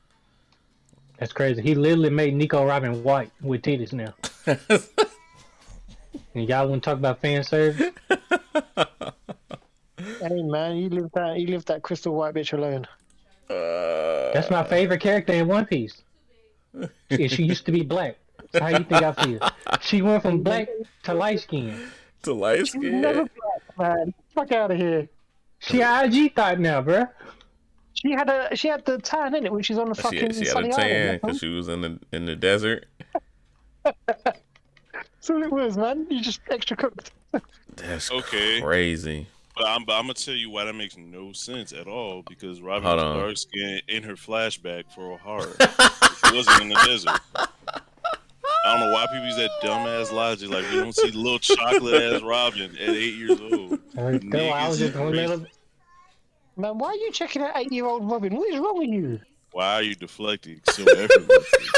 That's crazy. He literally made Nico Robin white with titties now. And y'all want to talk about fan service?
Hey man, you leave that crystal white bitch alone.
That's my favorite character in One Piece. And she used to be black. So how you think I feel? She went from black to light skin.
To light
She's never
skin.
black, man. Fuck out of here.
She a IG thought now, bruh.
She had the tan in it when she's on the fucking
She had
sunny
a tan
island.
because she was in the desert.
That's all it was, man. You just extra cooked.
That's
Okay.
crazy.
But I'm gonna tell you why that makes no sense at all. Because Robin
Hold
was
on.
dark skinned in her flashback for O'Hara. She wasn't in the desert. I don't know why people use that dumbass logic. Like, we don't see little chocolate ass Robin at 8 years old.
Girl, I was just
Niggas,
Man, why are you checking out 8-year-old Robin? What is wrong with you?
why are you deflecting so effortlessly?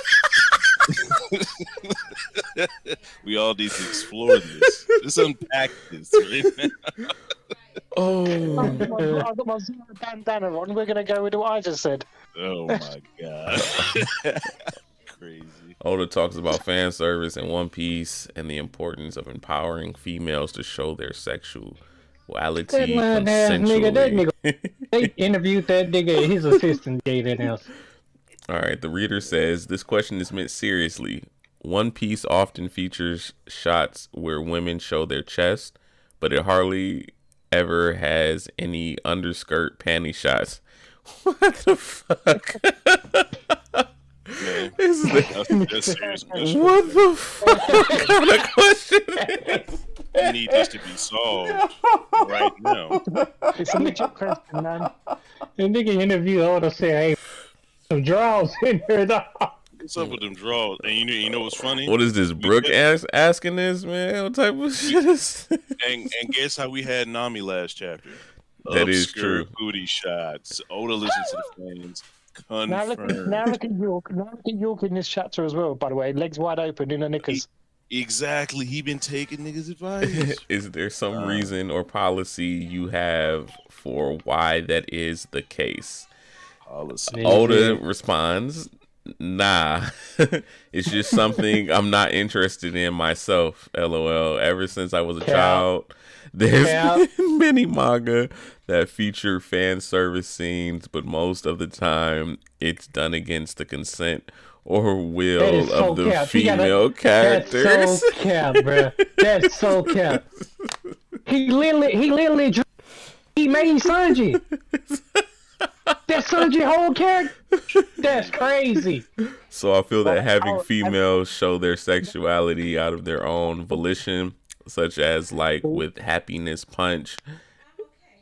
We all need to explore this. Let's unpack this right now.
Oh.
I've got my zero bandana on. We're gonna go with what I just said.
Oh my god. Crazy.
Oda talks about fan service in One Piece and the importance of empowering females to show their sexuality
that lying ass nigga, that
consensually.
nigga. They interviewed that nigga and his assistant gave that answer.
All right, the reader says, this question is meant seriously. One Piece often features shots where women show their chest, but it hardly ever has any underskirt panty shots. What the fuck?
Man,
Is
that's a serious question.
what the fuck kind of question is?
We need this to be solved right now.
It's a legit question, man.
The nigga interviewed Oda said, hey, some draws in there, dog.
What's up with them draws? And you know what's funny?
What is this, Brooke asking this, man? What type of shit is this?
And guess how we had Nami last chapter?
That is
Obscure
true.
booty shots. Oda listens to the fans.
Now look at York. Now look at York in this chapter as well. By the way, legs wide open in her knickers.
Exactly. He been taking niggas' advice.
Is there some reason or policy you have for why that is the case?
Policy.
Oda responds, nah. It's just something I'm not interested in myself. LOL. Ever since I was a child, there's been many manga that feature fan service scenes, but most of the time it's done against the consent or will of the female characters.
That's so cap, bro. That's so cap. He literally he made Sanji. That's Sanji whole character. That's crazy.
So I feel that having females show their sexuality out of their own volition, such as like with Happiness Punch,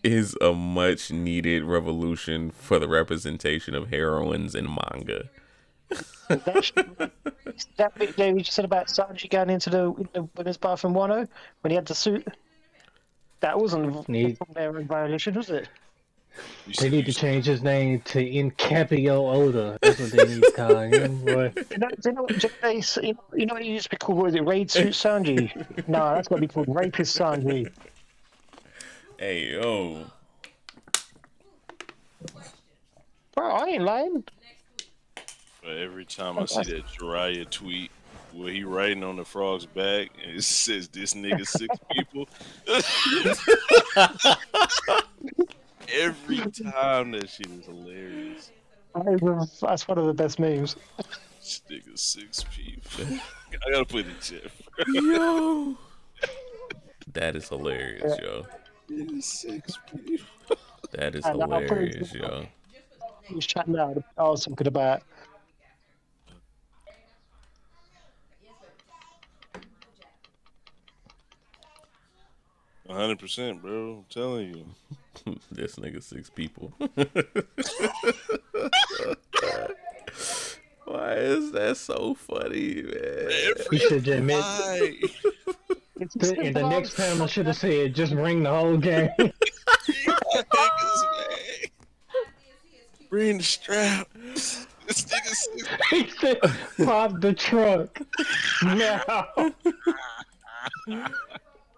is a much needed revolution for the representation of heroines in manga.
That bit there you just said about Sanji going into the women's bathroom 1 when he had the suit. That wasn't their own violation, was it?
They need to change his name to Incapio Oda. That's what they need to call him. Boy.
You know what he used to be called? What is it? Raid Suit Sanji? No, that's got to be called Rapist Sanji.
Hey, yo.
Bro, I ain't lying.
But every time I see that Jiraiya tweet where he writing on the frog's back and it says this nigga 6 people. Every time that shit is hilarious.
That's one of the best memes.
This nigga 6 people. I gotta put it in chat.
Yo. That is hilarious, yo.
It is 6 people.
That is hilarious, yo.
He's chatting out. I was talking about.
%, bro. I'm telling you.
This nigga 6 people. Why is that so funny, man?
He should just admit. And the next panel should have said, "Just bring the whole gang."
Bring the strap. This nigga 6
He said, "Pop the trunk now."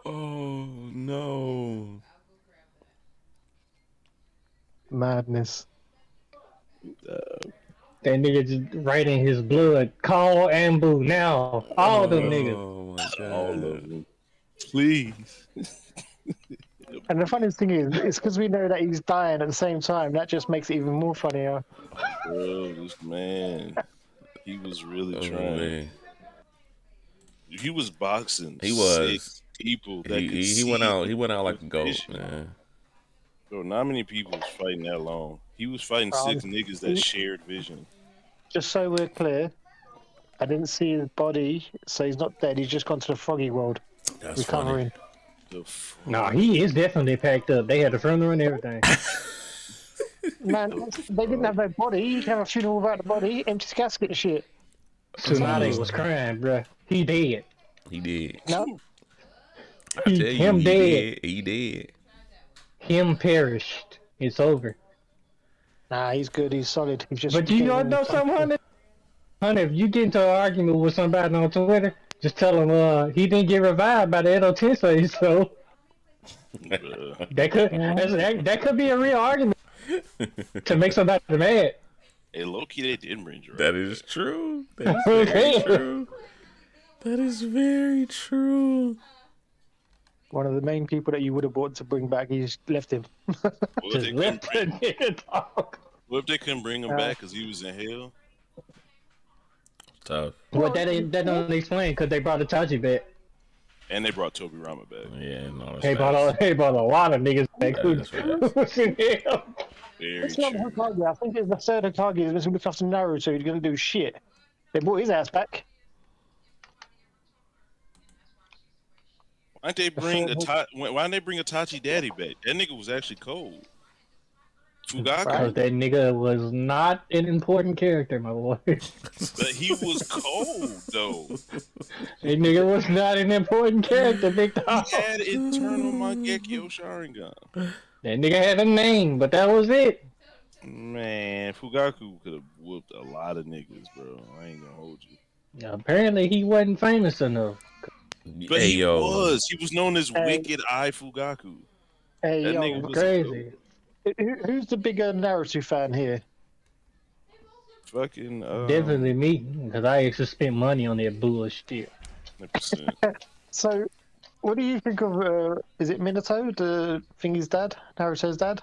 Oh no.
Madness.
That nigga just right in his blood. Call Ambu now. All them niggas.
Oh my god.
all of them. Please.
And the funniest thing is, it's because we know that he's dying at the same time. That just makes it even more funnier.
Bro, this man, he was really
Oh,
trying.
man.
He was boxing.
He was.
6 people that could
He
see
went out. He went out like a goat,
vision.
man.
Bro, not many people was fighting that long. He was fighting 6 niggas that shared vision.
Just so we're clear, I didn't see his body, so he's not dead. He's just gone to the froggy world,
That's
recovering.
The fuck?
Nah, he is definitely packed up. They had the funeral and everything.
Man, they didn't have no body. You can have a funeral without the body, empty casket and shit.
Tsunade was crying, bruh. He dead.
He did.
No,
I tell you,
Him
he
dead.
did. He did.
Him perished. It's over.
nah, he's good. He's solid. He's just.
But you all know something, Hunter? Hunter, if you get into an argument with somebody on Twitter, just tell him he didn't get revived by the Edo Tensei, so
Bruh.
that could be a real argument to make somebody mad.
Hey, low-key, they did bring Jiraiya.
That is true. That is very true. That is very true.
One of the main people that you would have bought to bring back, he just left him.
What if
Just
they
let
couldn't
the
bring,
nigga talk.
what if they couldn't bring him back because he was in hell?
Tough.
Well, that don't explain because they brought Itachi back.
And they brought Toby Rama back.
Yeah, no. That's
They brought a lot of niggas back.
That is
Who was in hell.
Very
It's not
true.
Hokage. I think it's the third Hokage that's going to look after Naruto. He's going to do shit. They brought his ass back.
Why'd they bring Itachi Daddy back? That nigga was actually cold. Fugaku,
Because that nigga was not an important character, my boy.
but he was cold though.
That nigga was not an important character, big dog.
He had internal Mangekyo Sharingan.
That nigga had a name, but that was it.
Man, Fugaku could have whooped a lot of niggas, bro. I ain't gonna hold you.
Now, apparently, he wasn't famous enough.
But
Hey,
he
yo.
was. He was known as Wicked Eye Fugaku.
Hey,
That
yo,
nigga was
Crazy.
who's the bigger Naruto fan here?
fucking
Definitely me, because I actually spent money on that bullshit.
100%.
So, what do you think of, is it Minato, the thingy's dad, Naruto's dad?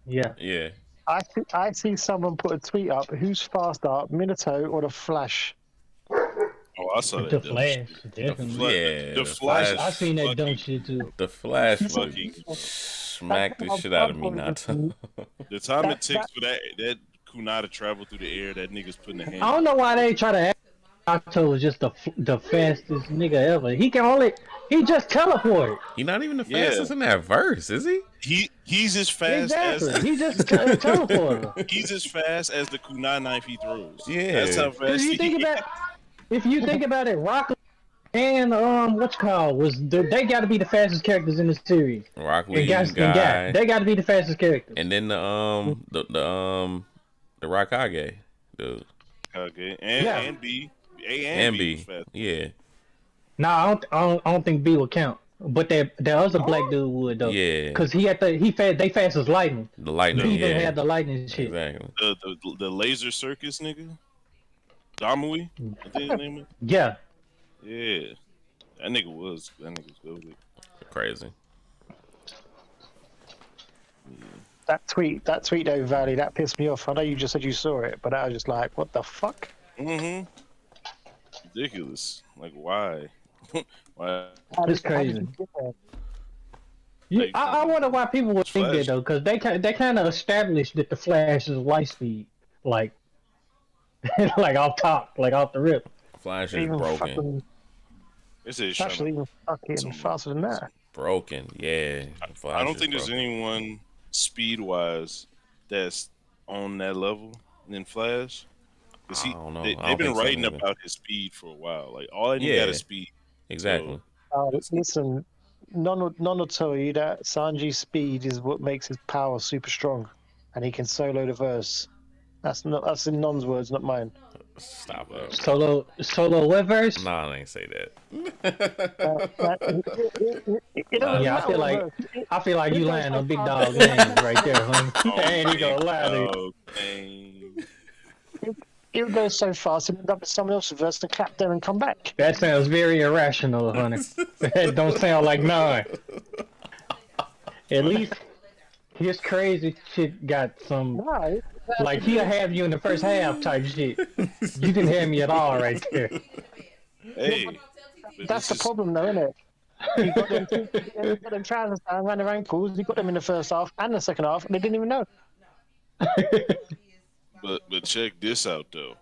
Yeah.
Yeah.
I see someone put a tweet up, who's faster, Minato or the Flash?
Oh Oh, I saw that.
The
dumb
Flash,
shit.
definitely.
Yeah,
the
the
Flash.
Flash.
I seen that dumb
fucking-
shit too.
The Flash
Fucking
smacked the shit out of me, Nato.
the time it
That-
takes for that kunai to travel through the air, that nigga's putting a hand.
I don't know why they try to act Naruto was just the fastest nigga ever. He just teleported.
He not even the
Yeah.
fastest in that verse, is he?
He's as fast
Exactly. He just teleported.
as he's as fast as the kunai knife he throws.
Yeah.
That's how
If
fast
you
he
think
is.
about, if you think about it, Rock and they got to be the fastest characters in the series.
Rock
And
Lee
Guy,
guy,
they got to be the fastest characters.
and then the Raikage dude,
Okay,
Yeah.
and B, A
and
was
B,
fast.
yeah,
Nah, I don't think B would count. But that other black dude would though.
yeah,
Cause they fast as lightning.
the lightning,
He didn't
yeah,
have the lightning shit.
exactly.
The laser circus nigga, Damui, I think his name was.
Yeah.
Yeah, that nigga was good.
Crazy.
That tweet though, Valley, that pissed me off. I know you just said you saw it, but I was just like, what the fuck?
Mm-hmm. Ridiculous. Like why? Why?
It's crazy. I wonder why people would think that though, because they kind of established that the Flash is light speed, like like off the rip.
Flash is
Even
broken,
fucking,
They say
it's actually even fucking faster than that.
broken. Yeah, Flash
I don't
is
think there's
broken.
anyone speed wise that's on that level than Flash. Cause
I don't know. I
they've
don't
been
think so
writing
neither.
about his speed for a while. Like all I need
Yeah.
got is speed.
Exactly.
Listen, none will tell you that Sanji's speed is what makes his power super strong, and he can solo the verse. That's in Non's words, not mine.
Stop it.
Solo what verse?
Nah, I ain't say that.
Yeah, I feel like you lying on Big Dog names right there, homie. I ain't even gonna lie to you.
He would go so fast, he'd end up with someone else's verse and clap them and come back.
That sounds very irrational, honey. That don't sound like none. At least his crazy shit got some.
No,
Like he'll have you in the first half type shit. You didn't have me at all right there.
Hey, but
that's the
this is-
problem, though, isn't it? You got them trousers down around their ankles. You got them in the first half and the second half, and they didn't even know.
But check this out though.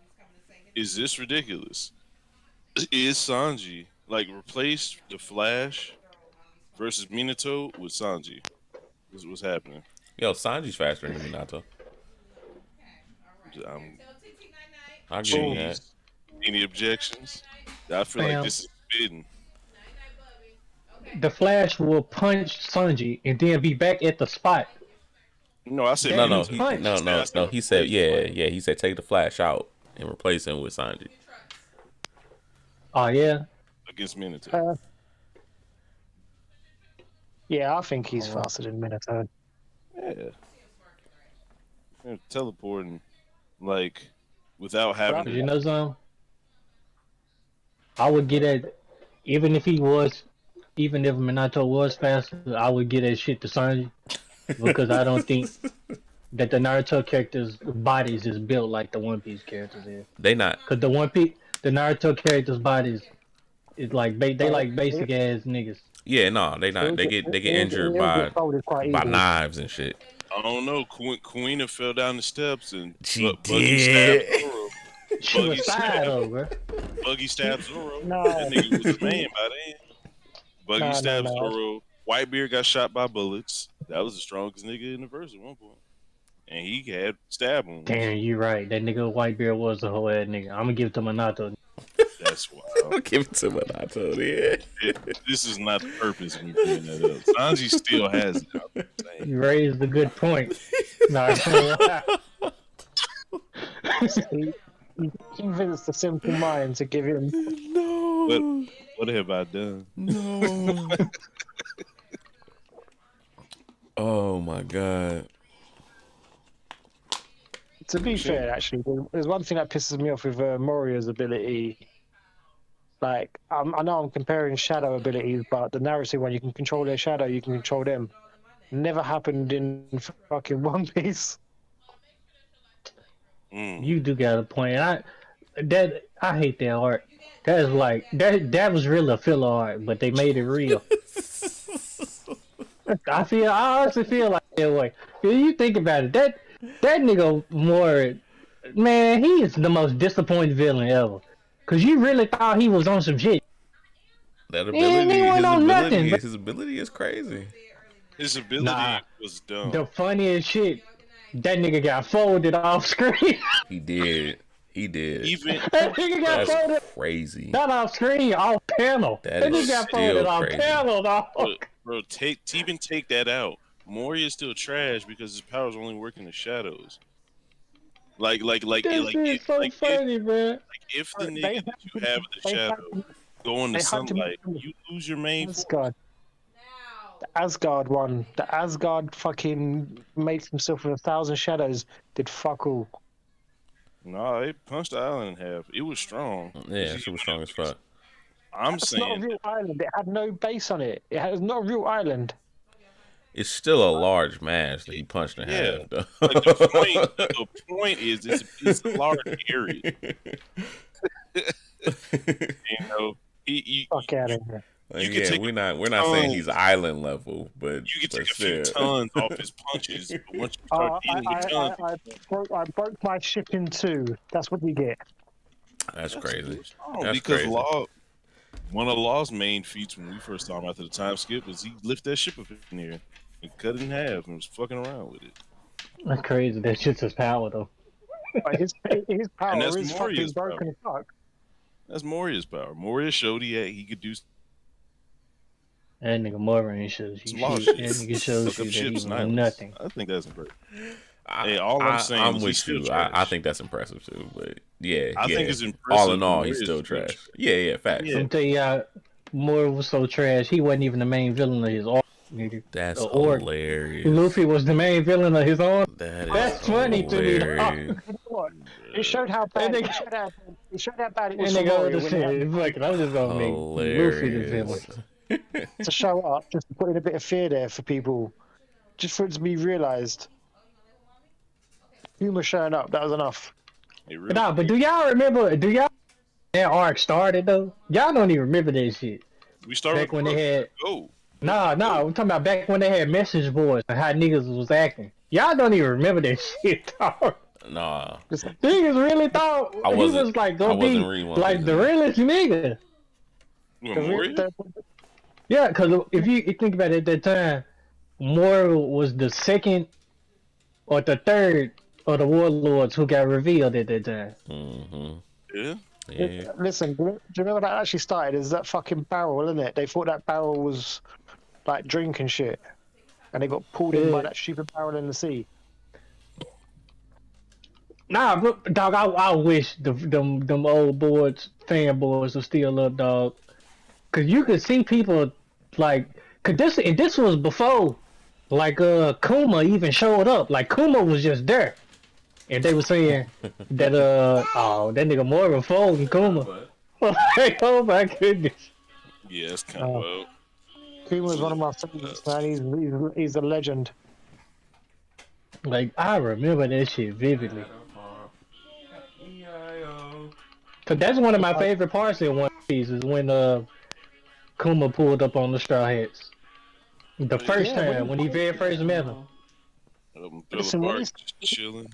Is this ridiculous? Is Sanji like replace the Flash versus Minato with Sanji? This is what's happening.
Yo, Sanji's faster than Minato. I'll give you that.
Any objections? I feel
Fam.
like this is forbidden.
The Flash will punch Sanji and then be back at the spot.
No, I said
No,
Minato.
no. He said, yeah. He said take the Flash out and replace him with Sanji.
Oh yeah.
Against Minato.
Yeah, I think he's faster than Minato.
Yeah. They're teleporting like without having
You know something? I would get at even if Minato was faster, I would get that shit to Sanji because I don't think that the Naruto characters' bodies is built like the One Piece characters is.
They not.
Cause the Naruto characters' bodies is like they like basic ass niggas.
Yeah, no, they not. They get injured by knives and shit.
I don't know. Queen fell down the steps and
She
Buggy
did.
stabbed Zoro.
She was side over.
Buggy stabbed Zoro.
No.
That nigga was a man by then. Buggy
No.
stabbed Zoro. Whitebeard got shot by bullets. That was the strongest nigga in the verse at one point. And he had stab wounds.
Damn, you right. That nigga Whitebeard was a whole ass nigga. I'm gonna give it to Minato.
That's
I'll
wild.
give it to Minato, yeah.
This is not the purpose of me bringing that up. Sanji still has it. I'm saying.
You raised a good point. Nah,
He convinced the simple mind to give him.
No.
What have I done?
No. Oh my god.
To be fair, actually, there's one thing that pisses me off with Morio's ability. Like, I know I'm comparing shadow abilities, but the narrative one, you can control their shadow, you can control them. Never happened in fucking One Piece.
Mm.
you do got a point. that I hate that art. That is like that was really a filler art, but they made it real. I honestly feel like that way. If you think about it, that nigga more, man, he is the most disappointing villain ever. Cause you really thought he was on some shit.
That
Man, he
ability,
wasn't on nothing.
his ability is crazy.
His ability was dumb.
The funniest shit, that nigga got folded off screen.
He did.
Even
That nigga got folded.
That's crazy.
Not off screen, off panel.
That
That
is
nigga got
still
folded off
crazy.
panel, dog.
bro, take that out. Mori is still trash because his powers only work in the shadows. Like
This is so funny, man.
if the nigga that you have in the shadow go in the sunlight, you lose your main force.
Asgard. The Asgard one. The Asgard fucking made himself with 1,000 shadows. Did fuck all.
Nah, it punched the island in half. It was strong.
Yeah, she was strong as fuck.
I'm
It's not a
saying
real island. It had no base on it. It was not a real island.
It's still a large mass that he punched in half, though.
like, the point is it's a large area. You know,
Fuck out of here.
Like,
You can take
we're not saying he's island level, but
you can take a
still.
few tons off his punches, but once you start dealing with tons,
I broke my ship in two. That's what you get.
That's crazy.
Oh,
That's
because
crazy.
one of Law's main feats when we first saw him after the time skip was he lift that ship up in here and cut it in half and was fucking around with it.
That's crazy. That shit's his power, though.
But his power
And that's
is fucking
Moria's
broken as fuck.
That's Moria's power. Moria showed he could do
That nigga Morin shows you
some law
shit.
shit.
That nigga shows
Look
you
up
that he
ships
was
and islands.
nothing.
I think that's impressive.
Hey,
all I'm saying
I'm
is he's
with
still
you.
trash.
I think that's impressive too. But yeah,
I
yeah.
think it's impressive.
All in all,
Moria's
he's still
trash.
trash. Yeah, facts.
Yeah.
I'm telling y'all, Moore was so trash. He wasn't even the main villain of his arc, nigga.
That's
The orc.
hilarious.
Luffy was the main villain of his arc.
That's
funny to me, dog.
hilarious.
What? It showed how bad.
And
It showed how bad it was
And
for
nigga
Moria
would have
when he
said, "Fuck it, I'm just gonna make Luffy the villain."
Hilarious.
had to show up, just to put in a bit of fear there for people, just for it to be realised. Humor showing up, that was enough.
It really-
Nah, but do y'all remember? That arc started though? Y'all don't even remember that shit.
we started
Back when they had.
go.
Nah, I'm talking about back when they had message boards and how niggas was acting. Y'all don't even remember that shit, dog.
Nah,
Niggas really thought
I
he
wasn't-
was like
I
gonna be
wasn't reading one of
like
these
the
either.
realest nigga.
What, Moria?
Yeah, because if you think about it at that time, Moore was the second or the third of the warlords who got revealed at that time.
mm-hmm.
Yeah.
Yeah.
Listen, do you remember that actually started? Is that fucking barrel, isn't it? They thought that barrel was like drink and shit. And they got pulled in by that stupid barrel in the sea.
Nah, but, dog, I wish them old boards, fanboys, were still up, dog. Cause you could see people like, cause this was before, like Kuma even showed up. Like Kuma was just there, and they were saying that oh, that nigga Morgan folding Kuma. Like, oh my goodness.
Yeah, it's kind of well.
Kuma's one of my favorites, man. He's a legend.
Like I remember that shit vividly. Cause that's one of my favorite parts in One Piece is when Kuma pulled up on the Straw Hats. The first time when he very first met him.
Listen,
Thriller
when
Bark
he's-
just chilling.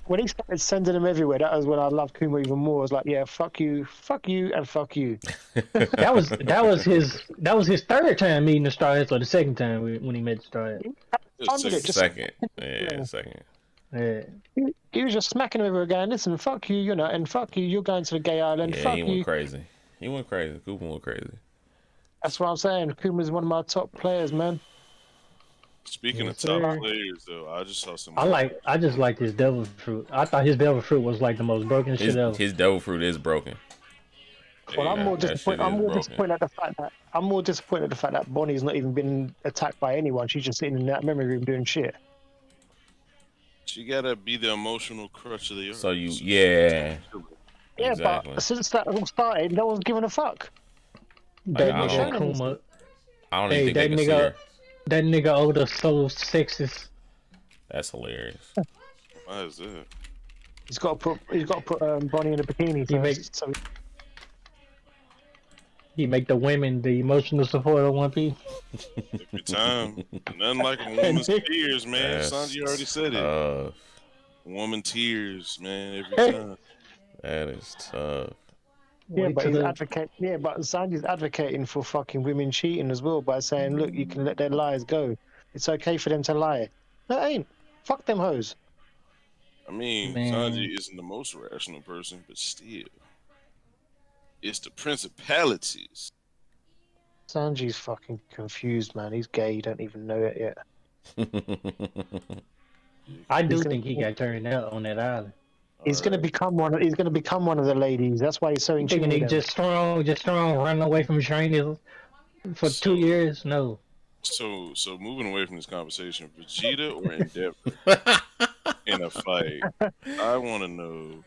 When he started sending them everywhere, that was when I loved Kuma even more. I was like, yeah, fuck you, and fuck you.
That was his third time meeting the Straw Hats, or the second time when he met the Straw Hats.
Just
Second. Yeah, second.
Yeah.
He was just smacking them everywhere, going, listen, fuck you, and fuck you, you're going to the gay island,
Yeah,
fuck
he
you.
went crazy. He went crazy. Kuma went crazy.
That's what I'm saying. Kuma's one of my top players, man.
Speaking of
Yes,
top
sir.
players, though, I just saw some.
I just like his devil fruit. I thought his devil fruit was like the most broken shit ever.
His devil fruit is broken.
Well, I'm
Yeah,
more
that
disappointed.
shit
I'm
is
more
broken.
disappointed at the fact that Bonnie's not even been attacked by anyone. She's just sitting in that memory room doing shit.
She gotta be the emotional crutch of the earth.
So yeah.
Yeah,
Exactly.
but since that all started, no one's giving a fuck.
That
I
nigga
don't-
Kuma,
I don't
Hey,
even think they
that
can see
nigga-
her.
that nigga Oda so sexist.
That's hilarious.
Why is that?
He's got to put Bonnie in a bikini. So
he make the women the emotional support of One Piece.
Every time. Nothing like a woman's tears, man.
That's
Sanji already said it.
tough.
Woman tears, man, every time.
That is tough.
yeah, but Sanji's advocating for fucking women cheating as well by saying, look, you can let their lies go. It's okay for them to lie. No, it ain't. Fuck them hoes.
I mean,
Man.
Sanji isn't the most rational person, but still. It's the principalities.
Sanji's fucking confused, man. He's gay. He don't even know it yet.
I do
He's gonna-
think he got turned out on that island.
He's gonna become one. He's gonna become one of the ladies. That's why he's so in tune
Thinking he
with them.
just strong, running away from trainers for 2 years. No,
So moving away from this conversation, Vegeta or Endeavor in a fight? I want to know.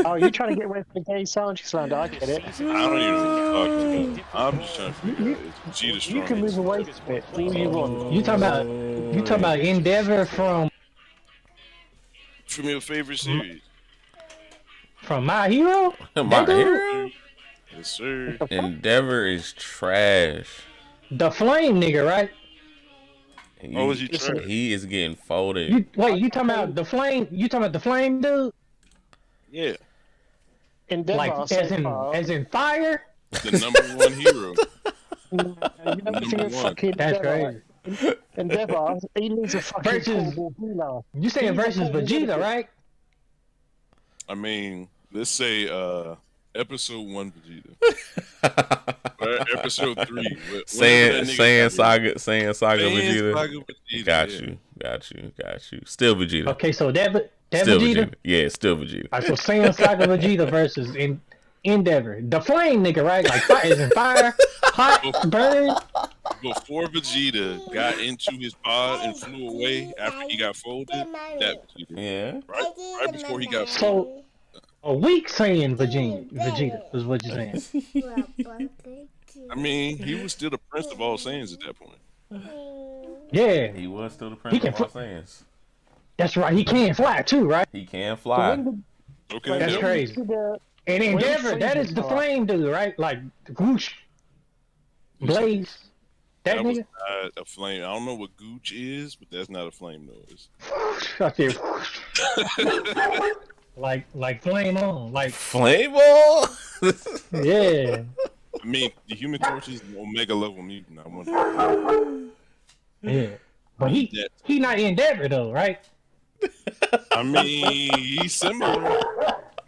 Oh, you trying to get away from the gay Sanji slander? I get it.
I don't even know what you're talking about. I'm just trying to figure out is Vegeta strong?
You can move away from it all you want.
you talking about Endeavor from
From your favorite series?
My Hero?
My
That dude?
hero?
Yes, sir.
Endeavor is trash.
The Flame nigga, right?
Oh, is he trash?
He is getting folded.
You talking about the Flame? You talking about the Flame dude?
Yeah,
Endeavor,
Like as in fire?
the #1 hero.
you never seen a
#1.
fucking
That's
Endeavor.
crazy.
Endeavor, he needs a fucking
Versus-
portable healer.
You saying versus Vegeta, right?
I mean, let's say episode 1 Vegeta. Or episode 3.
Saiyan Saga
Vegeta.
Vegeta. Got you. Still Vegeta.
Okay, so that
Still
Vegeta.
Vegeta. Yeah, still Vegeta.
Alright, so Saiyan Saga Vegeta versus Endeavor. The Flame nigga, right? Like fire is in fire, hot, burn.
Before Vegeta got into his pod and flew away after he got folded, that Vegeta.
Yeah.
Right before he got
So a weak Saiyan Vegeta is what you're saying.
I mean, he was still the prince of all Saiyans at that point.
Yeah,
He was still the
He
prince
can
of all Saiyans.
that's right. He can fly too, right?
He can fly.
Okay,
That's
yep.
crazy. And Endeavor, that is the Flame dude, right? Like whoosh, blaze. That
That was
nigga.
not a flame. I don't know what gooch is, but that's not a flame noise.
I said, like flame on, like
Flame ball?
yeah.
I mean, the Human Torch is an Omega level mutant. I wonder.
Yeah, but he not Endeavor though, right?
I mean, he's similar.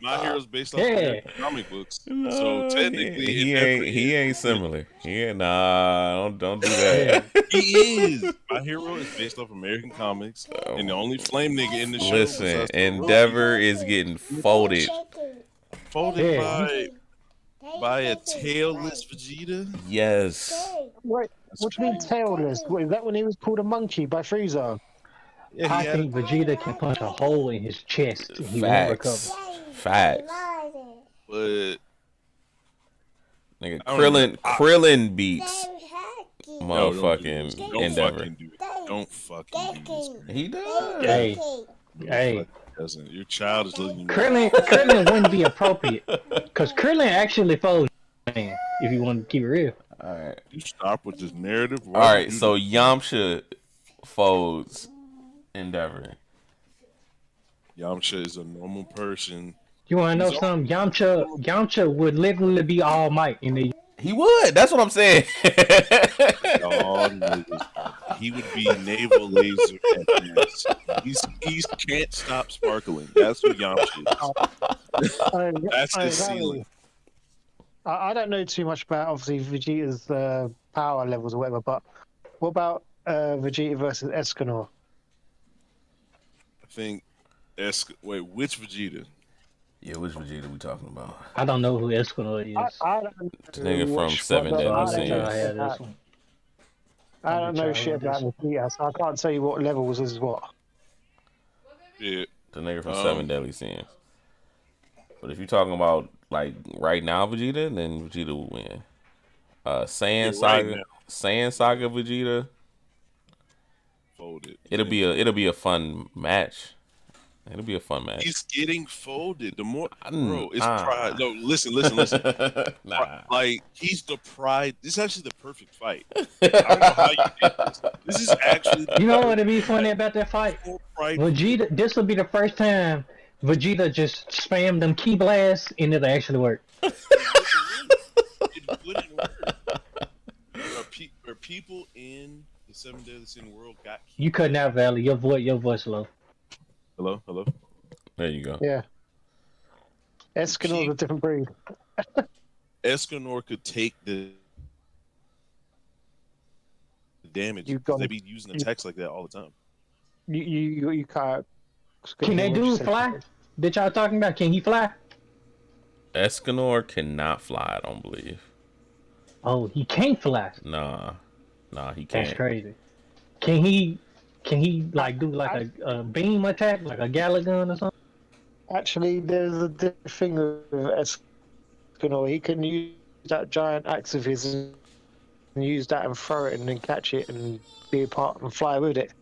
My Hero's based off of comic books, so technically
he ain't similar. Nah, don't do that.
he is. My Hero is based off American comics, and the only flame nigga in the show.
Listen, Endeavor is getting folded.
Folded
Yeah.
by a tailless Vegeta.
Yes.
Wait, what do you mean tailless? What, is that when he was called a monkey by Frieza?
Yeah,
I
he had
think Vegeta can punch a hole in his chest and he won't recover.
Facts.
but
Nigga,
I don't
Krillin beats
no,
motherfucking
don't
Endeavor.
fucking do it. Don't fucking do this.
He does.
Hey,
Doesn't your child is letting you know.
Krillin wouldn't be appropriate because Krillin actually folds, man. If you want to keep it real.
All right.
You stop with this narrative.
All right. So Yamcha folds Endeavor.
Yamcha is a normal person.
You want to know something? Yamcha would literally be All Might in the.
He would. That's what I'm saying.
All niggas. He would be naval laser at this. He's can't stop sparkling. That's what Yamcha is. That's his ceiling.
I don't know too much about obviously Vegeta's power levels or whatever, but what about Vegeta versus Escanor?
I think wait, which Vegeta?
Yeah, which Vegeta we talking about?
I don't know who Escanor is.
I don't know.
The nigga from
which
Seven
one,
Deadly
I
Sins.
don't know.
I had this one.
I don't know shit about Vegeta, so I can't tell you what levels is what.
Yeah.
The nigga from Seven Deadly Sins. But if you're talking about like right now Vegeta, then Vegeta will win. Saiyan Saga Vegeta.
Folded.
It'll be a fun match. It'll be a fun match.
He's getting folded. The more,
Mm,
bro, it's pride. No, listen.
Nah.
Like, he's the pride. This is actually the perfect fight. I don't know how you did this. This is actually.
You know what'd be funny about that fight?
Right.
Vegeta. This will be the first time Vegeta just spammed them key blasts and it'll actually work.
It wouldn't work. Are people in the Seven Deadly Sin world got?
You cutting out, Valley. Your voice low.
Hello.
There you go.
Yeah. Escanor's a different breed.
Escanor could take the damage. They be using attacks like that all the time.
You can't.
Can they do fly? That y'all talking about? Can he fly?
Escanor cannot fly, I don't believe.
Oh, he can't fly.
Nah, he can't.
That's crazy. Can he like do like a beam attack, like a Galagun or something?
Actually, there's a different thing with Escanor. He can use that giant axe of his and use that and throw it and then catch it and be a part and fly with it.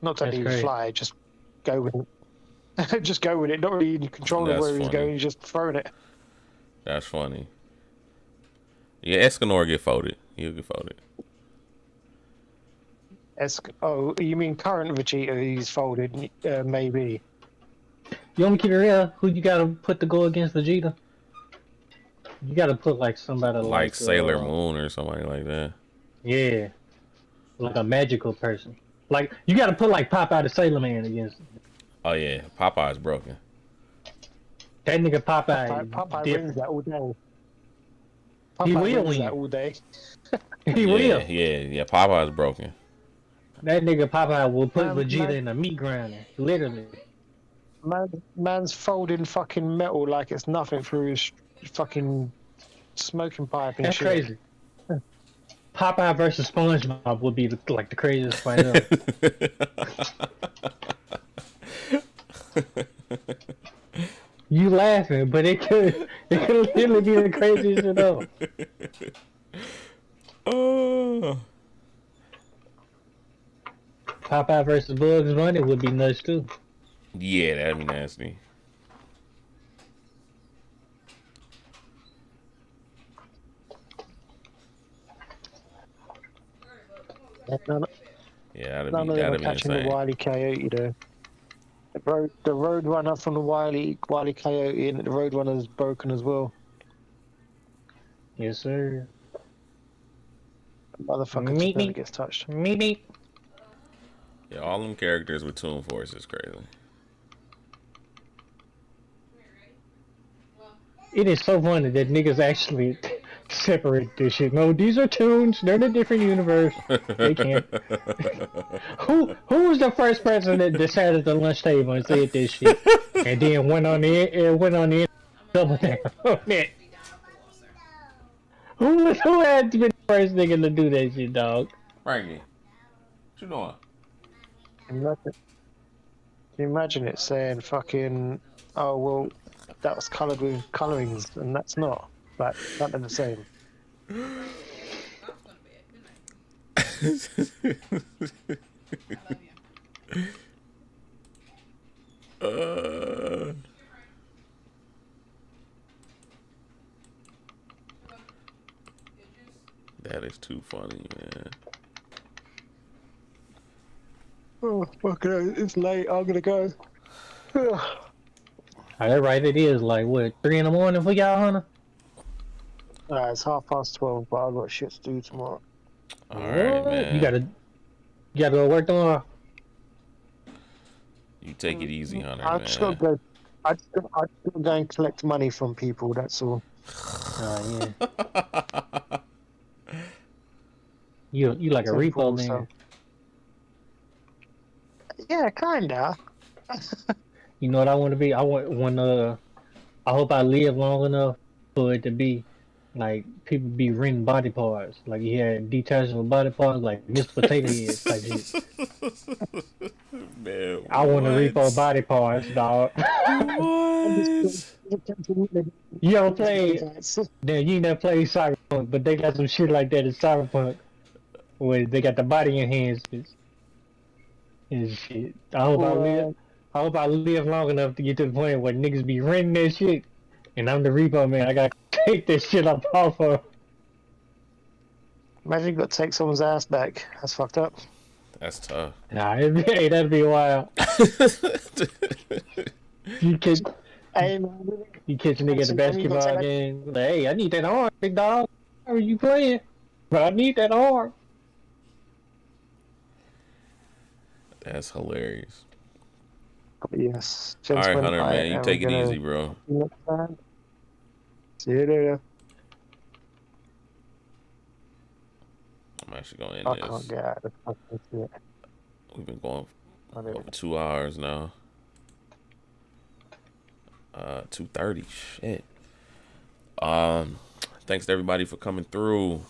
Not that he fly, just go with it. Just go with it. Not really in control of where he's going. He's just throwing it.
That's funny. Yeah, Escanor get folded. He'll get folded.
Oh, you mean current Vegeta? He's folded, maybe.
You want me to keep it real? Who you gotta put to go against Vegeta? You gotta put like somebody
like Sailor Moon or somebody like that.
Yeah, like a magical person. Like you gotta put like Popeye the Sailor Man against him.
Oh yeah, Popeye's broken.
That nigga Popeye
wins that all day.
He will win
that all day.
He will.
Yeah. Popeye's broken.
That nigga Popeye will put Vegeta in a meat grinder, literally.
Man's folding fucking metal like it's nothing through his fucking smoking pipe and
That's
shit.
crazy. Popeye versus SpongeBob would be like the craziest fight ever. You laughing, but it could literally be the craziest shit ever.
Oh.
Popeye versus Bugs Bunny would be nuts too.
Yeah, that'd be nasty. Yeah, that'd be
catching
insane.
the Wile E. Coyote though. The road runner from the Wile E. Coyote and the road runner's broken as well.
Yes, sir.
Motherfucker just never gets touched.
Meep.
Yeah, all them characters with Toon Force is crazy.
It is so funny that niggas actually separate this shit. No, these are tunes. They're in a different universe. They can't. Who was the first person that sat at the lunch table and said this shit, and then went on the double down on it? Who had to be the first nigga to do that shit, dog?
Frankie, what you doing?
Can you imagine it saying fucking, oh well, that was coloured with colourings and that's not. Like, not the same.
That is too funny, man.
Oh, fuck it. It's late. I'm gonna go.
Alright, right, it is like, what, 3 in the morning for y'all, Hunter?
It's 12:30, but I've got shit to do tomorrow.
Alright, man.
You gotta go work tomorrow?
You take it easy, Hunter,
I
man.
just gotta go. I just gotta go and collect money from people. That's all.
Oh, yeah. You like a
Simple,
repo man.
Yeah, kinda.
You know what I want to be? I hope I live long enough for it to be like people be renting body parts. Like you had detachable body parts, like Mr. Potato Head type shit.
Man,
I want to repo body parts, dog. You ever play? Damn, you never played Cyberpunk, but they got some shit like that in Cyberpunk, where they got the body enhancements. and shit. I hope I live long enough to get to the point where niggas be renting that shit, and I'm the repo man. I gotta take that shit up off of.
Imagine you got to take someone's ass back. That's fucked up.
That's tough.
Nah, hey, that'd be wild. You catch
Hey, man,
a nigga at the basketball game. Like, hey, I need that arm, big dog. How are you playing? But I need that arm.
That's hilarious.
yes.
All right,
Gentlemen,
Hunter, man, you
am
take it
gonna-
easy, bro.
See you later.
I'm actually gonna
I
end
can't
this.
get out of the fucking shit.
We've been going
I do.
over 2 hours now. 2:30. Shit. Thanks to everybody for coming through.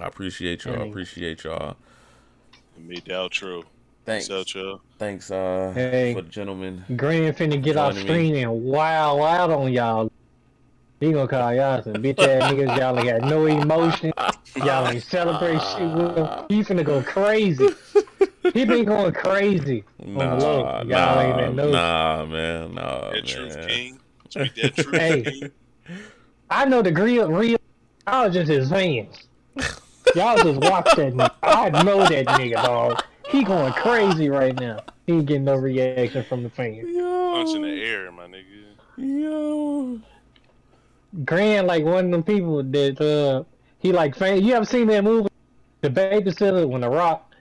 I appreciate y'all.
I made the outro.
Thanks.
Peace out, y'all.
Thanks,
Hey.
for the gentlemen.
Grand finna get off
Joining
screen and wild out on y'all. He gonna call y'all some bitch ass niggas. Y'all ain't got no emotion. Y'all ain't celebrate shit with him. He finna go crazy. He been going crazy on the low. Y'all ain't even know.
Man.
That truth king. Speak that truth
Hey.
king.
I know the real. I was just his fans. Y'all just watch that nigga. I know that nigga, dog. He going crazy right now. He ain't getting no reaction from the fans.
Punch in the air, my nigga.
Yo.
Grand like one of them people that he like fan. You ever seen that movie, The Babysitter, when The Rock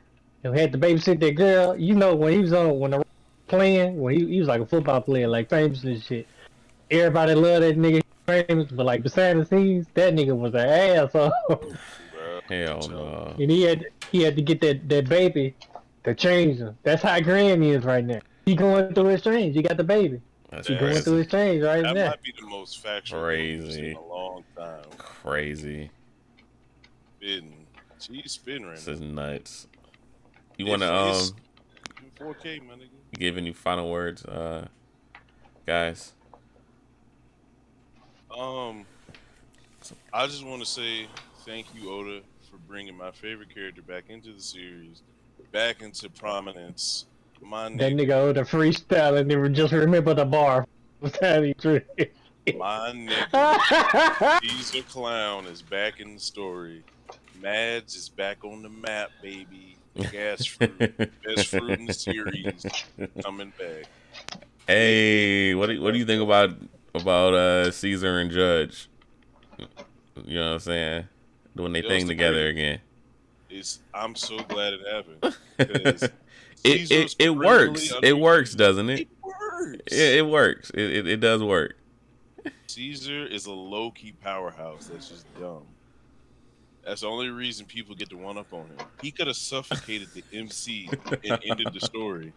had to babysit that girl? You know when he was on when The Rock playing when he was like a football player, like famous and shit. Everybody loved that nigga, famous, but like behind the scenes, that nigga was an asshole.
Hell no.
And he had to get that baby to change him. That's how Grand is right now. He going through his change. He got the baby.
That's
He going
crazy.
through his change right
That
now.
might be the most factual
Crazy.
thing I've seen in a long time.
Crazy.
Spitting. She's spitting right
This
now.
is nuts. You wanna
It's 4K, my nigga.
give any final words, guys?
I just want to say thank you, Oda, for bringing my favorite character back into the series, back into prominence. My
That
nigga,
nigga the freestyle and never just remember the bar.
my nigga, Caesar Clown is back in the story. Mads is back on the map, baby. Gas fruit, best fruit in the series, coming back.
Hey, what do you think about Caesar and Judge? You know what I'm saying? Doing their
Yo,
thing
it's
together
great.
again.
I'm so glad it happened. 'Cause
It
Caesar's
works.
perennially
It works,
underused.
doesn't it?
It works.
It works. It does work.
Caesar is a low-key powerhouse that's just dumb. That's the only reason people get to one up on him. He could have suffocated the MC and ended the story,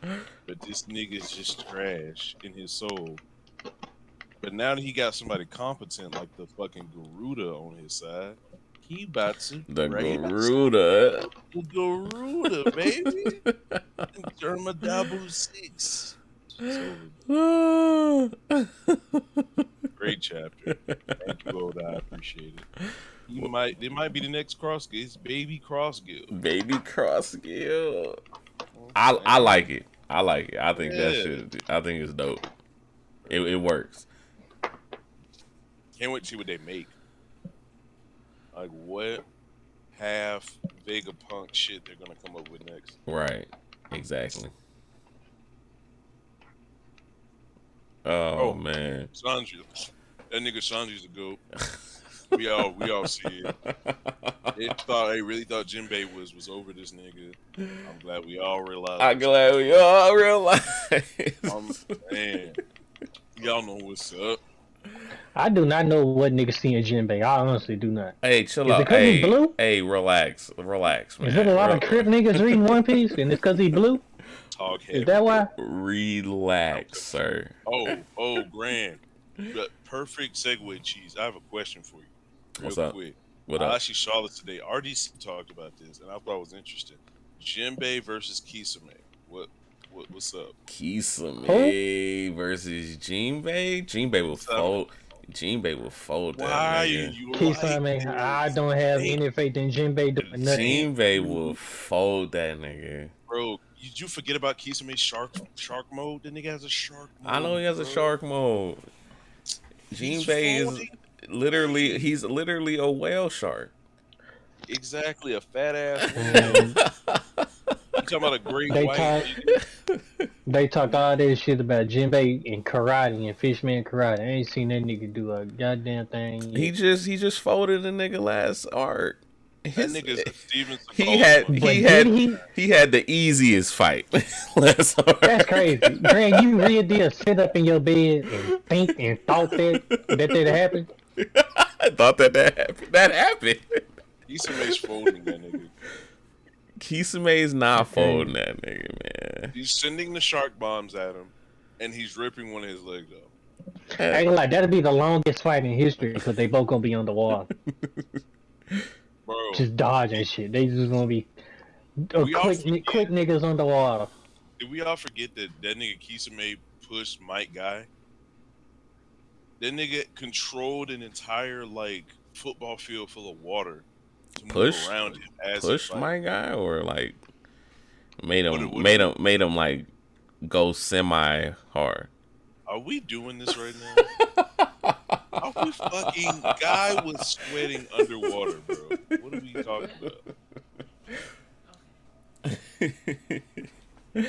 but this nigga's just trash in his soul. But now that he got somebody competent like the fucking Garuda on his side, he about to
The
raise
Garuda.
the Garuda, baby. Dermadabu 6. Great chapter. Thank you, Oda. I appreciate it. It might be the next Cross Guild. It's Baby Cross Guild.
Baby Cross Guild. I like it. I like it. I think that shit. I think it's dope. It works.
Can't wait to see what they make. Like what half Vegapunk shit they're gonna come up with next.
Right. Exactly. Oh man.
Sanji. That nigga Sanji's a goat. We all see it. They really thought Jinbei was over this nigga. I'm glad we all realized.
I'm glad we all realize.
Man, y'all know what's up.
I do not know what nigga seeing Jinbei. I honestly do not.
Hey, chill
Is it
out.
'cause he
Hey,
blue?
hey, relax, man.
Is it a lot of Crip niggas reading One Piece and it's because he blue?
Talk heavy.
Is that why?
Relax, sir.
Oh, Grand. But perfect segue, Cheese. I have a question for you. Real
What's up?
quick.
What
I
up?
actually saw this today. RDC talked about this, and I thought it was interesting. Jinbei versus Kisame. What's up?
Kisame versus Jinbei. Jinbei will fold. Jinbei will fold that
Why
nigga.
are you
Kisame, I don't have any faith in Jinbei doing nothing.
Jinbei will fold that nigga.
Bro, Did you forget about Kisame's shark mode? The nigga has a shark mode.
I know he has a shark mode. Jinbei is he's literally a whale shark.
Exactly, a fat ass whale. You talking about a great white?
They talk all this shit about Jinbei and karate and Fishman karate. I ain't seen that nigga do a goddamn thing yet.
He just folded a nigga last arc.
That nigga's Steven
Seagal. He had the easiest fight last arc.
That's crazy. Grant, you really did sit up in your bed and think and thought that happened?
I thought that happened. That happened.
Kisame's folding that nigga.
Kisame's not folding that nigga, man.
He's sending the shark bombs at him, and he's ripping one of his legs off.
I ain't gonna lie, that'll be the longest fight in history because they both gonna be on the wall.
Bro.
Just dodging shit. They just gonna be quick niggas on the wall.
Did we all forget that nigga Kisame pushed Mike Guy? That nigga controlled an entire like football field full of water to move around him as
pushed my guy, or like made him like go semi hard.
Are we doing this right now? Are we fucking guy was sweating underwater, bro? What are we talking about?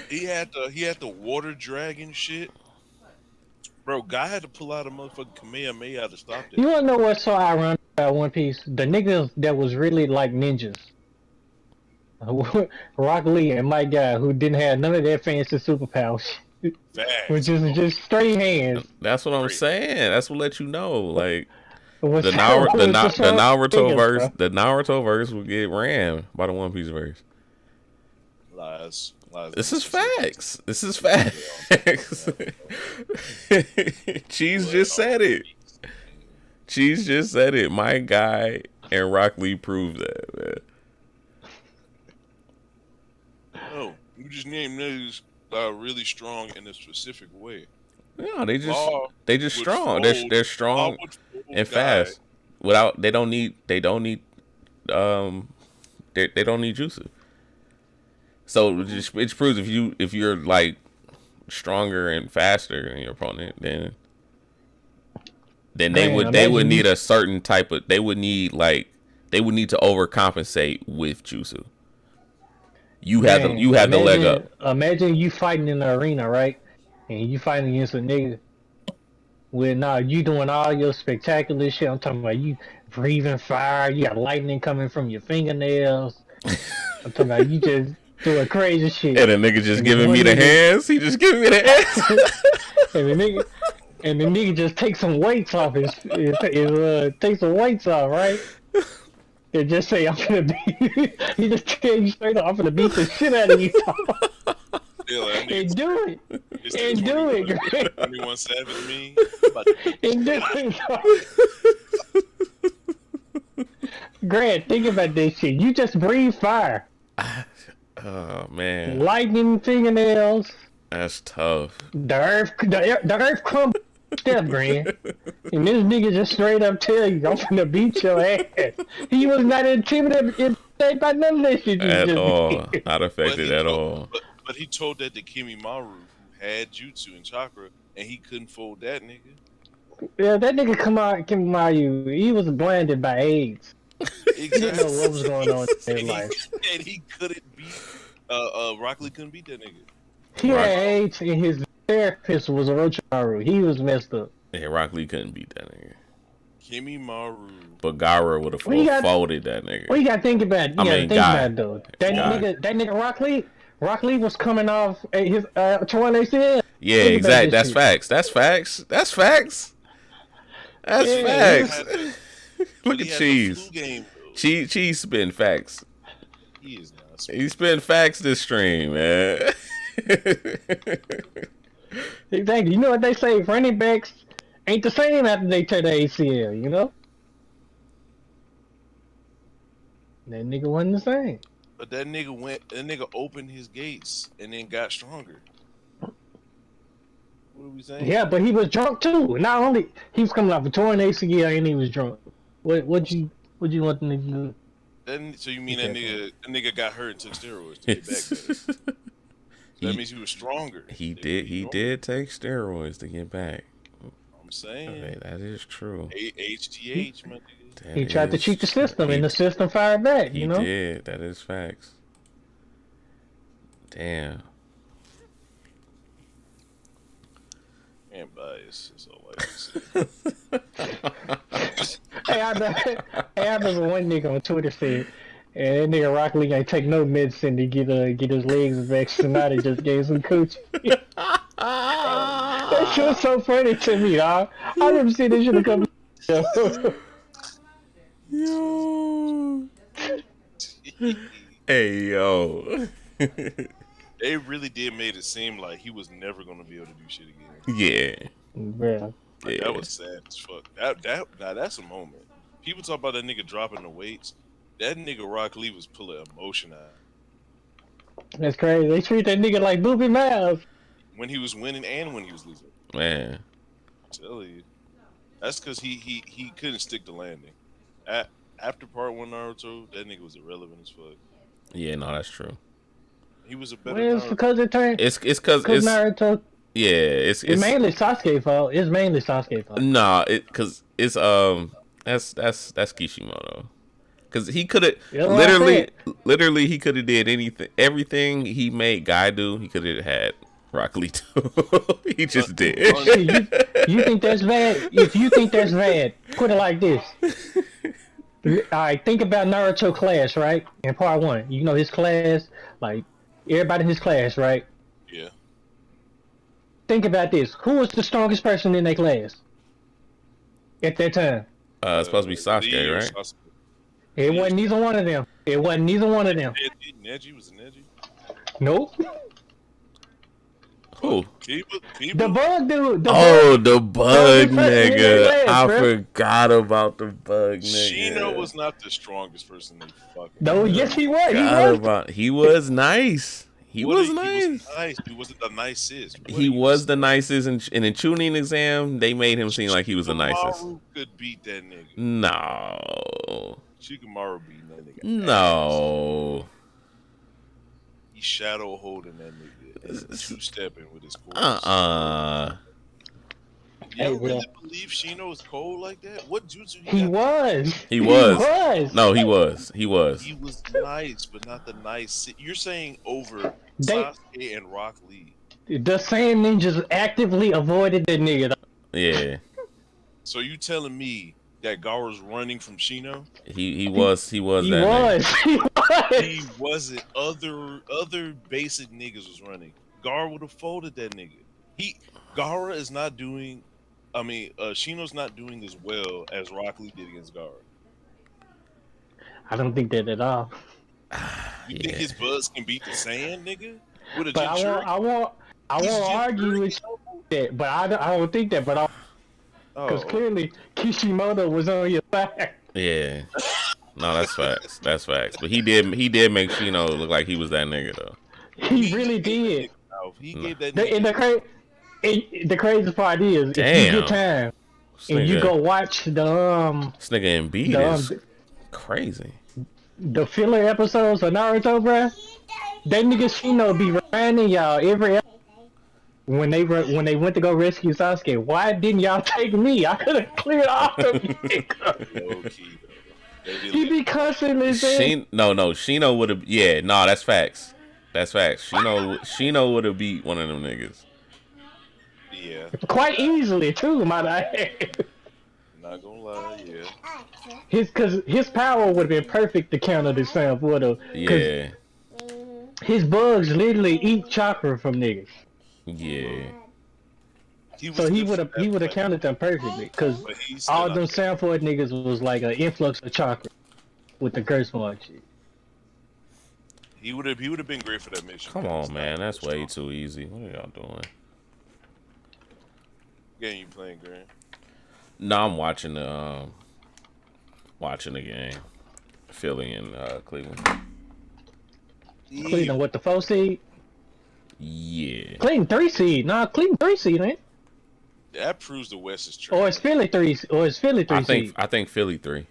He had the water dragon shit. Bro, guy had to pull out a motherfucking Kamehameha to stop that.
You wanna know what's so ironic about One Piece? The niggas that was really like ninjas. Rock Lee and my guy who didn't have none of that fancy superpowers. Which is just straight hands.
That's what I'm saying. That's what let you know. Like the
Naruto
verse will get rammed by the One Piece verse.
Lies.
This is facts. Cheese just said it. My guy and Rock Lee proved that, man.
No, you just named niggas really strong in a specific way.
No, they just strong. They're strong and fast. They don't need jutsu. So it proves if you're like stronger and faster than your opponent, then they would need a certain type of they would need to overcompensate with jutsu. You have the leg up.
Imagine you fighting in the arena, right? And you fighting against a nigga you doing all your spectacular shit. I'm talking about you breathing fire, you got lightning coming from your fingernails. I'm talking about you just doing crazy shit.
And the nigga just giving me the hands. He just giving me the hands.
and the nigga just takes some weights off takes some weights off, right? And just say, I'm gonna be. He just tell you straight up, I'm gonna beat the shit out of you. And do it. And do it, Grant.
21 Savage me.
And do it. Grant, think about this shit. You just breathe fire.
Oh man.
Lightning fingernails.
That's tough.
The earth crumbles. Step, Grant. And this nigga just straight up tell you, I'm gonna beat your ass. He was not intimidated by none of that shit.
At all. Not affected at all.
But he told that to Kimimaru, who had jutsu and chakra, and he couldn't fold that nigga.
Yeah, that nigga Kimimaru, he was blinded by AIDS.
Exactly.
He didn't know what was going on in his life.
And he couldn't beat, Rock Lee couldn't beat that nigga.
He had AIDS, and his therapist was Orochimaru. He was messed up.
Yeah, Rock Lee couldn't beat that nigga.
Kimimaru.
But Gara would have folded that nigga.
Well, you gotta think about it. Though. That nigga Rock Lee was coming off his torn ACL.
Yeah, exactly. That's facts. That's facts. Look at Cheese. Cheese spitting facts.
He is not.
He's spitting facts this stream, man.
Exactly. You know what they say? Running backs ain't the same after they tear the ACL. You know. That nigga wasn't the same.
But that nigga opened his gates and then got stronger. What are we saying?
Yeah, but he was drunk too. Not only he was coming off a torn ACL and he was drunk. What you want the nigga to do?
So you mean that nigga got hurt and took steroids to get back better? So that means he was stronger.
He did take steroids to get back.
I'm saying.
Okay, that is true.
HGH, my nigga.
He tried to cheat the system, and the system fired back.
He
You know.
did. That is facts. Damn.
And bias is all I can say.
Hey, I remember one nigga on Twitter said, and that nigga Rock Lee ain't take no medicine to get his legs vexed, and now they just gave some coochie. That shit was so funny to me, dog. I never seen this shit come.
Yo. Hey, yo.
They really did made it seem like he was never gonna be able to do shit again.
Yeah.
Yeah.
Like, that was sad as fuck. Now that's a moment. People talk about that nigga dropping the weights. That nigga Rock Lee was pulling emotion out
That's crazy. They treat that nigga like Boopy Miles.
when he was winning and when he was losing.
Man.
I'm telling you, that's because he couldn't stick the landing. After part 1 Naruto, that nigga was irrelevant as fuck.
Yeah, no, that's true.
He was a better.
Well, it's because it turned.
It's because it's
Naruto.
Yeah, it's
mainly Sasuke's fault. It's mainly Sasuke's fault.
Nah, because it's that's Kishimoto. Because he could have literally he could have did everything he made Guy do. He could have had Rock Lee do. He just did.
You think that's bad? If you think that's bad, put it like this. Alright, think about Naruto class, right? In part 1, you know his class, like everybody in his class, right?
Yeah.
Think about this. Who was the strongest person in their class at that time?
It's supposed to be Sasuke, right?
Sasuke.
It wasn't neither one of them.
Neji was a Neji.
Nope.
Who?
The bug dude.
The bug
person in
nigga.
their class,
I
bro.
forgot about the bug nigga.
Shino was not the strongest person in fucking.
No, yes he was.
He was nice. He was
He
nice.
was nice. He wasn't the nicest.
He was the nicest, and in the tuning exam, they made him seem like he was the nicest.
Shikamaru could beat that nigga.
No.
Shikamaru beat that nigga.
No.
He shadow holding that nigga. Two stepping with his core. You don't really believe Shino is cold like that? What jutsu
He was.
He was. No, he was.
He was nice, but not the nice. You're saying over Sasuke and Rock Lee.
The Saiyan ninjas actively avoided that nigga.
Yeah.
So you telling me that Gaara's running from Shino?
He was.
He
wasn't. Other basic niggas was running. Gaara would have folded that nigga. Gaara is not doing. Shino's not doing as well as Rock Lee did against Gaara.
I don't think that at all.
You think his buzz can beat the Saiyan, nigga? With a
But I won't argue with that. But I don't think that. But because clearly Kishimoto was on your side.
Yeah. No, that's facts. That's facts. But he did make Shino look like he was that nigga though.
He really did.
He gave that nigga.
The craziest part is, if you get time and you go watch the
this nigga Embiid is crazy.
The filler episodes of Naruto, bruh. That nigga Shino be reminding y'all every when they went to go rescue Sasuke. Why didn't y'all take me? I could have cleared off the nigga. He be constantly saying.
Shino would have. Yeah, nah, that's facts. That's facts. Shino would have beat one of them niggas.
Yeah.
Quite easily too, might I add.
Not gonna lie, yeah.
His power would have been perfect to counter the Saiyan Buddha.
Yeah.
His bugs literally eat chakra from niggas.
Yeah.
So he would have counted them perfectly, because all them Sanford niggas was like an influx of chakra with the curse mark shit.
He would have been great for that mission.
Come on, man, that's way too easy. What are y'all doing?
Game you playing, Grant?
No, I'm watching the game. Philly and Cleveland.
Cleveland with the 4 seed?
Yeah.
Cleveland 3 seed? Nah, Cleveland 3 seed, ain't?
That proves the West is true.
Or it's Philly 3 seed.
I think Philly 3.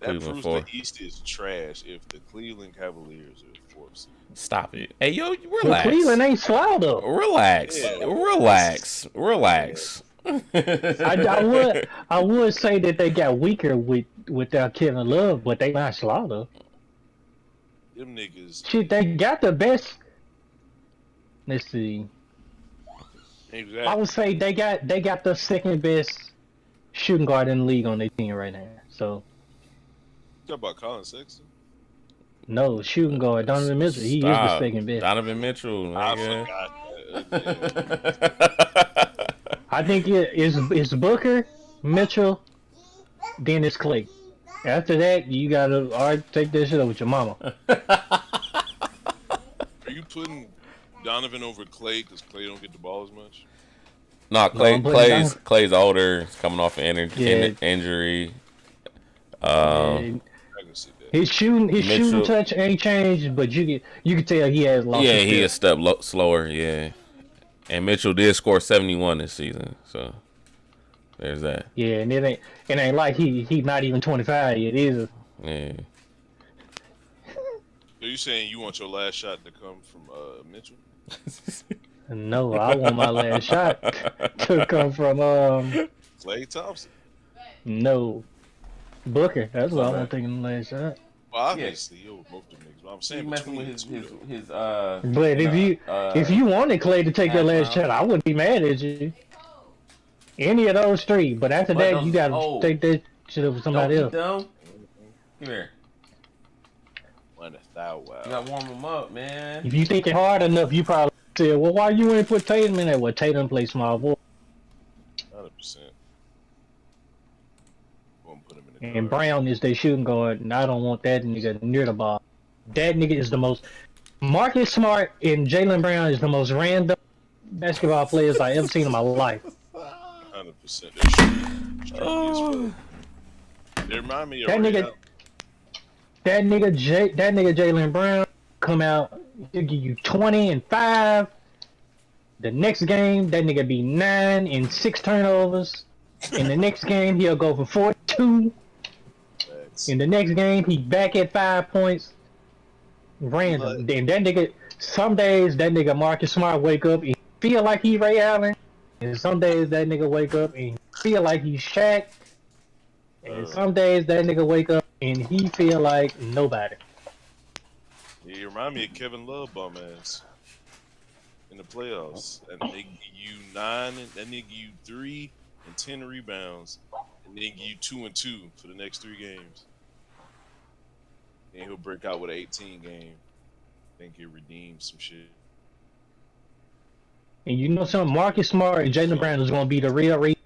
That
Cleveland
proves
4.
the East is trash if the Cleveland Cavaliers are 4th seed.
Stop it. Hey, yo,
But
relax.
Cleveland ain't slow though.
Relax.
Yeah.
Relax.
I would say that they got weaker without Kevin Love, but they not slow though.
Them niggas.
Shit, they got the best. Let's see.
Exactly.
I would say they got the second best shooting guard in the league on their team right now. So
Talk about Colin Sexton.
no shooting guard Donovan Mitchell. He is the
Stop.
second best.
Donovan Mitchell.
I
Nigga.
forgot that.
I think it's Booker, Mitchell, then it's Clay. After that, you gotta take that shit up with your mama.
Are you putting Donovan over Clay because Clay don't get the ball as much?
No,
I'm putting
Clay's older. He's coming off an
Yeah.
injury.
I can see that.
His shooting
Mitchell.
touch ain't changed, but you can tell he has lost.
Yeah,
his
he
step.
is step slower. Yeah, and Mitchell did score 71 this season. So there's that.
Yeah, and it ain't like he not even 25 yet. Either.
Yeah.
Are you saying you want your last shot to come from Mitchell?
No, I want my last shot to come from
Klay Thompson?
no Booker. That's what I want taking the last shot.
Well, obviously, yo, both of them niggas. But I'm saying between
his
But if you wanted Clay to take that last shot, I wouldn't be mad at you. Any of those three, but after that, you gotta take that shit up with somebody else.
Come here.
wow.
You gotta warm him up, man.
If you think it hard enough, you probably say, "Well, why you ain't put Tatum in there?" Well, Tatum plays small ball,
100%. Won't put him in the
and
guard.
Brown is their shooting guard, and I don't want that nigga near the ball. That nigga is the most. Marcus Smart and Jaylen Brown is the most random basketball players I ever seen in my life.
100%. They're strong as fuck. They remind me of
That nigga- That nigga Jaylen Brown come out, he'll give you 20 and 5. The next game, that nigga be 9 and 6 turnovers. In the next game, he'll go for 42. In the next game, he back at 5 points. Random. Then that nigga, some days that nigga Marcus Smart wake up and feel like he Ray Allen. And some days that nigga wake up and feel like he's Shaq. And some days that nigga wake up and he feel like nobody.
Yeah, you remind me of Kevin Love bum ass in the playoffs. And they give you 9, and then they give you 3 and 10 rebounds, and then give you 2 and 2 for the next 3 games. And he'll break out with an 18 game. Think he'll redeem some shit.
And you know something? Marcus Smart and Jaylen Brown is gonna be the real reason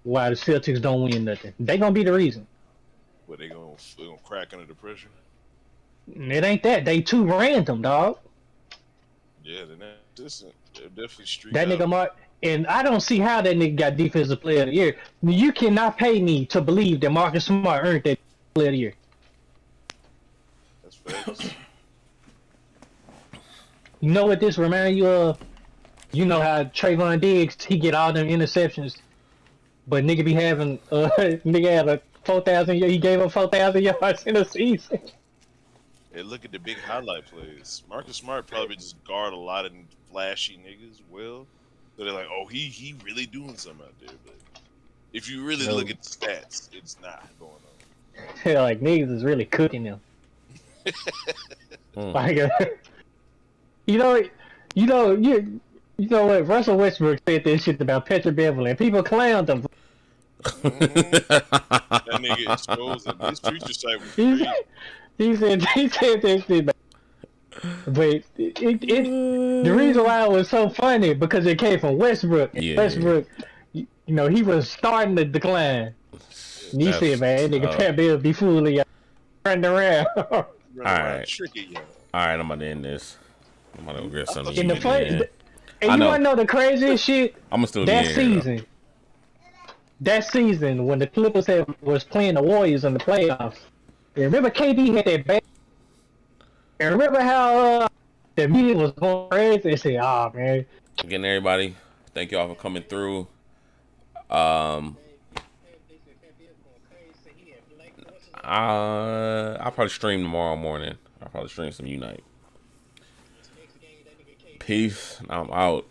why the Celtics don't win nothing. They gonna be the reason.
But they gonna crack under the pressure.
And it ain't that. They too random, dog.
Yeah, they're not distant. They're definitely street.
That nigga Mark, and I don't see how that nigga got Defensive Player of the Year. You cannot pay me to believe that Marcus Smart earned that Player of the Year.
That's facts.
You know what this remind you of? You know how Trayvon Diggs, he get all them interceptions, but nigga be having, nigga had a 4,000, he gave up 4,000 yards in a season.
Hey, look at the big highlight plays. Marcus Smart probably just guard a lot of flashy niggas well. So they're like, oh, he really doing something out there. But if you really look at the stats, it's not going on.
Like, niggas is really cooking them. Like, you know what? Russell Westbrook said this shit about Petra Beverly, and people clowned him.
That nigga exposed him. His future site was
He
crazy.
he said that shit. But the reason why it was so funny because it came from Westbrook. And
Yeah.
Westbrook, you know, he was starting to decline. And he said, "Man, nigga, Pat Beverly be fooling y'all, running around."
Running around
Alright.
tricking y'all.
All right, I'm gonna end this. I'm gonna go get something.
And
to
the
eat,
funny,
man.
and
I
you
know.
wanna know the craziest shit?
I'm gonna still
That
be in here, though.
season, when the Clippers was playing the Warriors in the playoffs, and remember KD had that bad. And remember how the media was going crazy and said, "Oh man,
Again, everybody, thank y'all for coming through. I'll probably stream tomorrow morning. I'll probably stream some Unite. Peace. I'm out.